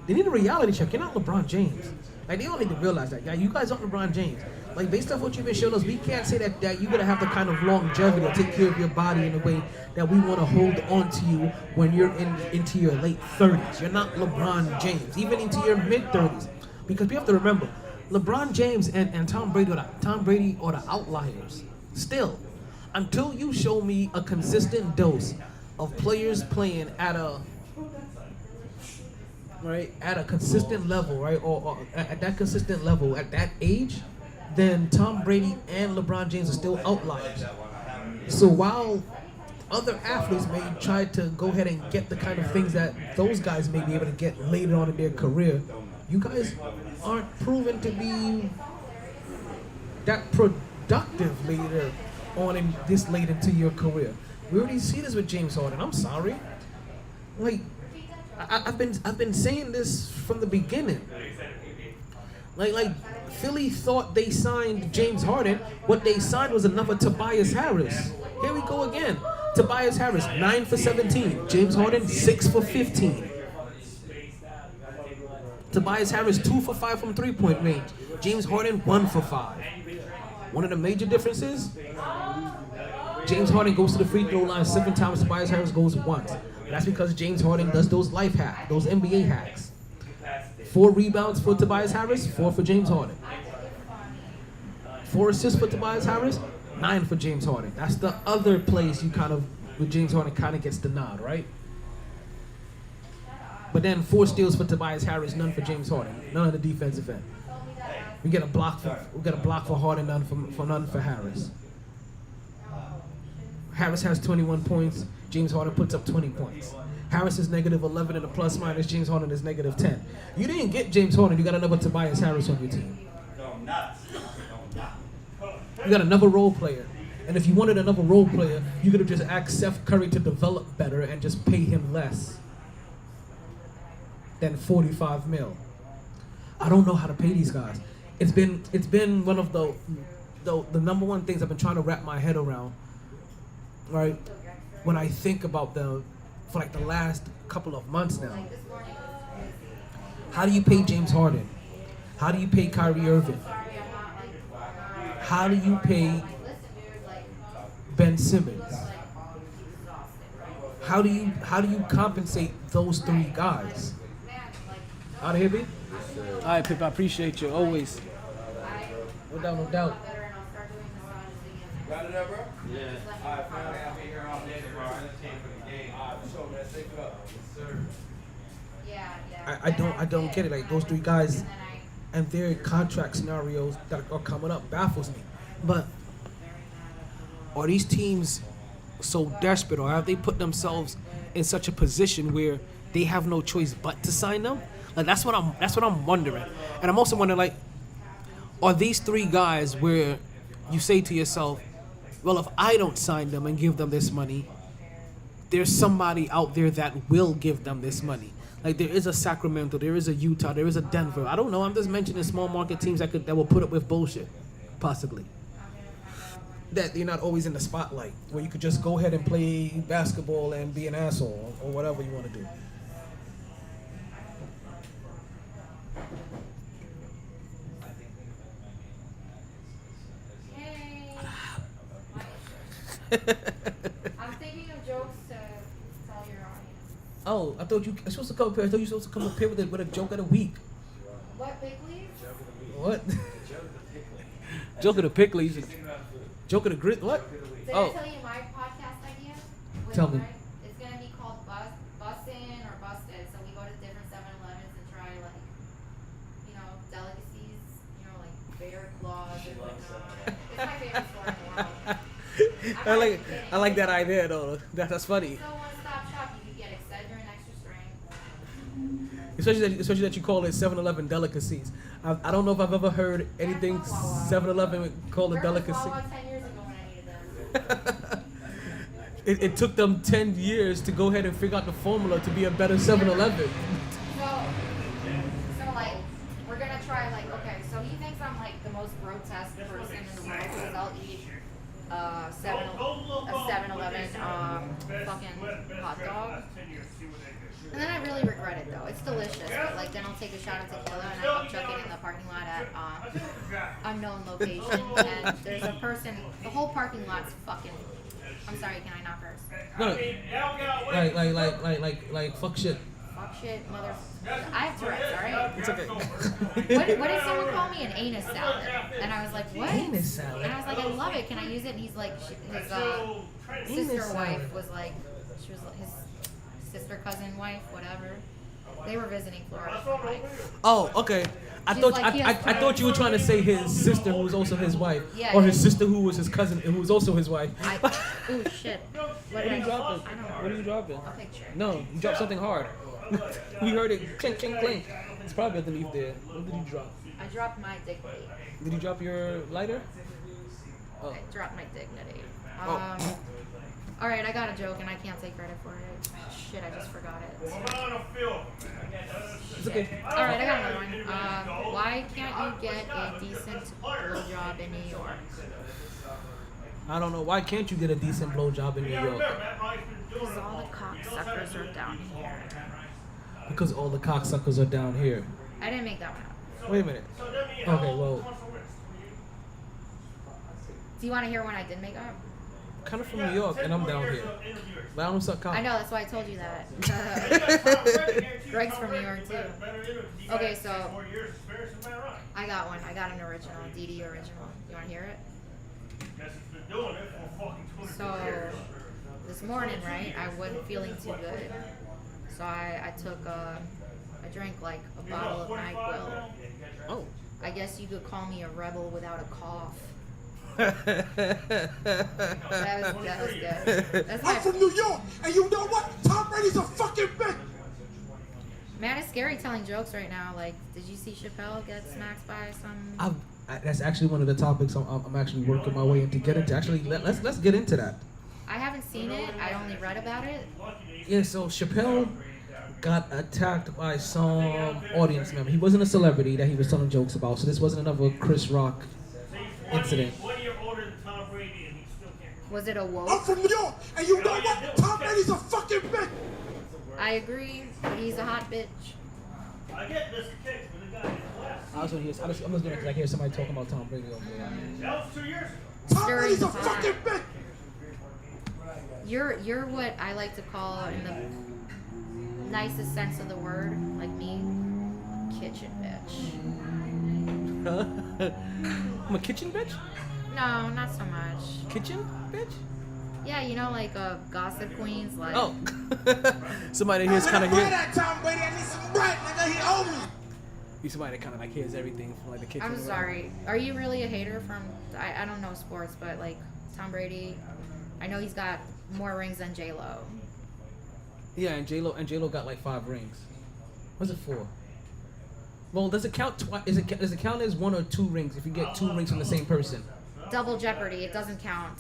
they need a reality check. You're not LeBron James. Like, they all need to realize that, guy. You guys aren't LeBron James. Like, based off what you've been showing us, we can't say that you're going to have the kind of longevity to take care of your body in a way that we want to hold on to you when you're into your late 30s. You're not LeBron James, even into your mid-30s. Because we have to remember, LeBron James and Tom Brady are the outliers. Still, until you show me a consistent dose of players playing at a consistent level, right, or at that consistent level at that age, then Tom Brady and LeBron James are still outliers. So while other athletes may try to go ahead and get the kind of things that those guys may be able to get later on in their career, you guys aren't proven to be that productive later on in this late into your career. We already see this with James Harden. I'm sorry. Like, I've been saying this from the beginning. Like Philly thought they signed James Harden. What they signed was another Tobias Harris. Here we go again. Tobias Harris, 9 for 17. James Harden, 6 for 15. Tobias Harris, 2 for 5 from three-point range. James Harden, 1 for 5. One of the major differences, James Harden goes to the free throw line 7 times. Tobias Harris goes once. That's because James Harden does those life hacks, those NBA hacks. 4 rebounds for Tobias Harris, 4 for James Harden. 4 assists for Tobias Harris, 9 for James Harden. That's the other place you kind of, with James Harden, kind of gets the nod, right? But then 4 steals for Tobias Harris, none for James Harden, none of the defensive end. We get a block for Harden, none for Harris. Harris has 21 points. James Harden puts up 20 points. Harris is -11 in the plus minus. James Harden is -10. You didn't get James Harden. You got another Tobias Harris on your team. You got another role player. And if you wanted another role player, you could have just asked Seth Curry to develop better and just pay him less than $45 million. I don't know how to pay these guys. It's been one of the number one things I've been trying to wrap my head around, right? When I think about them for like the last couple of months now. How do you pay James Harden? How do you pay Kyrie Irving? How do you pay Ben Simmons? How do you compensate those 3 guys? Out of here, B? All right, Pip, I appreciate you always. No doubt, no doubt. Got it up, bro? Yeah. Alright, family, I'll be here all day tomorrow. For the game. Alright, for sure, man. Stick it up. Yes, sir. I don't get it. Like those 3 guys and their contract scenarios that are coming up baffles me. But are these teams so desperate, or have they put themselves in such a position where they have no choice but to sign them? Like that's what I'm wondering. And I'm also wondering, like, are these 3 guys where you say to yourself, well, if I don't sign them and give them this money, there's somebody out there that will give them this money. Like there is a Sacramento, there is a Utah, there is a Denver. I don't know. I'm just mentioning small market teams that will put up with bullshit, possibly. That you're not always in the spotlight, where you could just go ahead and play basketball and be an asshole or whatever you want to do. I'm thinking of jokes to tell your audience. Oh, I thought you were supposed to come up here. I thought you were supposed to come up here with a joke of the week. What, big leaves? What? Joke of the pickles. Joke of the grit. What? Did I tell you my podcast idea? Tell me. It's going to be called Bussin' or Busted. So we go to different 7-Elevens and try, like, delicacies, like bear claws and whatnot. It's my favorite store in the world. I like that idea though. That's funny. So one-stop shop, you can get Excedrin extra strength. Especially that you call it 7-Eleven delicacies. I don't know if I've ever heard anything 7-Eleven call a delicacy. 10 years ago when I needed them. It took them 10 years to go ahead and figure out the formula to be a better 7-Eleven. So like, we're gonna try okay, so he thinks I'm like the most grotesque person in the world because I'll eat a 7-Eleven fucking hot dog. And then I really regret it though. It's delicious, but then I'll take a shot of tequila and I'll chuck it in the parking lot at unknown location. And there's a person. The whole parking lot's fucking. I'm sorry, can I not curse? No. Like fuck shit. Fuck shit, mother. I have Tourette's, alright? It's okay. What did someone call me? An anus salad. And I was like, what? Anus salad? And I was like, I love it. Can I use it? And he's like, his sister wife was like, she was his sister cousin wife, whatever. They were visiting Florida. Oh, okay. I thought you were trying to say his sister who was also his wife, or his sister who was his cousin and who was also his wife. Ooh, shit. What are you dropping? I don't know. What are you dropping? A picture. No, you dropped something hard. We heard it clink, clink, clink. It's probably underneath there. What did you drop? I dropped my dignity. Did you drop your lighter? Oh. I dropped my dignity. All right, I got a joke and I can't take credit for it. Shit, I just forgot it. It's okay. All right, I got another one. Why can't you get a decent blowjob in New York? I don't know. Why can't you get a decent blowjob in New York? Because all the cocksuckers are down here. Because all the cocksuckers are down here. I didn't make that one up. Wait a minute. Okay, well. Do you want to hear one I did make up? Kind of from New York, and I'm down here. But I don't suck cock. I know, that's why I told you that. Greg's from New York too. Okay, so I got one. I got an original, DD original. You want to hear it? So this morning, right, I wasn't feeling too good. So I drank like a bottle of NyQuil. Oh. I guess you could call me a rebel without a cough. That's That was good. That's I'm my from New York, and you know what? Tom Brady's a fucking bitch. man. It's scary telling jokes right now. Like, did you see Chappelle get smacked by some? That's actually one of the topics I'm actually working my way in to get into. Actually, let's get into that. I haven't seen it. I only read about it. Yeah, so Chappelle got attacked by some audience member. He wasn't a celebrity that he was telling jokes about, so this wasn't another Chris Rock incident. Was it a I'm woke? from New York, and you know what? Tom Brady's a fucking bitch. I agree, but he's a hot bitch. I was gonna hear. I'm just gonna like hear somebody talking about Tom Brady over there. Tom During Brady's the a fucking bitch. You're what I like to call, in the nicest sense of the word, like me, kitchen bitch. I'm a kitchen bitch? No, not so much. Kitchen bitch? Yeah, you know, like gossip queens, like. Oh. Somebody here's kind of Buy here. that Tom Brady. I need some bread, nigga. He owe me. Be somebody that kind of like hears everything from like the kitchen. I'm sorry. Are you really a hater from? I don't know sports, but like Tom Brady, I know he's got more rings than J Lo. Yeah, and J Lo got like 5 rings. What's it for? Well, does it count? Does it count as 1 or 2 rings if you get 2 rings from the same person? Double jeopardy. It doesn't count.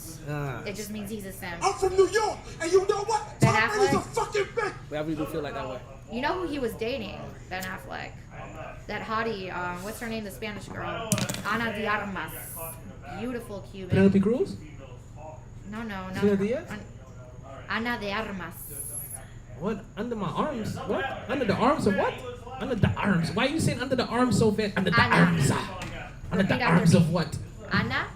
It just means he's a simp. I'm from New York, and you know what? Ben Tom Brady's a Affleck? fucking bitch. I really do feel like that way. You know who he was dating? Ben Affleck. That hottie. What's her name? The Spanish girl. Ana de Armas. Beautiful Cuban. Penelope Cruz? No. Selena Diaz? Ana de Armas. What? Under my arms? What? Under the arms of what? Under the arms. Why are you saying under the arms so fast? Under the Ana. arms. Under Repeat the after arms me. of what? Ana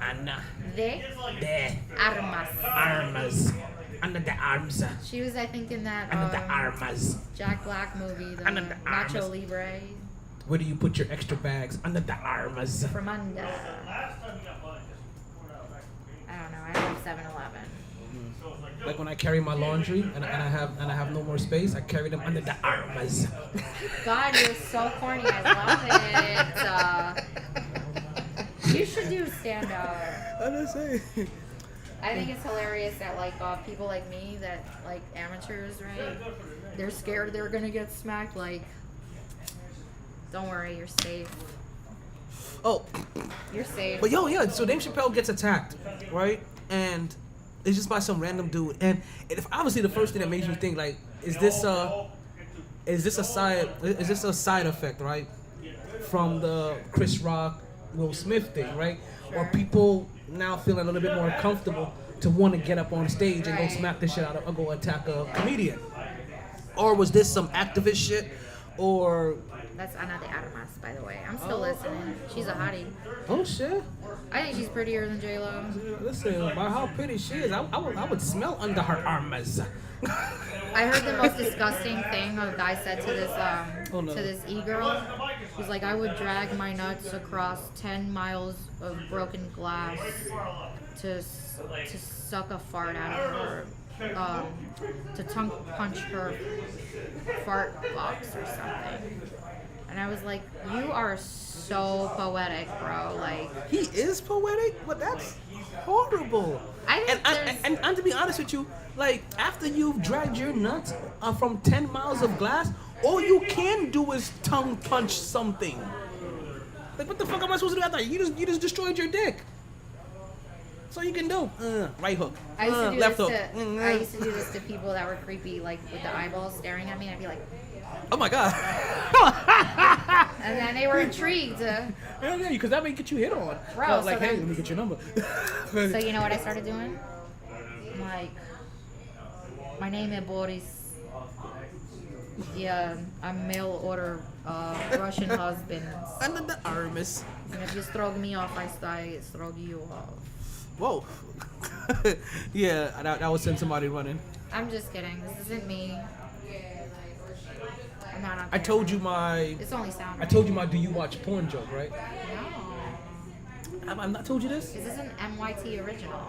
Anna. de The Armas. arms. Under the arms. She was, I think, in that Under the arms. Jack Black movie, the Under the Nacho arms. Libre. Where do you put your extra bags? Under the arms. From under. I don't know. I have 7-Eleven. Like when I carry my laundry and I have no more space, I carry them under the arms. God, you're so corny. I love it. You should do stand up. I'm just saying. I think it's hilarious that like people like me, that like amateurs, right? They're scared they're gonna get smacked. Like, don't worry, you're safe. Oh, You're safe. but yeah. So Dave Chappelle gets attacked, right? And it's just by some random dude. And obviously the first thing that makes me think like, is this a side effect, right? From the Chris Rock, Will Smith thing, right? Or people now feeling a little bit more comfortable to want to get up on stage and go smack the shit out of, or go attack a comedian. Or was this some activist shit? Or That's Ana de Armas, by the way. I'm still listening. She's a hottie. oh shit. I think she's prettier than J Lo. Listen, by how pretty she is, I would smell under her arms. I heard the most disgusting thing a guy said to this Oh, no. to this e-girl. He's like, I would drag my nuts across 10 miles of broken glass to suck a fart out of her, to tongue punch her fart box or something. And I was like, you are so poetic, bro. Like, He is poetic, but that's horrible. I think And to be honest with you, like after you've dragged your nuts from 10 miles of glass, all you can do is tongue punch something. Like what the fuck am I supposed to do after? You just destroyed your dick. That's all you can do. Right hook. I used to do left this hook. to I used to do this to people that were creepy, like with the eyeballs staring at me, and I'd be like, Oh my god. and then they were intrigued. Yeah, because that may get you hit on. Bro, Like, so hey, then- let me get your number. So you know what I started doing? I'm like, my name is Boris. Yeah, I'm mail order Russian husband. Under the arms. And if you stroke me off, I stroke you off. Whoa. Yeah, that would send somebody running. I'm just kidding. This isn't me. I'm not on I told you my It's only sound. do you watch porn joke, right? No. I've not told you this? Is this an MYT original?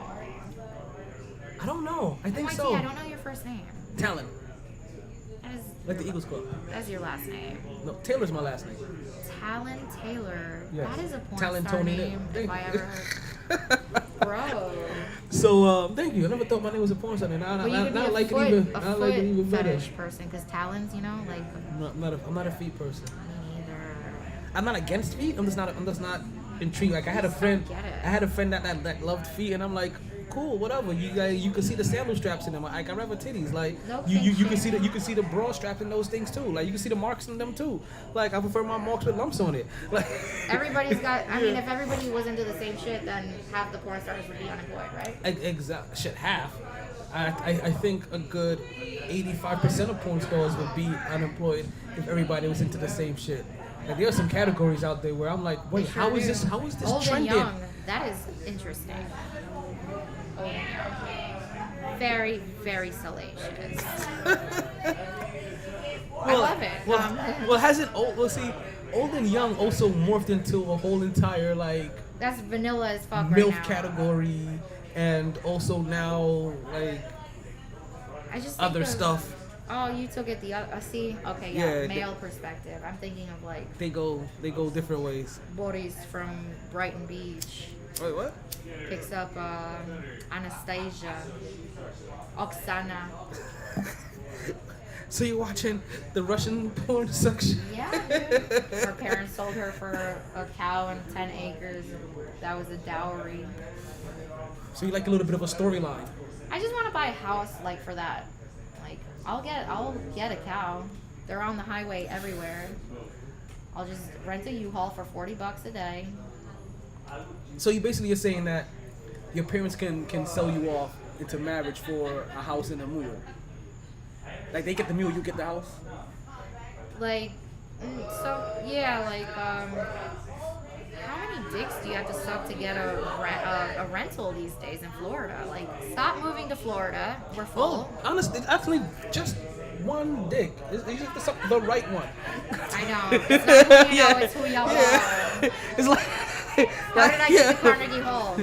I don't know. I think MYT, so. I don't know your first name. Talon. That is, Like the Eagles Club. that's your last name. No, Taylor's my last name. Talon Taylor. Yes. That is a porn Talon star Tony. name Thank if I you. ever heard. Bro. So thank you. I never thought my name was a porn star. Now But you could be I a like foot, it even. a I like it even foot better. fetish person, because talons, you know, like I'm not a feet person. me neither. I'm not against feet. I'm just not intrigued. Like I had a friend. get it. I had a friend that loved feet, and I'm like, cool, whatever. You guys, you can see the sandal straps in them. Like I rather titties. Like No you can shame. see the bra strap in those things too. Like you can see the marks in them too. Like I prefer my marks with lumps on it. Like Everybody's got, I mean, if everybody was into the same shit, then half the porn stars would be unemployed, right? Exact shit. Half. I think a good 85% of porn stars would be unemployed if everybody was into the same shit. Like there are some categories out there where I'm like, wait, Sure how is do. this Old trending? and young. That is interesting. Old and young. Very, very salacious. I love it. Well, hasn't old and young also morphed into a whole entire like That's vanilla as fuck right MILF now. category, and also now like I just think other of- stuff. Oh, you took it the other. See, okay, yeah, Yeah, male perspective. I'm thinking of like They go different ways. Boris from Brighton Beach. Wait, what? Picks up Anastasia, Oksana. So you're watching the Russian porn section? Yeah, dude. Her parents sold her for a cow and 10 acres. That was a dowry. So you like a little bit of a storyline. I just want to buy a house like for that. Like I'll get a cow. They're on the highway everywhere. I'll just rent a U-Haul for $40 a day. So you basically are saying that your parents can sell you off into marriage for a house and a mule. Like they get the mule, you get the house. Like, so yeah, like how many dicks do you have to suck to get a rental these days in Florida? Like, stop moving to Florida. We're full. Well, honestly, it's actually just one dick. You just have to suck the right one. I know. It's not who you know, it's who y'all are. It's like. How did I get to Carnegie Hall?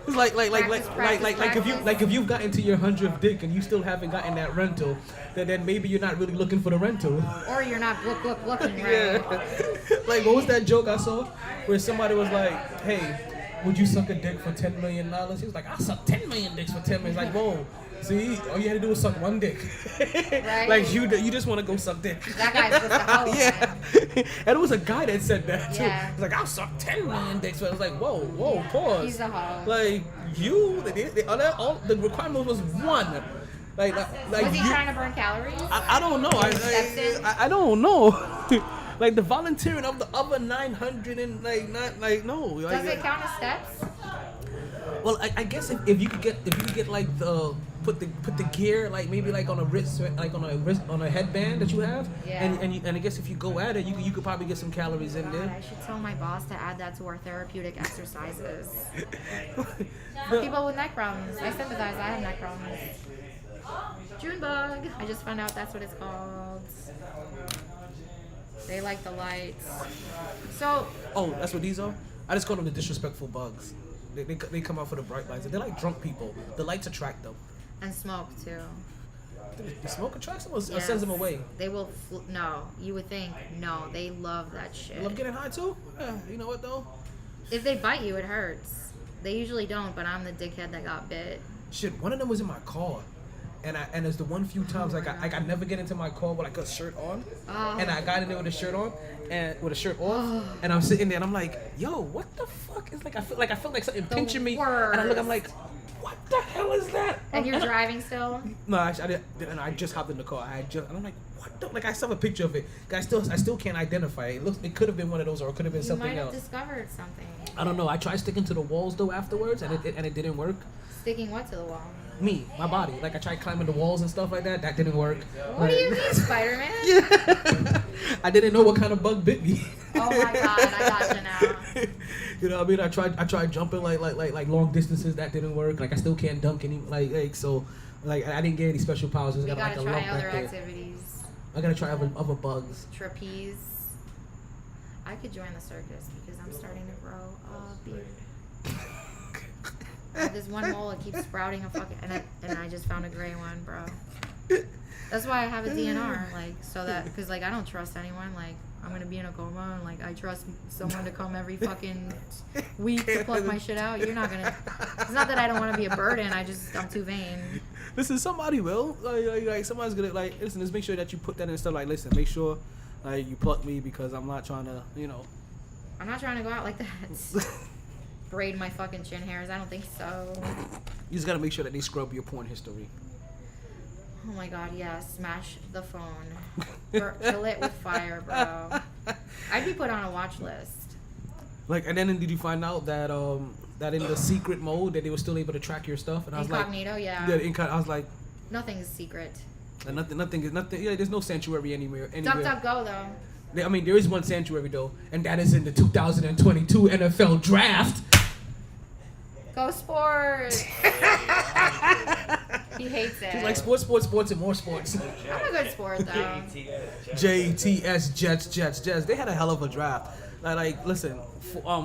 It's like if you've gotten to your 100th dick and you still haven't gotten that rental, then maybe you're not really looking for the rental. Or you're not looking right. Yeah. Like what was that joke I saw where somebody was like, "Hey, would you suck a dick for $10 million?" He was like, "I'll suck 10 million dicks for 10 million." It's like, whoa. See, all you had to do was suck one dick. Right? Like you just want to go suck dick. That guy's just a hoe. Yeah. And it was a guy that said that too. Yeah. He's like, "I'll suck 10 million dicks." So I was like, whoa, pause. He's a hoe. Like all the requirement was one. Like Was he you, trying to burn calories? I don't know. I don't know. Like the volunteering of the other 900 and no. Does it count as steps? Well, I guess if you could get like the put the gear like maybe like on a wrist on a headband that you have, Yeah. and I guess if you go at it, you could probably get some calories in God, there. I should tell my boss to add that to our therapeutic exercises. For people with neck problems, I sympathize. I have neck problems. June bug. I just found out that's what it's called. They like the lights. So. Oh, that's what these are? I just call them the disrespectful bugs. They come out for the bright lights. They're like drunk people. The lights attract them. And smoke too. The smoke attracts them or Yes. sends them away? They will. No, you would think. No, they love that shit. You love getting high too? Yeah, you know what though? If they bite you, it hurts. They usually don't, but I'm the dickhead that got bit. Shit, one of them was in my car. And it's the one few times I never get into my car with like a shirt on, and I got in there with a shirt on and with a shirt off, and I'm sitting there and I'm like, yo, what the fuck is like I feel like something pinching me, and I look, I'm like, what the hell is that? And you're driving still? No, actually, I just hopped in the car. And I'm like, what the? Like I still have a picture of it. I still can't identify it. It could have been one of those, or it could have been You something might have else. discovered something. I don't know. I tried sticking to the walls though afterwards, and it didn't work. Sticking what to the wall? Me, my body. Like I tried climbing the walls and stuff like that. That didn't work. What do you mean, Spider-Man? Yeah. I didn't know what kind of bug bit me. Oh my god, I gotcha now. You know what I mean? I tried jumping like long distances. That didn't work. Like I still can't dunk any so like I didn't get any special powers. Just You got gotta like a try lump other back there. activities. I gotta try other bugs. Trapeze. I could join the circus because I'm starting to grow a beard. This one mole, it keeps sprouting a fucking, and I just found a gray one, bro. That's why I have a DNR, like, so that, because, like, I don't trust anyone. Like, I'm going to be in a coma, and, like, I trust someone to come every fucking week to plug my shit out. You're not going to, it's not that I don't want to be a burden. I'm too vain. Listen, somebody will. Like somebody's going to, like, listen, just make sure that you put that in stuff. Like, listen, make sure, like, you plug me because I'm not trying to, you know. I'm not trying to go out like that. Braid my fucking chin hairs. I don't think so. You just got to make sure that they scrub your porn history. Oh my god, yeah. Smash the phone. Fill it with fire, bro. I'd be put on a watch list. Like, and then did you find out that that in the secret mode that they were still able to track your stuff? And I was Incognito, like, yeah. I was like, Nothing is secret. and nothing is nothing. Yeah, there's no sanctuary anywhere. DuckDuckGo though. I mean, there is one sanctuary though, and that is in the 2022 NFL Draft. Go sports. He hates it. She's like sports, and more sports. I'm a good sport though. JTS Jets. They had a hell of a draft. Like listen,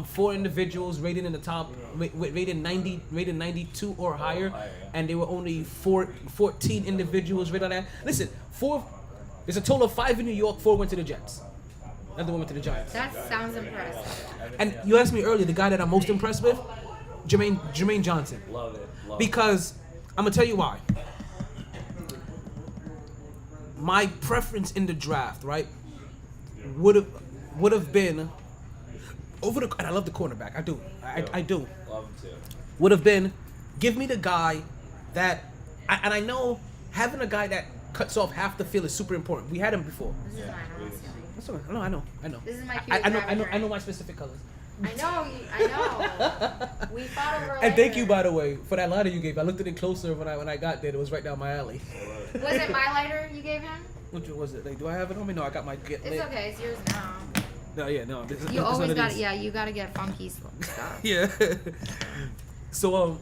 4 individuals rated in the top, rated 92 or higher, and there were only 14 individuals rated on that. Listen, there's a total of 5 in New York. 4 went to the Jets. Another one went to the Giants. That sounds impressive. And you asked me earlier, the guy that I'm most impressed with, Jermaine Johnson. Love it. Because I'm gonna tell you why. My preference in the draft, right, would have been over the. And I love the cornerback. I do. I do. Love him too. Would have been, give me the guy that, and I know having a guy that cuts off half the field is super important. We had him before. This is mine. I'm not stealing. That's all right. I know. This is my cute I rabbit know my specific colors. I know. We fought over. And thank you, by the way, for that lighter you gave. I looked at it closer when I got there. It was right down my alley. Was it my lighter you gave him? Which was it? Like, do I have it on me? No, I got my get lit. It's okay. It's yours now. No, yeah, no. You always got. Yeah, you got to get funky stuff. Yeah. So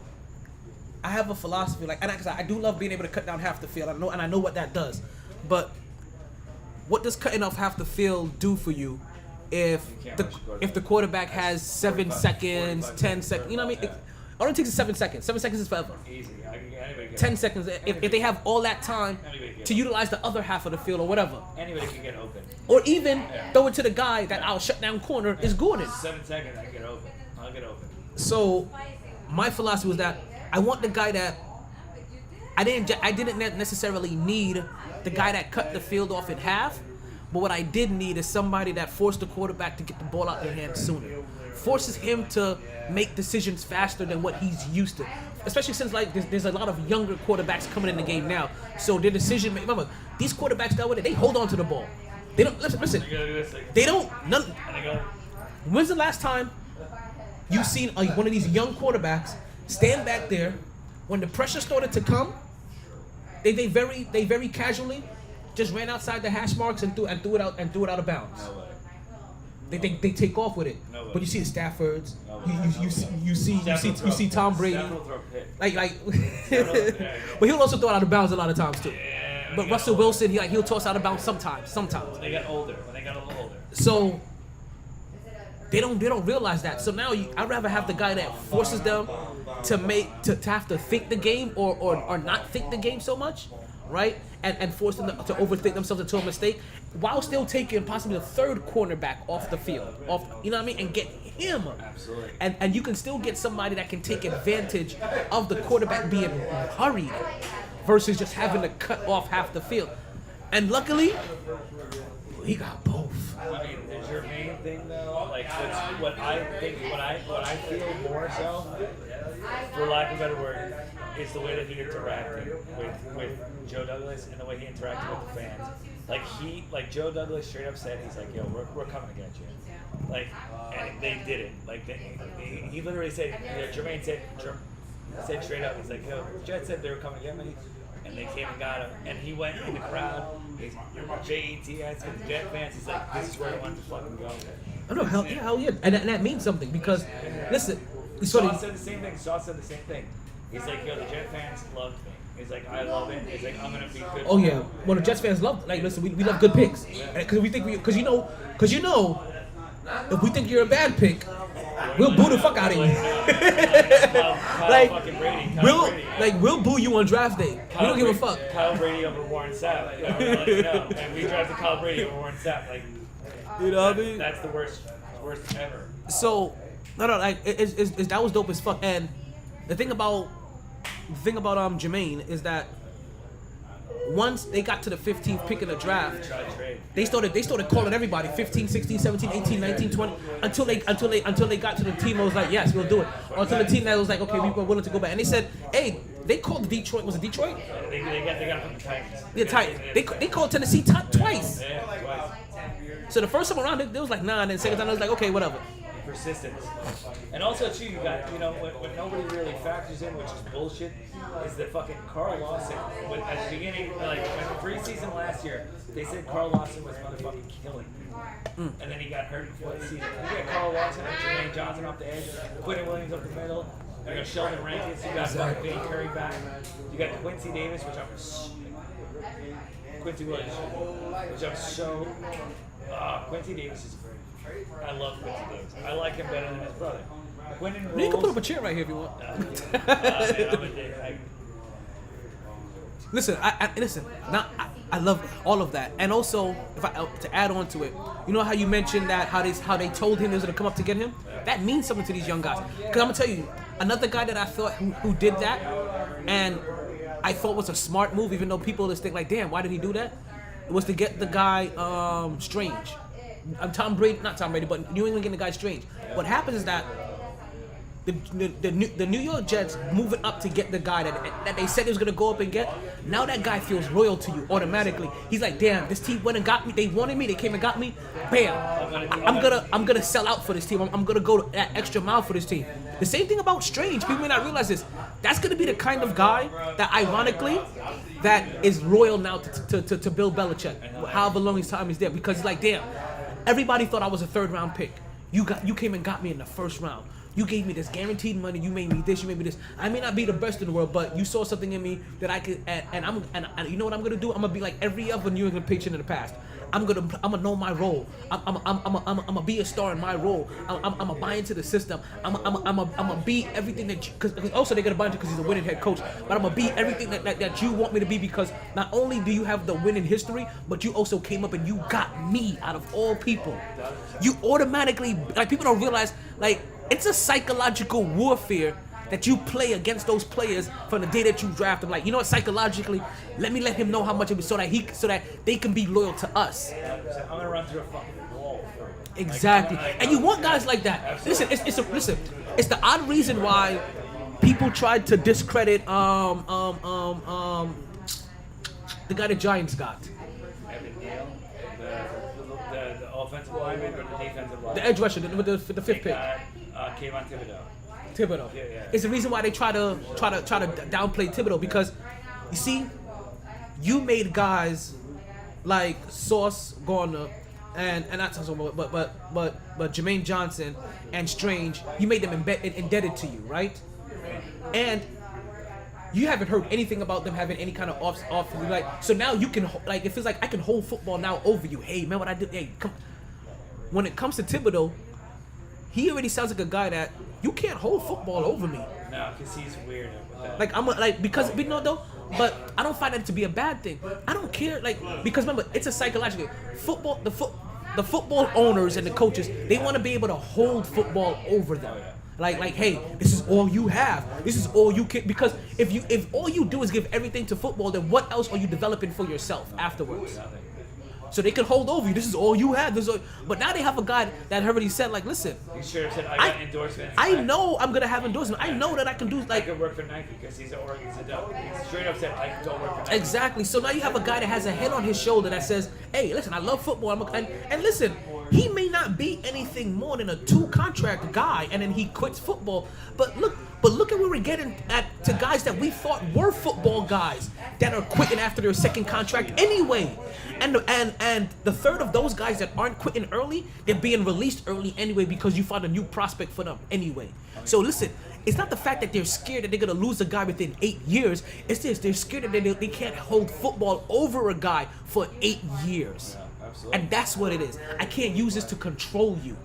I have a philosophy, like, and I do love being able to cut down half the field. I know what that does, but what does cutting off half the field do for you if the quarterback has 7 seconds, 10 seconds? You know what I mean? It only takes 7 seconds. 7 seconds is forever. Easy. 10 seconds. If they have all that time to utilize the other half of the field or whatever. Anybody can get open. Or even throw it to the guy that our shutdown corner is Gordon. 7 seconds, I can get open. I'll get open. So my philosophy was that I want the guy that I didn't necessarily need the guy that cut the field off in half, but what I did need is somebody that forced the quarterback to get the ball out their hands sooner. Forces him to make decisions faster than what he's used to. Especially since like there's a lot of younger quarterbacks coming in the game now. So their decision making, remember, these quarterbacks nowadays, they hold on to the ball. They don't listen. They don't when's the last time you've seen one of these young quarterbacks stand back there when the pressure started to come? They very casually just ran outside the hash marks and threw it out of bounds. No way. They take off with it. No way. But you see the Staffords, No you see Tom Brady. Stafford will throw a pick. Like but he'll also throw it out of bounds a lot of times too. But Russell Wilson, he'll toss out of bounds sometimes. When they got older, when they got a little older. So they don't realize that. So now I'd rather have the guy that forces them to have to think the game or not think the game so much, right? And force them to overthink themselves into a mistake, while still taking possibly the third cornerback off the field, you know what I mean, and get him. Absolutely. And you can still get somebody that can take advantage of the quarterback being hurried, versus just having to cut off half the field. And luckily, he got both. I mean, is your main thing though, like what I feel more so, for lack of a better word, is the way that he interacted with Joe Douglas and the way he interacted with the fans. Like Joe Douglas straight up said, he's like, yo, we're coming to get you. Like, and they did it. Like, he literally said, Jermaine said straight up, he's like, yo, Jets said they were coming to get me. And they came and got him. And he went in the crowd. He's JETS with the Jet fans. He's like, this is where I want to fucking go. I know, hell yeah. And that means something because, listen. Sauce said the same thing. He's like, yo, the Jet fans loved me. He's like, I love it. He's like, I'm going to be good. Oh, yeah. Well, the Jets fans love, like, listen, we love good picks. Because you know, if we think you're a bad pick, we'll boo the fuck out of you. Like, fucking Brady. we'll boo you on draft day. We don't give a fuck. Kyle Brady over Warren Sapp. And we drafted Kyle Brady over Warren Sapp. Like, you know what I mean? That's the worst ever. So, no, like that was dope as fuck. And the thing about Jermaine is that once they got to the 15th pick in the draft, they started calling everybody 15, 16, 17, 18, 19, 20 until they got to the team that was like, yes, we'll do it. Or until the team that was like, okay, we were willing to go back. And they said, hey, they called Detroit. Was it Detroit? They got from the Titans. Yeah, Titans. They called Tennessee twice. Yeah, twice. So the first time around, they was like, nah, and then second time, it was like, okay, whatever. Persistence. And also, too, you got, what nobody really factors in, which is bullshit, is that fucking Carl Lawson, at the beginning, like, in the preseason last year, they said Carl Lawson was motherfucking killing people. And then he got hurt in the fourth season. You got Carl Lawson and Jermaine Johnson off the edge, Quentin Williams up the middle, you got Sheldon Rankins, you got fucking Vinny Curry back, you got Quincy Davis, Quincy Williams, which I'm so... Quincy Davis is great. I love Quincy Davis. I like him better than his brother. You can put up a chair right here if you want. I'm a dick. Listen, I love all of that, and also to add on to it, you know how you mentioned that how they told him they was gonna come up to get him. That means something to these young guys. Because I'm gonna tell you, another guy that I thought who did that, and I thought was a smart move, even though people just think like, damn, why did he do that? It was to get the guy Strange. Not Tom Brady, but New England getting the guy Strange. What happens is that the New York Jets moving up to get the guy that they said he was gonna go up and get. Now that guy feels loyal to you automatically. He's like, damn, this team went and got me. They wanted me. They came and got me. Bam. I'm gonna sell out for this team. I'm gonna go that extra mile for this team. The same thing about Strange. People may not realize this. That's gonna be the kind of guy that, ironically, that is loyal now to Bill Belichick. However long his time is there, because he's like, damn. Everybody thought I was a third round pick. You came and got me in the first round. You gave me this guaranteed money. You made me this. You made me this. I may not be the best in the world, but you saw something in me that I could. And you know what I'm gonna do? I'm gonna be like every other New England Patriot in the past. I'm gonna know my role. I'm gonna be a star in my role. I'm gonna buy into the system. I'm gonna be everything that because also they're gonna buy into because he's a winning head coach. But I'm gonna be everything that you want me to be, because not only do you have the winning history, but you also came up and you got me out of all people. You automatically, like, people don't realize, like, it's a psychological warfare that you play against those players from the day that you draft them. Like, you know what, psychologically, let me let him know how much it was so that they can be loyal to us. I'm gonna run through a fucking wall for you. Exactly. And you want guys like that. Listen, it's the odd reason why people tried to discredit the guy the Giants got. Evan Neal, the offensive lineman or the defensive lineman? The edge rusher with the fifth pick. Came on Thibodeau. Thibodeau. Yeah. It's the reason why they try to downplay Thibodeau, because you see, you made guys like Sauce Gardner and not Sauce, but Jermaine Johnson and Strange. You made them indebted to you, right? And you haven't heard anything about them having any kind of off like. So now you can, like, it feels like I can hold football now over you. Hey man, what I did? Hey, come. When it comes to Thibodeau, he already sounds like a guy that you can't hold football over me. No, because he's weird with that. Like because we know though, but I don't find that to be a bad thing. I don't care, like, because remember, it's a psychological football. The football owners and the coaches, they want to be able to hold football over them. Like, hey, this is all you have. This is all you can. Because if all you do is give everything to football, then what else are you developing for yourself afterwards? So they could hold over you. This is all you have. But now they have a guy that already said, like, listen. He should have said, I got endorsements. I know I'm gonna have endorsements. I know that I can do, like. I could work for Nike because he's an Oregon adult. He straight up said, I can go work for Nike. Exactly. So now you have a guy that has a head on his shoulder that says, hey, listen, I love football. And listen, he may not be anything more than a 2-contract guy, and then he quits football. But look at where we're getting to guys that we thought were football guys that are quitting after their second contract anyway. And the third of those guys that aren't quitting early, they're being released early anyway because you found a new prospect for them anyway. So listen, it's not the fact that they're scared that they're going to lose a guy within 8 years. It's this, they're scared that they can't hold football over a guy for 8 years. Absolutely. And that's what it is. I can't use this to control you.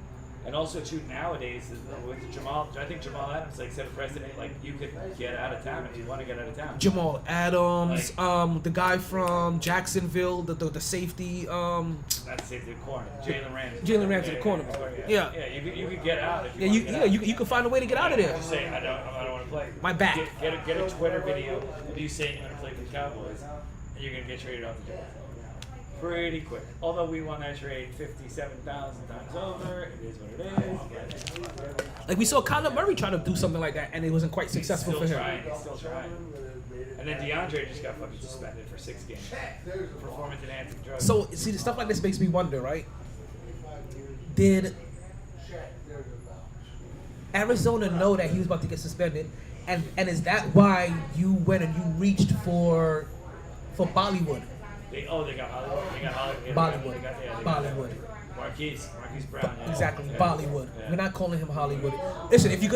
And also too nowadays with Jamal, I think Jamal Adams like set a precedent. Like you could get out of town if you want to get out of town. Jamal Adams, the guy from Jacksonville, the safety. Not the safety, the corner. Jalen Ramsey. Jalen Ramsey, the corner. Yeah. Yeah, you could get out if you Yeah, want to get out. you can find a way to get out of there. Just say I don't want to play. My back. Get a Twitter video of you saying you're going to play for the Cowboys, and you're going to get traded off the job. Pretty quick. Although we won that trade 57,000 times over, it is what it is. Like we saw Kyler Murray trying to do something like that, and it wasn't quite successful for him. He's still trying. And then DeAndre just got fucking suspended for 6 games. Performance enhancing drugs. So see, the stuff like this makes me wonder, right? Did Arizona know that he was about to get suspended, and is that why you went and you reached for Bollywood? They got Hollywood. They got Hollywood. Bollywood. They got Bollywood. Marquise Brown. Yeah. Exactly, Yeah. Bollywood. Yeah. We're not calling him Hollywood. Listen, if you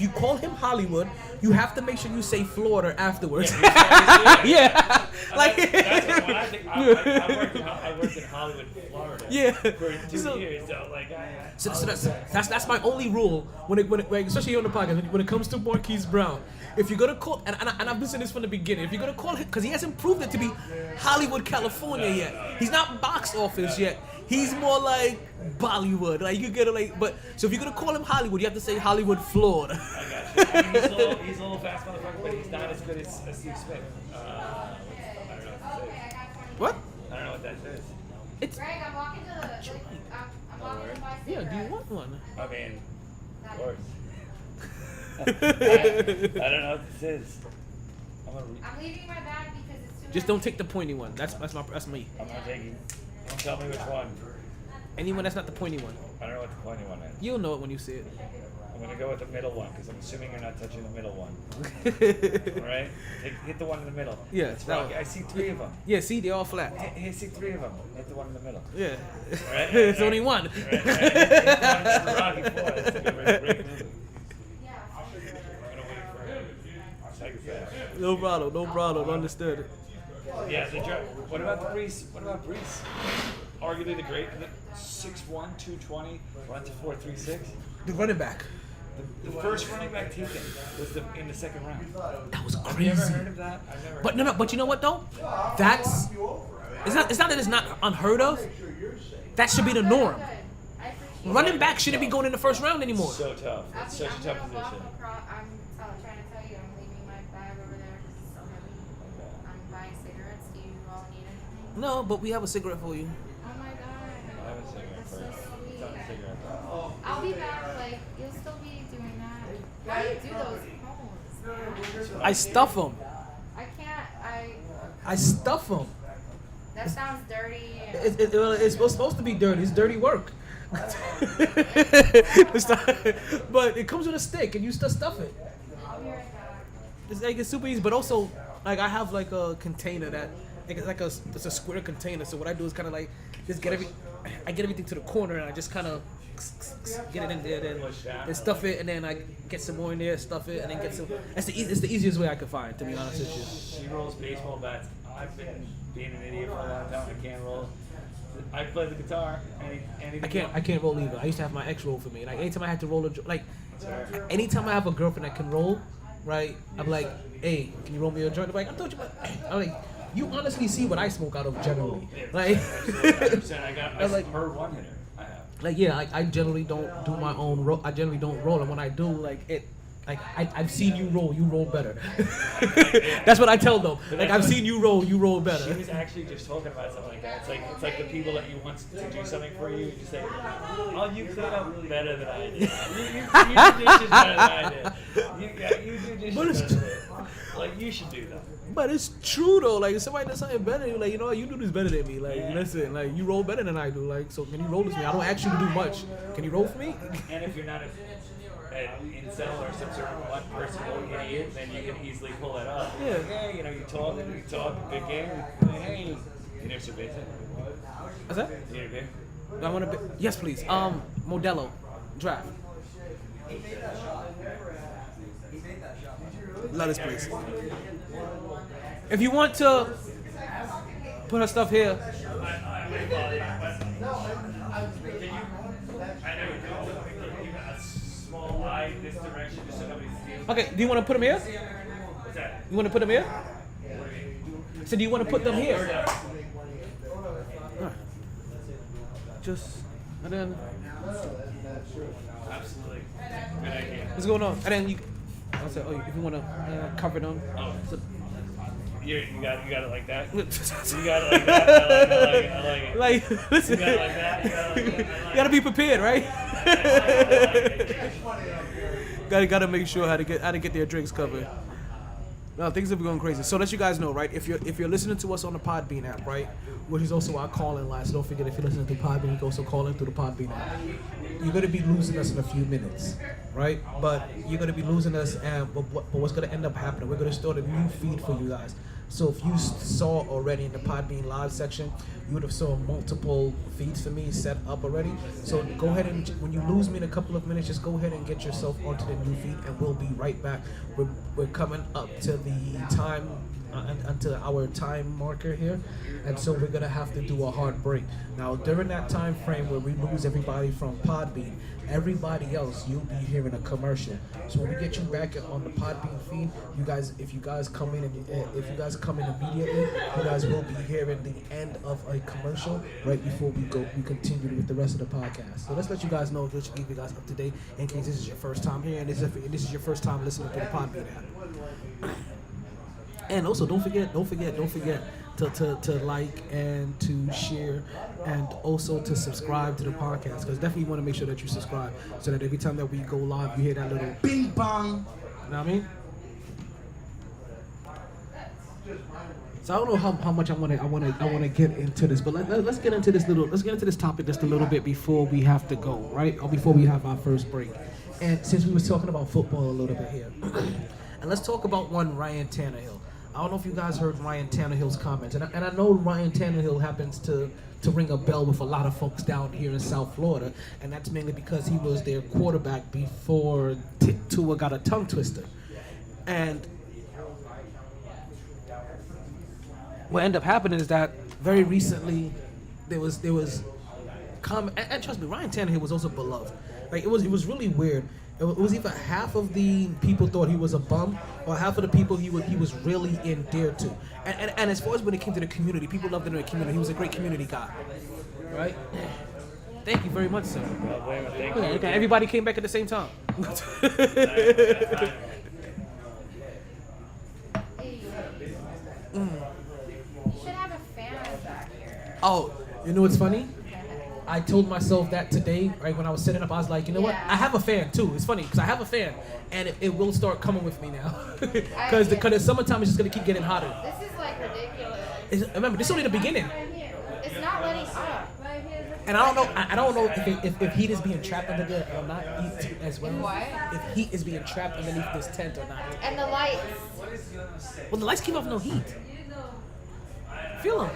call him Hollywood, you have to make sure you say Florida afterwards. Yeah. Like that's what I think. I worked in Hollywood, Florida. Yeah. For 2 years, so like. So that's my only rule when it like, especially on the podcast when it comes to Marquise Brown. If you're gonna call and I've been saying this from the beginning, if you're gonna call him because he hasn't proved it to be Hollywood, California yet. He's not box office yet. He's more like Bollywood. Like you get it like so if you're gonna call him Hollywood, you have to say Hollywood, Florida. I got you. I mean, he's a little fast motherfucker, but he's not as good as Steve Smith. I don't know what that What? says. I don't know what that says. It's Greg, I'm walking to the. I'm walking to my yeah. cigarette. Do you want one? I mean, of course. I don't know what this is. I'm leaving my bag because it's too. Just don't take the pointy one. That's me. I'm not taking. Don't tell me which one. Anyone that's not the pointy one. I don't know what the pointy one is. You'll know it when you see it. I'm gonna go with the middle one because I'm assuming you're not touching the middle one. Right? Hit the one in the middle. Yeah, It's that rocky. one. I see 3 of them. Yeah, see, they're all flat. I see 3 of them. Hit the one in the middle. Yeah. Right? It's only one. Right. Hit the one Rocky 4. That's a great movie. Yeah. I'm gonna wait for psychopath. No problem. Understood. Yeah, what about Brees? Arguably the great 6'1", 220, run to 4.36. The running back. The first running back taken was in the second round. That was Have you ever crazy. heard of that? I've never. But no. But you know what though? That's it's not that it's not unheard of. That should be the norm. I appreciate Running back shouldn't be going in the first round anymore. So tough. It's such a tough I'm position. trying to tell you, I'm leaving my bag over there because it's so heavy. I'm buying cigarettes. Do you all need anything? No, but we have a cigarette for you. Oh my god. I have a cigarette That's first. so sweet. It's on a cigarette. I'll be back. Like you'll still be doing that. Why do you do those cones? I stuff them. I can't. I stuff them. That sounds dirty. It's supposed to be dirty. It's dirty work. But it comes with a stick, and you still stuff it. I'll be right back. It's super easy, but also like I have like a container that it's a square container. So what I do is kind of like just get everything to the corner, and I just kind of get it in there, then stuff it, and then I get some more in there, stuff it, and then get some. It's the easiest way I could find, to be honest with you. She rolls baseball bats. I've been being an idiot for a long time. I can't roll. I play the guitar. I can't roll either. I used to have my ex roll for me. Like anytime I had to roll anytime I have a girlfriend that can roll, right? I'm like, hey, can you roll me a joint? I'm like, I told you, I'm like, you honestly see what I smoke out of generally, like. I like her one hitter. I have. Like yeah, I generally don't do my own roll. I generally don't roll, and when I do, I've seen you roll better. That's what I tell them. Like I've seen you roll better. She was actually just talking about something like that. It's like the people that you want to do something for you. You just say, "Oh, you clean up better than I did. You do dishes better than I did. You do dishes better than I did. Like you should do that." But it's true though. Like if somebody does something better, you're like, you know what, you do this better than me. Like listen, like you roll better than I do. Like so, can you roll with me? I don't ask you to do much. Can you roll for me? And if you're not an incel or some sort of one person idiot, then you can easily pull it off. Yeah. Hey, you talk, big game. Hey, you know some basic. What's that? You need a beer? I want to. Yes, please. Modelo, draft. Lettuce, please. If you want to put her stuff here. I know you do. direction just so nobody feels. Okay, do you want to put them here? What's that? You want to put them here? So do you want to put them here? Alright. Just, and then, Absolutely. Good idea. what's going on? And then you, I'll say, oh, if you want to cover them. Oh. So, You got it like that? You you got it like that? I like it. like, listen, You got it like that? You got it like that? you gotta be prepared, right? gotta make sure how to get their drinks covered. No, things have been going crazy. So let you guys know, right? If you're listening to us on the Podbean app, right, which is also our call-in line. So don't forget, if you're listening to Podbean, you can also call in through the Podbean app. You're gonna be losing us in a few minutes, right? But you're gonna be losing us, and but what's gonna end up happening? We're gonna start a new feed for you guys. So if you saw already in the Podbean live section, you would have saw multiple feeds for me set up already. So go ahead and, when you lose me in a couple of minutes, just go ahead and get yourself onto the new feed, and we'll be right back. We're coming up to the time, until our time marker here, and so we're gonna have to do a hard break. Now during that time frame where we lose everybody from Podbean, everybody else, you'll be hearing a commercial. So when we get you back on the Podbean feed, you guys, if you guys come in immediately, you guys will be hearing the end of a commercial right before we continue with the rest of the podcast. So let's let you guys know, just to keep you guys up to date in case this is your first time here and this is your first time listening to the Podbean app. And also, don't forget to like and to share and also to subscribe to the podcast, because definitely want to make sure that you subscribe so that every time that we go live, you hear that little Bing bong. You know what I mean? So I don't know how much I want to get into this, but let's get into this topic just a little bit before we have to go, right? Or before we have our first break. And since we was talking about football a little bit here, and let's talk about one Ryan Tannehill. I don't know if you guys heard Ryan Tannehill's comments, and I know Ryan Tannehill happens to ring a bell with a lot of folks down here in South Florida, and that's mainly because he was their quarterback before Tua got a tongue twister. And what ended up happening is that very recently there was and trust me, Ryan Tannehill was also beloved. Like it was really weird. It was either half of the people thought he was a bum, or half of the people he was really endeared to. And as far as when it came to the community, people loved him in the community. He was a great community guy, right? Thank you very much, sir. Thank you. Okay, everybody came back at the same time. You should have a fan back here. Oh, you know what's funny? I told myself that today, right, when I was setting up, I was like, you know what? I have a fan too. It's funny because I have a fan, and it will start coming with me now. Because the summertime is just gonna keep getting hotter. This is like ridiculous. Remember, this is only the beginning. It's not letting up. And I don't know if heat is being trapped under there or not as well. What? If heat is being trapped underneath this tent or not. And the lights. Well, the lights keep off no heat. Feel them.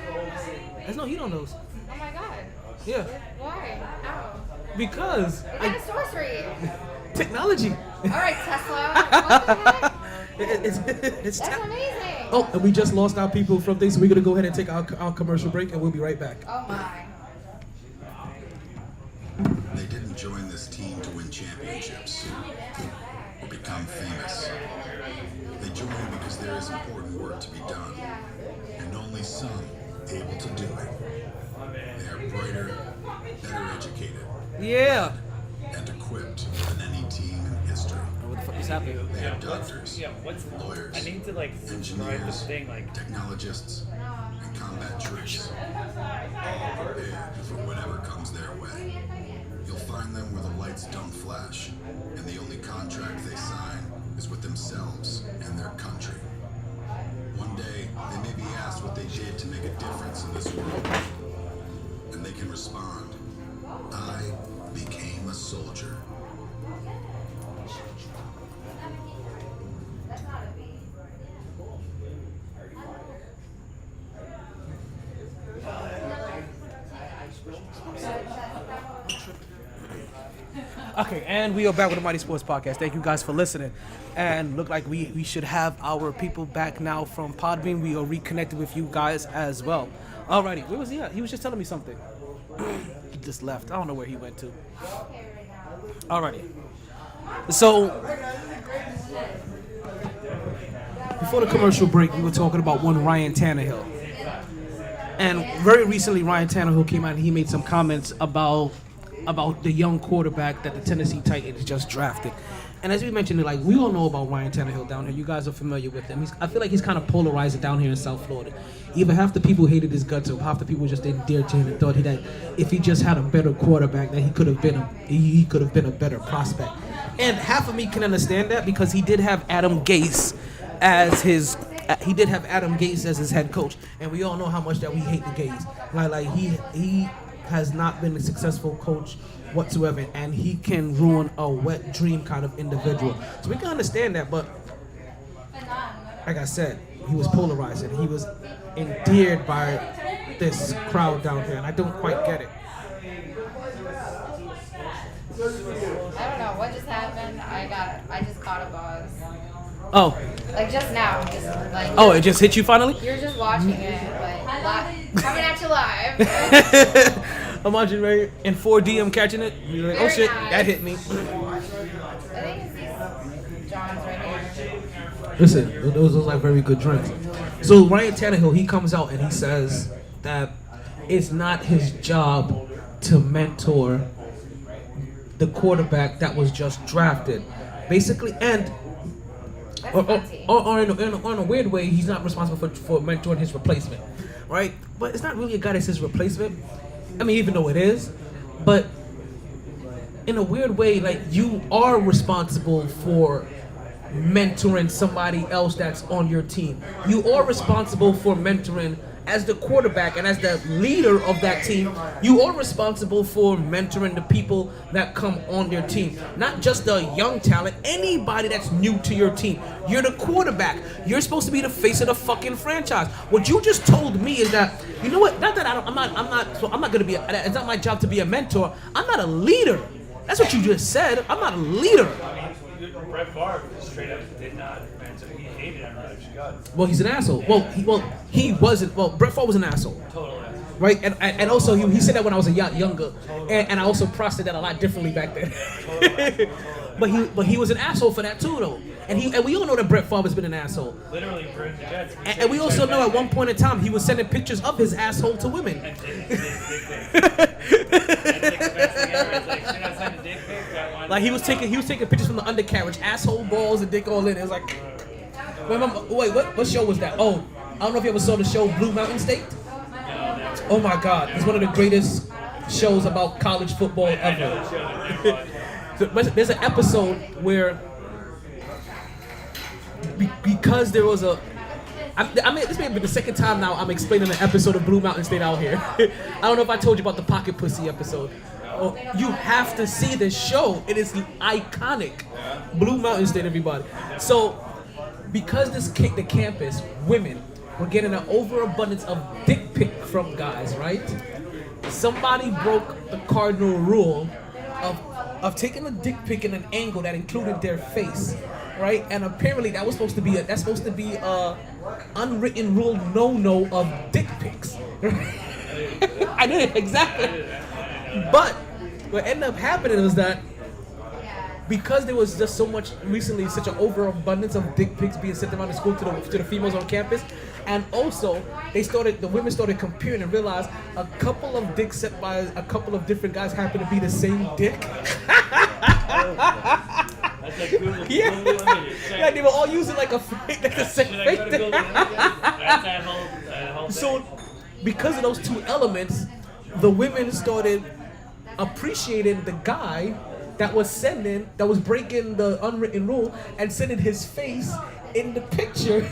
There's no heat on those. Oh my god. Yeah. Why? How? Because What kind of sorcery? technology. Alright, Tesla. What the heck? It's That's amazing. Oh, and we just lost our people from things, so we're gonna go ahead and take our commercial break, and we'll be right back. Oh my. They didn't join this team to win championships or become famous. They joined because there is important work to be done, and only some able to do it. They are brighter, better educated, Yeah. and equipped than any team in history. What the fuck is happening? They are doctors, What's lawyers, I need to like subscribe this engineers, thing like technologists, and combat troops, all prepared for whatever comes their way. You'll find them where the lights don't flash, and the only contract they sign is with themselves and their country. One day, they may be asked what they did to make a difference in this world, and they can respond, I became a soldier. Okay, and we are back with the MyT Sports Podcast. Thank you guys for listening. And look like we should have our people back now from Podbean. We are reconnected with you guys as well. Alrighty, where was he at? He was just telling me something. He just left. I don't know where he went to. Alrighty. So, before the commercial break, we were talking about one Ryan Tannehill. And very recently, Ryan Tannehill came out and he made some comments about the young quarterback that the Tennessee Titans just drafted. And as we mentioned, like, we all know about Ryan Tannehill down here. You guys are familiar with him. I feel like he's kind of polarizing down here in South Florida. Either half the people hated his guts or half the people just didn't dare to him and thought that if he just had a better quarterback, that he could have been a better prospect. And half of me can understand that because he did have Adam Gase as his head coach, and we all know how much that we hate the Gase. Like he has not been a successful coach whatsoever, and he can ruin a wet dream kind of individual. So we can understand that, but like I said, he was polarizing. He was endeared by this crowd down here, and I don't quite get it. I don't know what just happened. I just caught a buzz. Oh. Like just now, just like. Oh, it just hit you finally? You're just watching it, like coming at you live. I'm watching right in 4D. I'm catching it. You're like, oh shit, nice. that hit me. I think it's these Johns right here. Listen, those are like very good drinks. So Ryan Tannehill, he comes out and he says that it's not his job to mentor the quarterback that was just drafted, basically, and or in a weird way, he's not responsible for mentoring his replacement, right? But it's not really a guy that's his replacement. I mean, even though it is, but in a weird way, like, you are responsible for mentoring somebody else that's on your team. You are responsible for mentoring as the quarterback and as the leader of that team. You are responsible for mentoring the people that come on your team. Not just the young talent, anybody that's new to your team. You're the quarterback. You're supposed to be the face of the fucking franchise. What you just told me is that, you know what? Not that I'm not gonna be. It's not my job to be a mentor. I'm not a leader. That's what you just said. I'm not a leader. Brett Favre straight up did not mentor. He hated him out of his gut. Well, he's an asshole. He wasn't. Well, Brett Favre was an asshole. Total asshole. Right, and also he said that when I was a younger, and I also processed that a lot differently back then. but he was an asshole for that too, though. And we all know that Brett Favre has been an asshole. Literally burned the Jets. And we also know at one point in time he was sending pictures of his asshole to women. Like he was taking pictures from the undercarriage, asshole, balls, and dick all in. It was like, wait, what show was that? Oh, I don't know if you ever saw the show Blue Mountain State. Oh my God, it's one of the greatest shows about college football ever. So, there's an episode where, because there was a, I mean, this may be the second time now I'm explaining an episode of Blue Mountain State out here. I don't know if I told you about the Pocket Pussy episode. Oh, you have to see this show. It is iconic. Blue Mountain State, everybody. So, because the campus, women were getting an overabundance of dick pic from guys, right? Somebody broke the cardinal rule of taking a dick pic in an angle that included their face, right? And apparently that's supposed to be a unwritten rule no of dick pics. I did it exactly. But what ended up happening was that because there was just such an overabundance of dick pics being sent around the school to the females on campus, and also the women started comparing and realized a couple of dicks sent by a couple of different guys happen to be the same dick. That's like Google Yeah, they were all using like the same fake thing. That whole So, because of those two elements, the women started appreciating the guy that was breaking the unwritten rule and sending his face in the picture.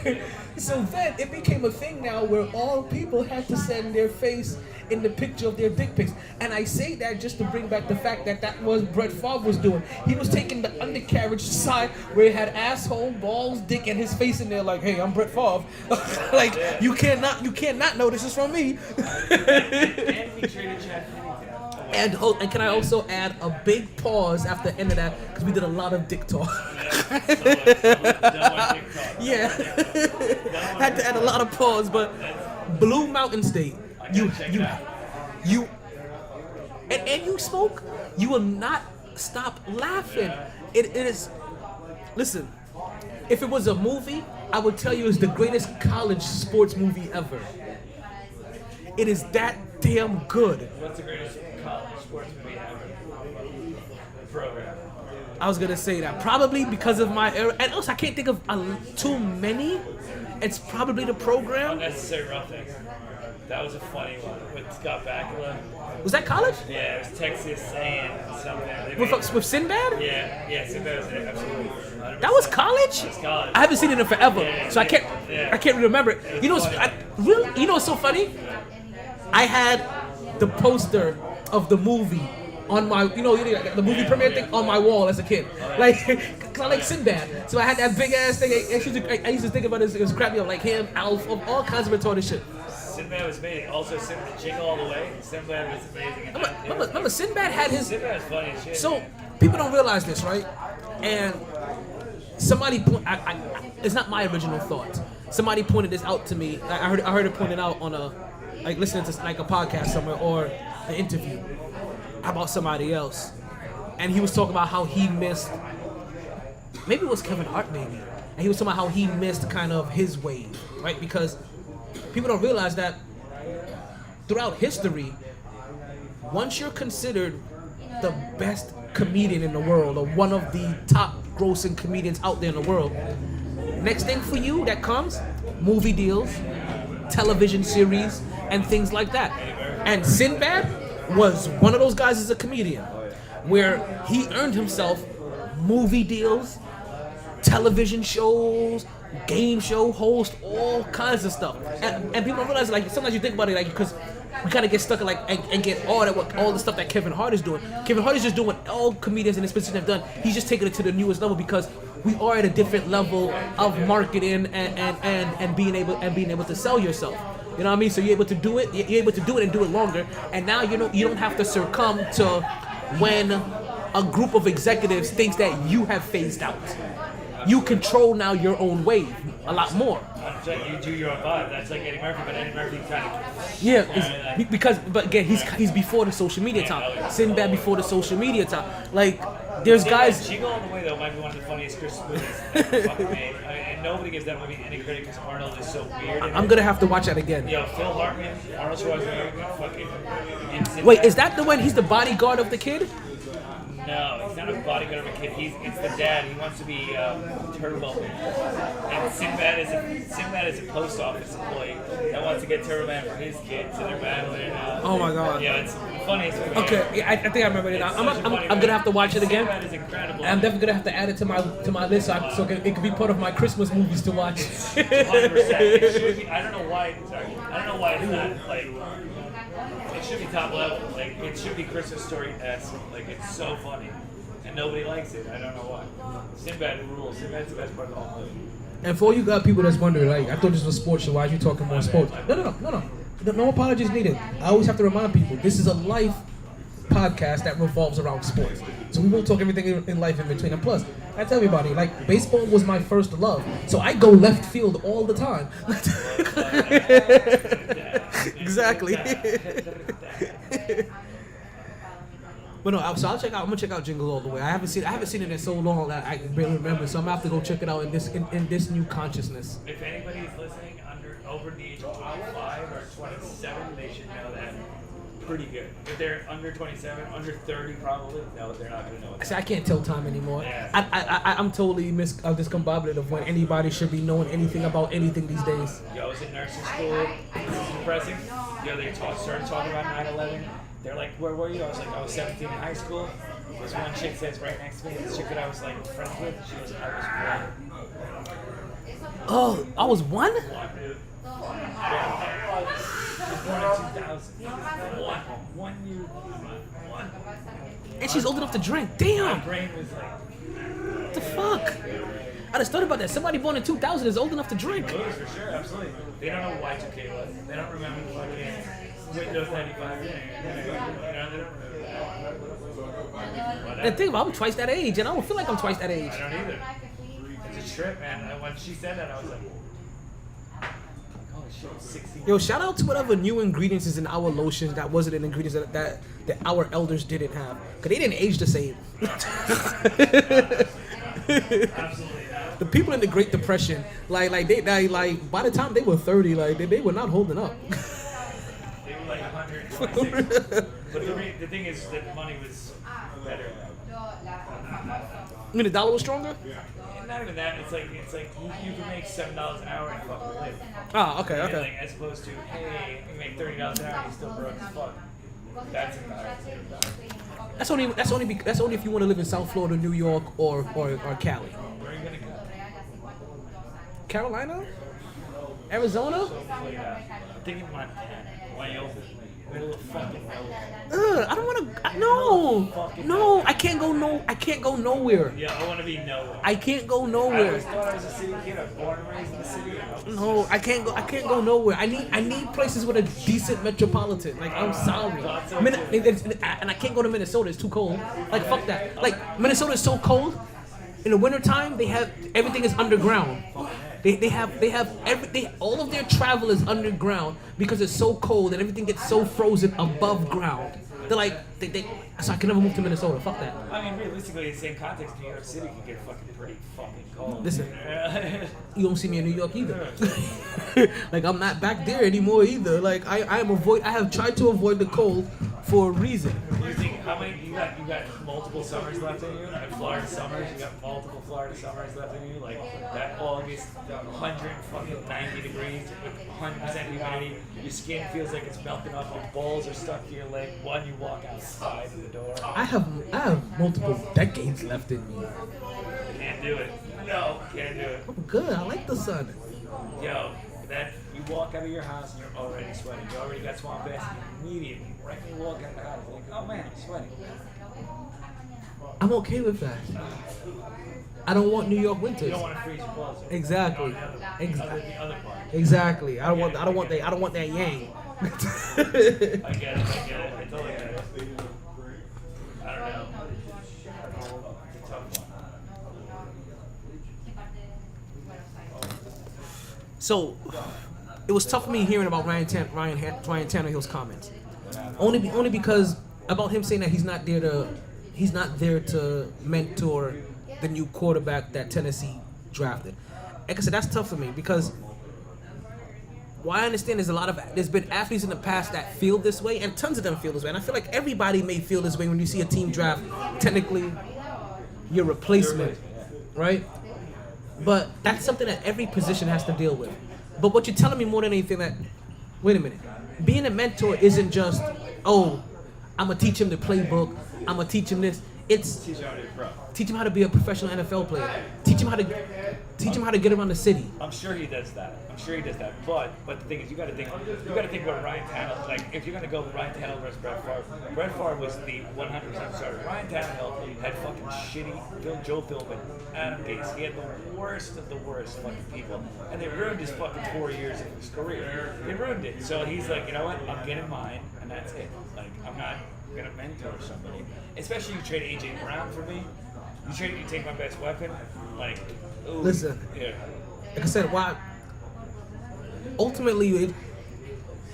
So then it became a thing now where all people had to send their face in the picture of their dick pics. And I say that just to bring back the fact that was Brett Favre was doing. He was taking the undercarriage side where it had asshole, balls, dick, and his face in there like, hey, I'm Brett Favre. Like, you cannot know this is from me. And he traded Chad And can I also add a big pause after the end of that, because we did a lot of dick talk. Yeah. Had to add a lot of pause, but Blue Mountain State, you smoke, you will not stop laughing. It is. Listen, if it was a movie, I would tell you it's the greatest college sports movie ever. It is that damn good. What's the greatest college sports movie ever? Program. I was gonna say that probably because of my era, and also I can't think of too many. It's probably the program. Unnecessary Roughness. That was a funny one with Scott Bakula. Was that college? Yeah, it was Texas A&M something. They With Sinbad? Yeah, Sinbad was it, absolutely. 100%. That was college? It was college. I haven't seen it in forever, Yeah, so I can't really remember it. You know, you know what's so funny? I had the poster of the movie on my, the movie premiere thing on my wall as a kid. Like, cause I like Sinbad. So I had that big ass thing. I used to think about it as crappy of like him, Alf, of all kinds of retarded shit. Sinbad was amazing. Also, Jingle All the Way. Sinbad was amazing. Remember, Sinbad had his. Sinbad was funny as shit. So people don't realize this, right? And somebody it's not my original thought. Somebody pointed this out to me. I heard it pointed out on listening to like a podcast somewhere or an interview about somebody else, and he was talking about how he missed. Maybe it was Kevin Hart, maybe, and he was talking about how he missed kind of his wave, right? Because people don't realize that throughout history, once you're considered the best comedian in the world or one of the top grossing comedians out there in the world, next thing for you that comes, movie deals, television series, and things like that. And Sinbad was one of those guys as a comedian where he earned himself movie deals, television shows, game show host, all kinds of stuff. And people don't realize, like, sometimes you think about it, like, because we kind of get stuck in, like, and get all the stuff that Kevin Hart is doing. Kevin Hart is just doing what all comedians in this position have done. He's just taking it to the newest level because we are at a different level of marketing and being able to sell yourself. You know what I mean? So you're able to do it. You're able to do it and do it longer. And now you don't have to succumb to when a group of executives thinks that you have phased out. You control now your own wave a lot more. You do your own vibe. That's like Eddie Murphy, but Eddie Murphy kind of. Yeah, but again, he's before the social media time. Sinbad before the social media time. Like, there's guys. Jingle All the Way though might be one of the funniest Christmas movies ever fucking made. And nobody gives that movie any credit because Arnold is so weird. I'm gonna have to watch that again. Yo, Phil Hartman, Arnold Schwarzenegger, fucking. Wait, is that the one? He's the bodyguard of the kid? No, he's not a bodyguard of a kid. It's the dad. He wants to be Turbo Man. And Sinbad is a post office employee that wants to get Turbo Man for his kids, and they're battling. Oh my god. Yeah, it's the funniest movie. Okay, yeah, I think I remember it now. I'm gonna have to watch it again. Sinbad is incredible. I'm definitely gonna have to add it to my list so it can be part of my Christmas movies to watch. 100%. It should be. I don't know why it's not like. It should be top level. Like, it should be Christmas Story-esque. Like, it's so funny. And nobody likes it. I don't know why. Sinbad rules. Sinbad's the best part of the whole movie. And for all you people that's wondering, like, I thought this was a sports show. Why are you talking more sports? No. No apologies needed. I always have to remind people, this is a life podcast that revolves around sports. So we will talk everything in life in between. And plus, I tell everybody, like, baseball was my first love. So I go left field all the time. Exactly. But no, so I'm gonna check out Jingle All the Way. I haven't seen it in so long that I can barely remember. So I'm gonna have to go check it out in this new consciousness. If anybody is listening over the age of 25 or 27, they should know that pretty good. If they're under 27, under 30 probably, no, they're not gonna know it. See, I can't tell time anymore. Yeah. I'm totally discombobulated of when anybody should be knowing anything about anything these days. Yo, I was in nursing school. This is depressing. Yo, they started talking about 9/11. They're like, where were you? I was like, I was 17 in high school. This one chick sits right next to me. This chick that I was like friends with, she goes, I was one. Oh, I was one? One, dude. She was born in 2000. One year. One. And she's old enough to drink. Damn. My brain was like, what the fuck? I just thought about that. Somebody born in 2000 is old enough to drink. for sure, absolutely. They don't know Y2K was. They don't remember the fucking Windows 95. They don't remember that. The thing about I'm twice that age, and I don't feel like I'm twice that age. I don't either. It's a trip, man. When she said that, I was like, oh shit, 16. Yo, shout out to whatever new ingredients is in our lotions that wasn't in ingredients that our elders didn't have. Because they didn't age the same. Absolutely not. The people in the Great Depression, like by the time they were 30, like they were not holding up. They were like 126. But the thing is that money was better. I mean, the dollar was stronger? And not even that, it's like you can make $7 an hour and fucking live. Ah, okay, And okay. like, as opposed to, hey, you make $30 an hour and you still broke as fuck. That's embarrassing. That's only if you want to live in South Florida, New York, or Cali. Where are you gonna go? Carolina? Arizona? I'm thinking Montana, Wyoming, middle of fucking nowhere. I don't want to. No, I can't go nowhere. Yeah, I want to be nowhere. I can't go I nowhere. always thought I was a city kid. I was born and raised in the city. No, I can't go nowhere. I need places with a decent metropolitan. Like, I'm sorry. And I can't go to Minnesota. It's too cold. Like, fuck that. Like, Minnesota is so cold. In the wintertime, everything is underground. They have all of their travel is underground because it's so cold and everything gets so frozen above ground. They're like, so I can never move to Minnesota. Fuck that. I mean, realistically, in the same context, New York City can get fucking pretty fucking cold. Listen, you don't see me in New York either. Like, I'm not back there anymore either. Like, I have tried to avoid the cold for a reason. You think how many you got multiple summers left in you? Like Florida summers, you got multiple Florida summers left in you. Like that August, 190 degrees with 100% humidity. Your skin feels like it's melting off. Your balls are stuck to your leg. When you walk outside of the door, I have multiple decades left in me. can't do it. No, can't do it. I'm good. I like the sun. Yo, that you walk out of your house and you're already sweating. You already got swamp ass immediately. Right when you walk out of the house, you're like, oh man, I'm sweating. I'm okay with that. I don't want New York You winters. don't want to freeze your balls. Exactly. The other part. Exactly. I don't want that yang. I get it. I totally get it. I don't know. It's a tough one. So, it was tough for me hearing about Ryan Tannehill's comments. Only because about him saying that he's not there to mentor the new quarterback that Tennessee drafted. Like I said, that's tough for me because what I understand is there's been athletes in the past that feel this way, and tons of them feel this way. And I feel like everybody may feel this way when you see a team draft technically your replacement, right? But that's something that every position has to deal with. But what you're telling me more than anything that, wait a minute, being a mentor isn't just, oh, I'm gonna teach him the playbook, I'm gonna teach him this. It's teach him how to be a professional NFL player. Teach him how to get around the city. I'm sure he does that. But the thing is, you got to think about Ryan Tannehill. Like, if you're gonna go Ryan Tannehill versus Brett Favre was the 100% starter. Ryan Tannehill had fucking shitty Joe Philbin, Adam Gase. He had the worst of the worst fucking people, and they ruined his fucking 4 years of his career. They ruined it. So he's like, you know what? I'm getting mine, and that's it. Like, I'm not gonna mentor somebody. Especially you trade AJ Brown for me. You take my best weapon. Like, ooh, Listen, yeah. like I said, ultimately,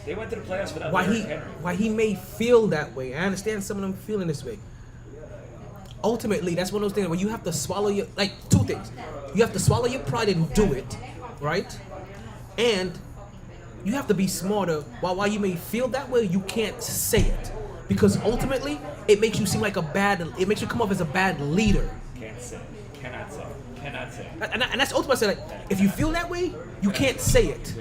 They went to the playoffs without why Derrick Henry. he may feel that way. I understand some of them feeling this way. Ultimately, that's one of those things where you have to swallow your, like, two things. You have to swallow your pride and do it, right? And you have to be smarter. While you may feel that way, you can't say it. Because ultimately, it makes you seem like it makes you come off as a bad leader. Can't say. Cannot say. And that's ultimately, like, if you feel that way, you can't say it.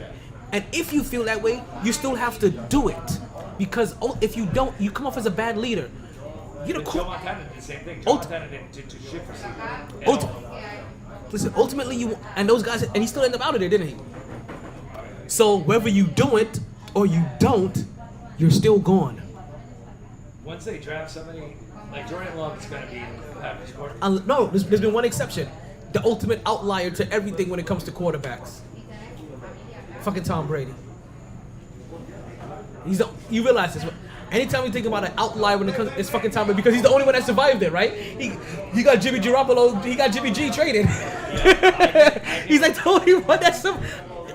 And if you feel that way, you still have to do it. Because if you don't, you come off as a bad leader. You're the Joe Montana did the same thing. Joe Montana did shit for season. Listen, ultimately, and those guys, and he still ended up out of there, didn't he? So whether you do it or you don't, you're still gone. Once they draft somebody, like Jordan Love is going to be Packers quarterback. No, there's been one exception. The ultimate outlier to everything when it comes to quarterbacks. Fucking Tom Brady. You realize this. Anytime you think about an outlier when it comes, it's fucking Tom Brady because he's the only one that survived it, right? He got Jimmy Garoppolo, he got Jimmy G traded. He's like the only one that survived.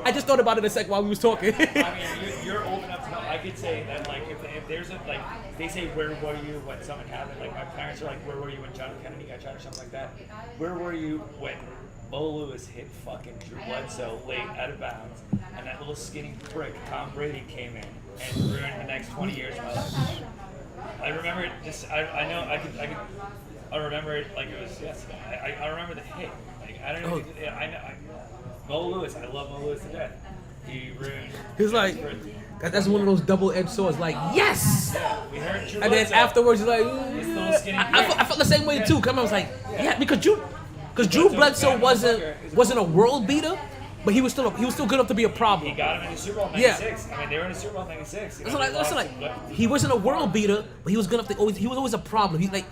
I just thought about it a sec while we was talking. I mean, you're old enough to know. I could say that, like, if there's a, like, they say, where were you when something happened? Like, my parents are like, where were you when John Kennedy got shot or something like that? Where were you when Mo Lewis hit fucking Drew Bledsoe late out of bounds, and that little skinny prick Tom Brady came in and ruined the next 20 years of my life? I remember it just. I know I could. I remember it like it was yesterday. I remember the hit. Like I don't know. Mo Lewis. I love Mo Lewis to death. He ruined. He's like, that's one of those double-edged swords. Like, yes. Yeah, we heard Drew And then Bledsoe. afterwards, he's like, This little skinny I felt the same way too. Come on, I was like, yeah, because Drew Bledsoe wasn't a world beater, but he was still good enough to be a problem. He got him in the Super Bowl in '96. I mean, they were in the Super Bowl in '96. That's like he wasn't a world beater, but he was good enough to always. He was always a problem. He like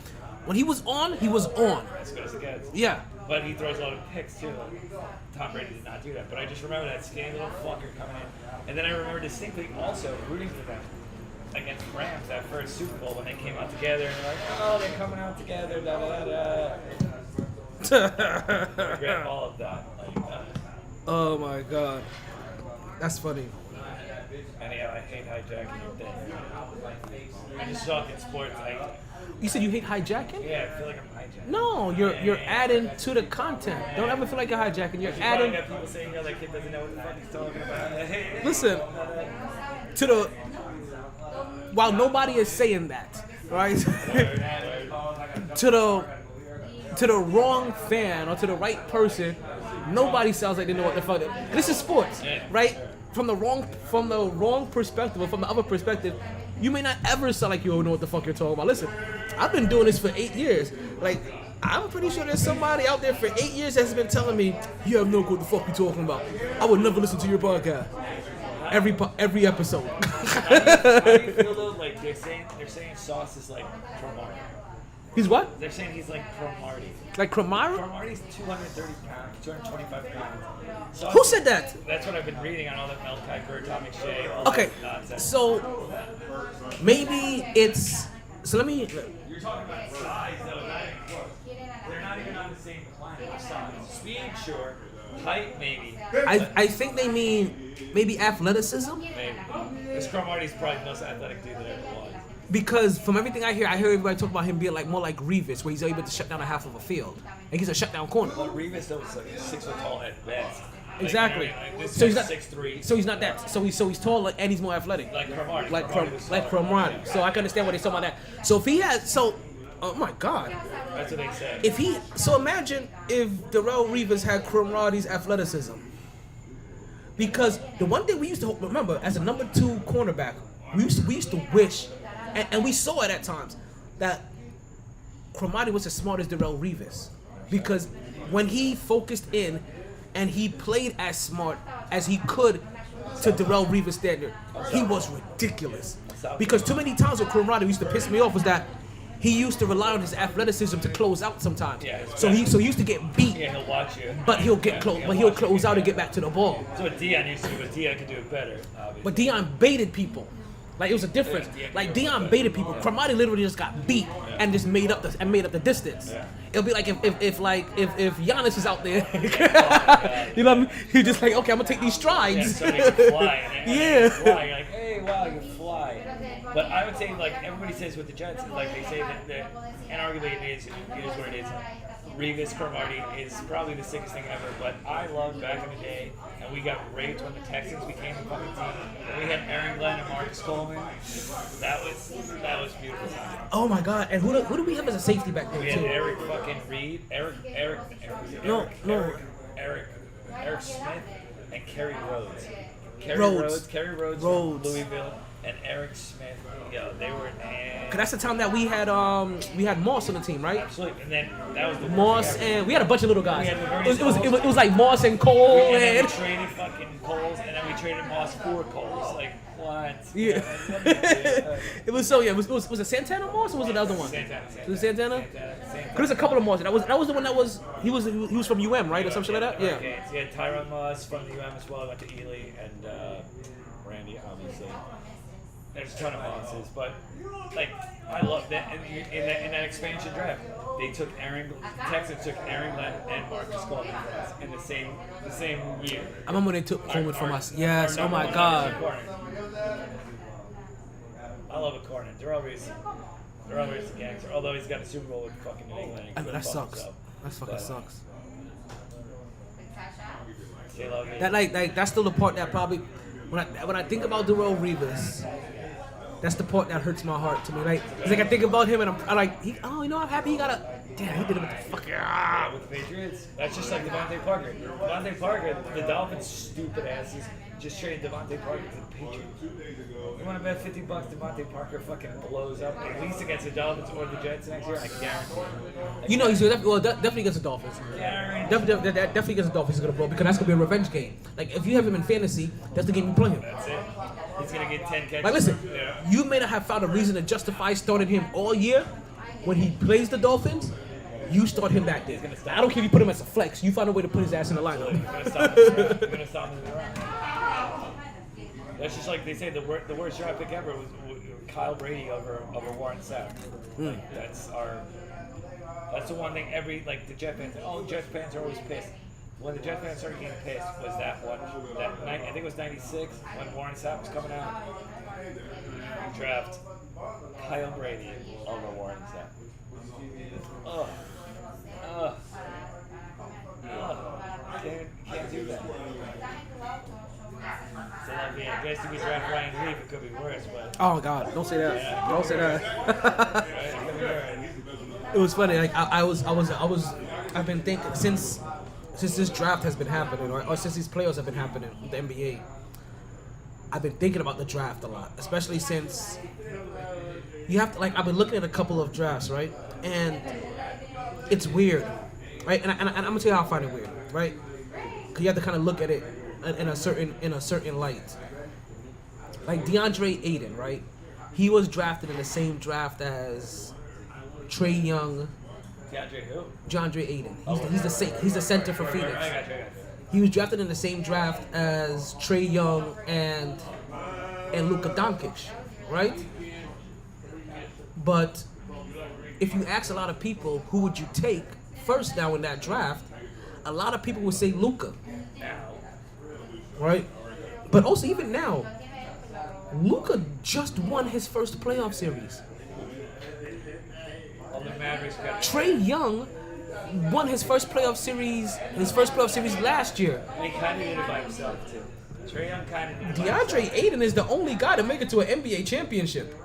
when he was on, he was on. As good as it gets. Yeah. But he throws a lot of picks too. Tom Brady did not do that. But I just remember that skinny little fucker coming in. And then I remember distinctly also rooting for them against the Rams that first Super Bowl when they came out together and they're like, oh, they're coming out together, da da da da. I regret all of that. Like, Oh my god. That's funny. and yeah, I hate hijacking your thing. I just suck in sports. You said you hate hijacking? Yeah, I feel like I'm hijacking. No, you're adding to the content. Don't ever feel like you're hijacking. You're You probably adding. got people saying, that kid doesn't know what the fuck he's talking about. Listen, to the while nobody is saying that, right? to the wrong fan or to the right person, nobody sounds like they know what the fuck. This is sports, right? From the wrong perspective or from the other perspective, you may not ever sound like you don't know what the fuck you're talking about. Listen, I've been doing this for 8 years. Like, I'm pretty sure there's somebody out there for 8 years that's been telling me, you have no clue what the fuck you're talking about. I would never listen to your podcast. Every episode. How do you feel though? Like they're saying Sauce is like Cromartie. He's what? They're saying he's like Cromartie. Like Cromartie? Cromartie's 230 pounds, 225 pounds. Sauce, Who said that? That's what I've been reading on all the Mel Kiper, Tommy Shea, all Okay, that nonsense. so maybe it's. So let me. You're talking about size though, not even close. They're not even on the same planet. Size. Speed, sure. Height, maybe. I think they mean maybe athleticism. Maybe. Because Cromartie's probably the most athletic dude that ever was. Because from everything I hear everybody talk about him being like more like Revis, where he's able to shut down a half of a field. And he's a shutdown corner. But Revis though was like 6 foot tall at best. Exactly. Like, this So he's guy's not 6'3". So he's not that. So he's taller and he's more athletic. Like Cromartie. Like Cromartie. So I can understand why they're talking about that. So if he has oh my God. That's what they say. Imagine if Darrelle Revis had Cromartie's athleticism. Because the one thing we used to remember as a number 2 cornerback, we used to wish, and we saw it at times, that Cromartie was as smart as Darrelle Revis. Because when he focused in and he played as smart as he could to Darrelle Revis' standard, he was ridiculous. Because too many times with Cromartie, used to piss me off was that he used to rely on his athleticism to close out sometimes. Yeah, so he used to get beat. Yeah, he'll watch you. But he'll get close. But he'll close out and get back to the ball. So what Deion used to do, but Deion could do it better, obviously. But Deion baited people. Like it was a difference. Like Deion baited people. Cromartie literally just got beat and just made up the distance. Yeah. It'll be like if Giannis is out there, you know what I mean? He's just like, okay, I'm gonna take these strides. Yeah, so they can fly. And Yeah. Fly. You're like, hey, wow, you fly. But I would say, like everybody says with the Jets, like they say that and arguably it is what it is. Revis Cromartie is probably the sickest thing ever, but I loved back in the day, and we got raped when the Texans became a fucking team. When we had Aaron Glenn and Marcus Coleman. That was beautiful time. Oh my God! And who do we have as a safety back there We had too? Eric fucking Reed, Eric Smith, and Kerry Rhodes. Kerry Rhodes from Louisville, and Eric Smith. Yo, they were. Cause that's the time that we had Moss on the team, right? Absolutely, and then that was the Moss and we had a bunch of little guys. We had It was like Moss and Cole and then and we traded fucking Coles, and then we traded Moss for Coles. Like what? yeah. It was was it Santana Moss or was it the other one? Santana. Was it Santana? Cause there's a couple of Moss. That was the one that was he was from UM, right, or something like that. Yeah. Okay, so you had Tyron Moss from the UM as well. I went to Ely and Randy, obviously. there's a ton of monsters, but like I love that in that expansion draft. They took Texans took Aaron Glenn and Marcus Coleman from us in the same year. I remember when they took Coleman from us. Yes. Oh my God. I love a corner. They're always a gangster. Although he's got a Super Bowl with fucking New England. I mean, that sucks. That fucking sucks. They love me. That that's still the part that probably when I think about Darrelle Revis, that's the part that hurts my heart to me. Like, it's like I think about him and I'm like, I'm happy he got a. Damn, he did it with the fucking. Yeah, with the Patriots. That's just like Devontae Parker. Devontae Parker, the Dolphins, stupid asses, just traded Devontae Parker to the Patriots. You want to bet $50 Devontae Parker fucking blows up at least against the Dolphins or the Jets next year? I guarantee. He's definitely against the Dolphins. Definitely against the Dolphins he's gonna blow because that's gonna be a revenge game. Like if you have him in fantasy, that's the game you play him. That's it. He's gonna get 10 catches. Like listen, you may not have found a reason to justify starting him all year. When he plays the Dolphins, you start him back there. I don't care if you put him as a flex. You find a way to put his ass in the lineup. You're gonna stop him in the round. That's just like they say the worst draft pick ever was Kyle Brady over Warren Sapp. Like, that's the one thing the Jet fans. Oh, Jet fans are always pissed. When the Jet fans started getting pissed was that one. I think it was '96 when Warren Sapp was coming out. Draft Kyle Brady over Warren Sapp. Can't do that. So I guess if we draft Ryan Leaf, it could be worse. But Oh God, don't say that. Yeah. Don't say that. it could be worse. It was funny. Like I've been thinking since this draft has been happening, or since these playoffs have been happening with the NBA. I've been thinking about the draft a lot, especially since you have to I've been looking at a couple of drafts, right? And it's weird, right? And I'm gonna tell you how I find it weird, right? Because you have to kind of look at it in a certain light. Like DeAndre Ayton, right? He was drafted in the same draft as Trae Young. DeAndre who? DeAndre Ayton. He's the center for Phoenix. I got you. He was drafted in the same draft as Trae Young and Luka Doncic, right? But if you ask a lot of people who would you take first now in that draft, a lot of people would say Luka, right? But also even now, Luka just won his first playoff series. Trae Young won his first playoff series last year. And he kind of did it by himself too. Trae Young kind of did it by DeAndre himself. Ayton is the only guy to make it to an NBA championship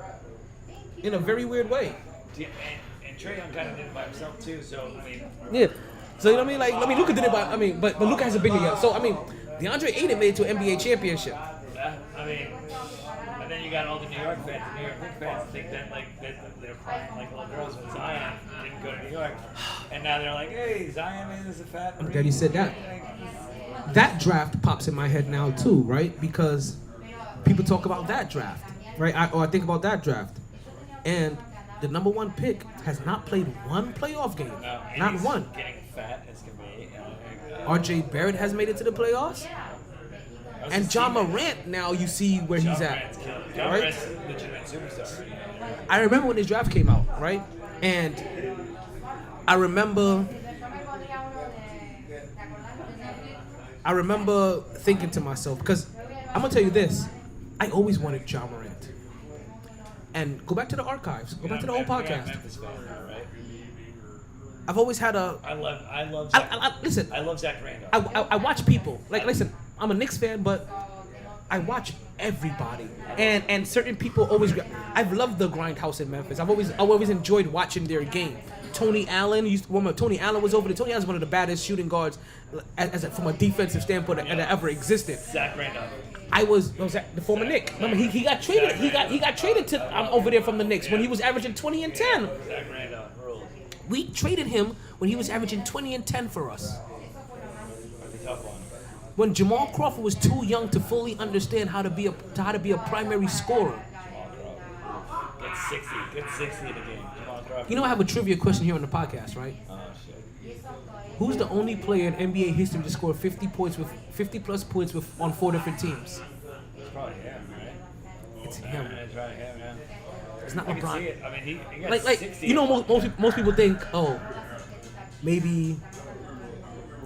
in a very weird way. And Trae Young kind of did it by himself too. So I mean, Yeah. So you know what I mean? Luka did it by. But Luka hasn't been here yet. So DeAndre Ayton made it to an NBA championship. and then you got all the New York fans. The New York Knicks fans think that they're playing like little girls when Zion didn't go to New York, and now they're like, hey, Zion is a fat. I'm glad you said that. That draft pops in my head now too, right? Because people talk about that draft, right? I think about that draft, and the number one pick has not played one playoff game, not he's one. Getting fat as can be. R.J. Barrett has made it to the playoffs, and John Morant now you see where he's at, John right? Morant's a legitimate superstar right now. I remember when his draft came out, right? And I remember thinking to myself, because I'm gonna tell you this, I always wanted John Morant. And go back to the archives, go back to the old podcast. Memphis fan, right? I've always had a. I love Zach. Listen, I love Zach Randall. I watch people. Like, listen, I'm a Knicks fan, but I watch everybody. And certain people always. I've loved the grindhouse in Memphis. I've always enjoyed watching their game. Tony Allen Tony Allen was over there. Tony Allen's one of the baddest shooting guards, from a defensive standpoint that ever existed. Zach Randall. Was that the former Knick? Remember, he got traded. He got traded to over there from the Knicks when he was averaging 20 and 10. Zach Randall rules. We traded him when he was averaging 20 and 10 for us. That's a tough one. When Jamal Crawford was too young to fully understand how to be a primary scorer. Get 60 in the game. Jamal Crawford. You know, I have a trivia question here on the podcast, right? Oh shit. Who's the only player in NBA history to score 50 plus points on 4 different teams? It's probably him, right? It's him. It's right. Yeah. It's not I can see LeBron. it. I mean, he got Like 60. you know, most people think, oh, maybe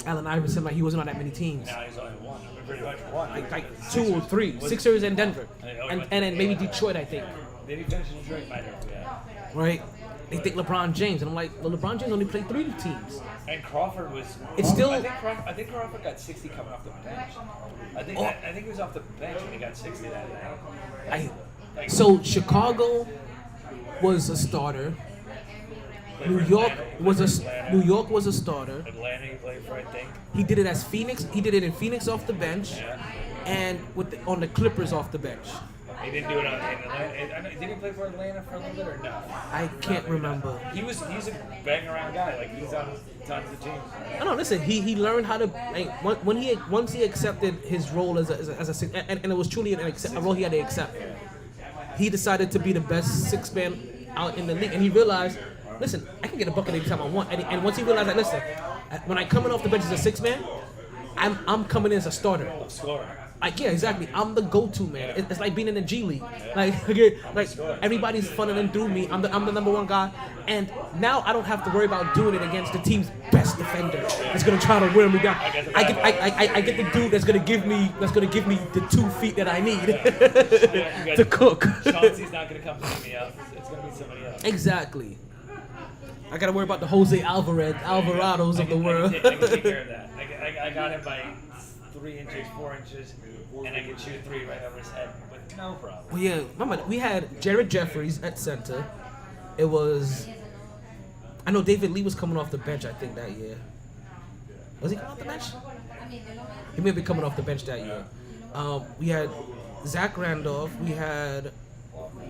Allen Iverson, like he wasn't on that many teams. Now he's only one. I mean, pretty much one. Like 2 or 3. Sixers and Denver. And then maybe Detroit, I think. Did he finish in Detroit? Might have, yeah. Right? They think LeBron James. And I'm like, well, LeBron James only played 3 teams. And Crawford was. It's still- I think Crawford got 60 coming off the bench. I think he was off the bench when he got 60 that night. So Chicago was a starter. New York was a starter. Atlanta he played for, I think. He did it as Phoenix. He did it in Phoenix off the bench, Yeah. and on the Clippers off the bench. He didn't do it in Atlanta. Did he play for Atlanta for a little bit or no? I can't remember. He's a bang around guy. Like he's on tons of teams. No, listen. He learned how to once he accepted his role as a and it was truly a role he had to accept. He decided to be the best 6-man out in the league, and he realized, listen, I can get a bucket anytime I want. And once he realized that, listen, when I come in off the bench as a 6-man, I'm coming in as a starter. Scorer. Like, yeah, exactly. I'm the go-to man. It's like being in the G League. Like everybody's funneling through me. I'm the number one guy, and now I don't have to worry about doing it against the team's best defender that's gonna try to wear me down. I get the dude that's gonna give me the 2 feet that I need to cook. Chauncey's not gonna come to me out. It's gonna be somebody else. Exactly. I gotta worry about the Jose Alvarados of the world. I can take care of that. I got him by 3 inches, 4 inches, and I could shoot a 3 right over his head with no problem. Well, yeah, remember, we had Jared Jeffries at center. It was, I know David Lee was coming off the bench, I think, that year. Was he coming off the bench? He may be coming off the bench that year. We had Zach Randolph. Did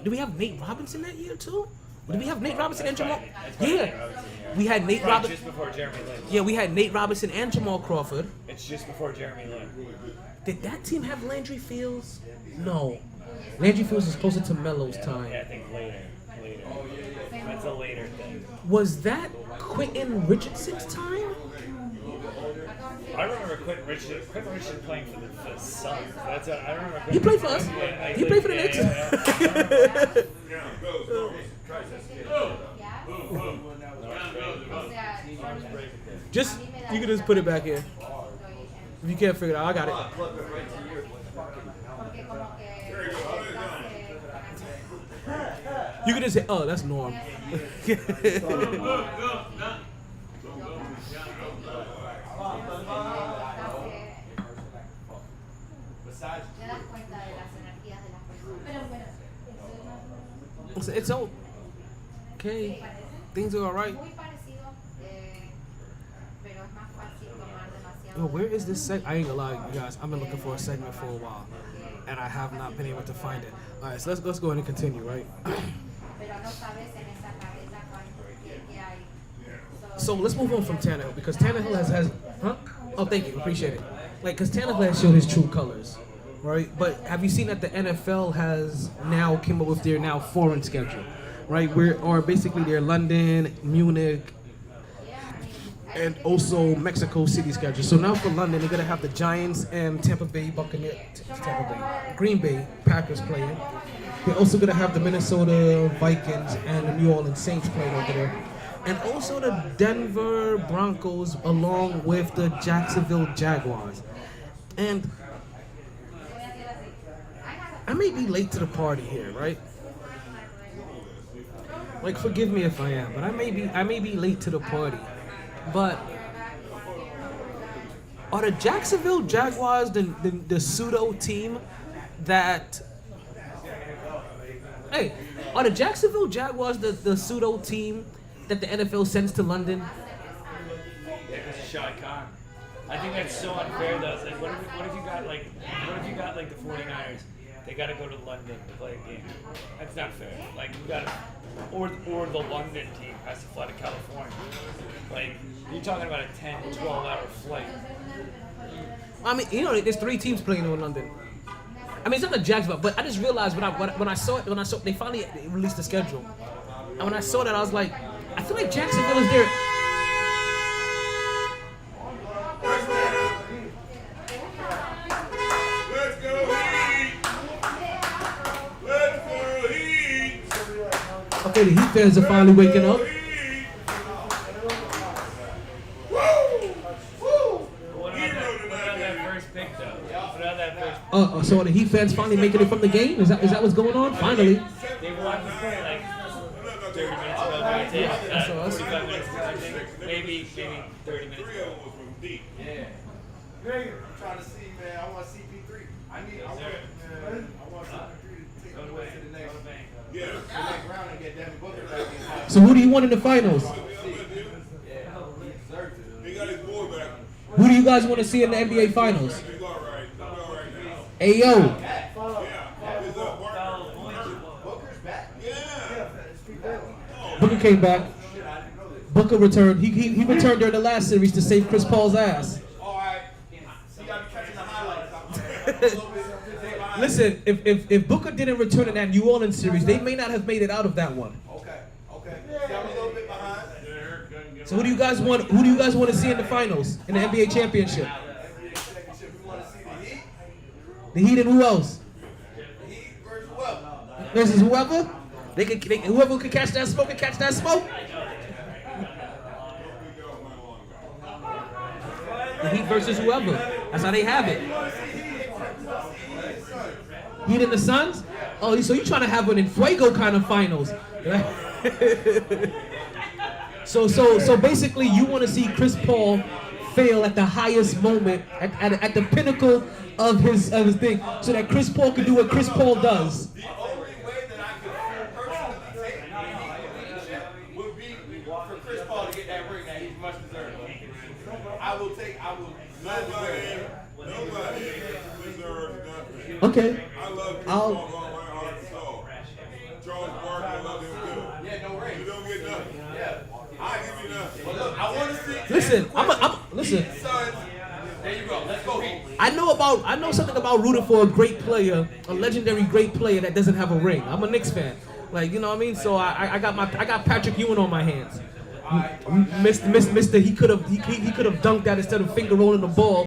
we have Nate Robinson that year, too? Did we have Nate Robinson and Jamal? Yeah. We had Nate Robinson. Just before Jeremy Lin. Yeah, we had Nate Robinson and Jamal Crawford. It's just before Jeremy Lin. Did that team have Landry Fields? No. Landry Fields is closer to Melo's time. Yeah, I think later. That's a later thing. Was that Quentin Richardson's time? I remember Quentin Richardson playing for the Suns. I remember. He played for us. He played for the Knicks. Just, you can just put it back here. If you can't figure it out, I got it. You can just say, oh, that's Norm. It's okay. Things are alright. Yo, where is this segment? I ain't gonna lie, you guys. I've been looking for a segment for a while, and I have not been able to find it. All right, so let's go ahead and continue, right? So let's move on from Tannehill, because Tannehill has huh? Oh, thank you, appreciate it. Like, because Tannehill has shown his true colors, right? But have you seen that the NFL has now came up with their now foreign schedule, right? Or basically their London, Munich, and also Mexico City schedule. So now for London, they're gonna have the Giants and Green Bay Packers playing. They're also gonna have the Minnesota Vikings and the New Orleans Saints playing over there. And also the Denver Broncos along with the Jacksonville Jaguars. And I may be late to the party here, right? Like, forgive me if I am, but I may be late to the party. But are the Jacksonville Jaguars the pseudo team that? Hey, are the Jacksonville Jaguars the pseudo team that the NFL sends to London? Yeah, because of Shai Khan. I think that's so unfair though. It's like, what if you got like the 49ers? They got to go to London to play a game. That's not fair. Like, you got to, or the London team has to fly to California. Like, you're talking about a 10, 12-hour flight. I mean, you know, there's 3 teams playing in London. I mean, it's not the Jacksonville, but I just realized when I saw they finally released the schedule, and when I saw that, I was like, I feel like Jacksonville is there. Let's go Heat! Hey, the Heat fans are finally waking up. What about that first pick though? What about that first? So are the Heat fans finally making it from the game? Is that what's going on? Finally. They won like 30 minutes ago. That's us. 45 minutes ago, I think. Maybe 30 minutes ago. Yeah. Greg, I'm trying to see, man. I want CP3. I want CP3 to take the way to the next round and get Devin Booker back in. So who do you want in the finals? Yeah, he deserves it. He got his boy back. Who do you guys want to see in the NBA finals? He's all right. He's all right now. Hey yo, Yeah. His partner. Booker's back. Yeah. Booker came back. Booker returned. He returned during the last series to save Chris Paul's ass. All right. You got to be catching the highlights. Listen, if Booker didn't return in that New Orleans series, they may not have made it out of that one. Okay. See, I'm a little bit behind. So who do you guys want? Who do you guys want to see in the finals in the NBA championship? NBA championship, we want to see the Heat. The Heat and who else? The Heat versus whoever. Versus whoever? Whoever can catch that smoke can catch that smoke. The Heat versus whoever. That's how they have it. Heat and the Suns? Oh, so you trying to have an Infuego kind of finals? So basically, you want to see Chris Paul fail at the highest moment, at the pinnacle of his thing, so that Chris Paul can do what Chris Paul does. The only way that I could personally take the Heat leadership would be for Chris Paul to get that ring that he's much deserved. I will gladly wear it. Nobody deserves nothing. Okay. I love Chris Paul with all my heart and soul. Charles Barkley, I love him too. Yeah, no ring. You don't get nothing. Yeah. I give you nothing. But look, I want to see. Listen. Suns. There you go. Let's go Heat. I know something about rooting for a great player, a legendary great player that doesn't have a ring. I'm a Knicks fan. Like, you know what I mean? So I got Patrick Ewing on my hands. Mr. He could have dunked that instead of finger rolling the ball.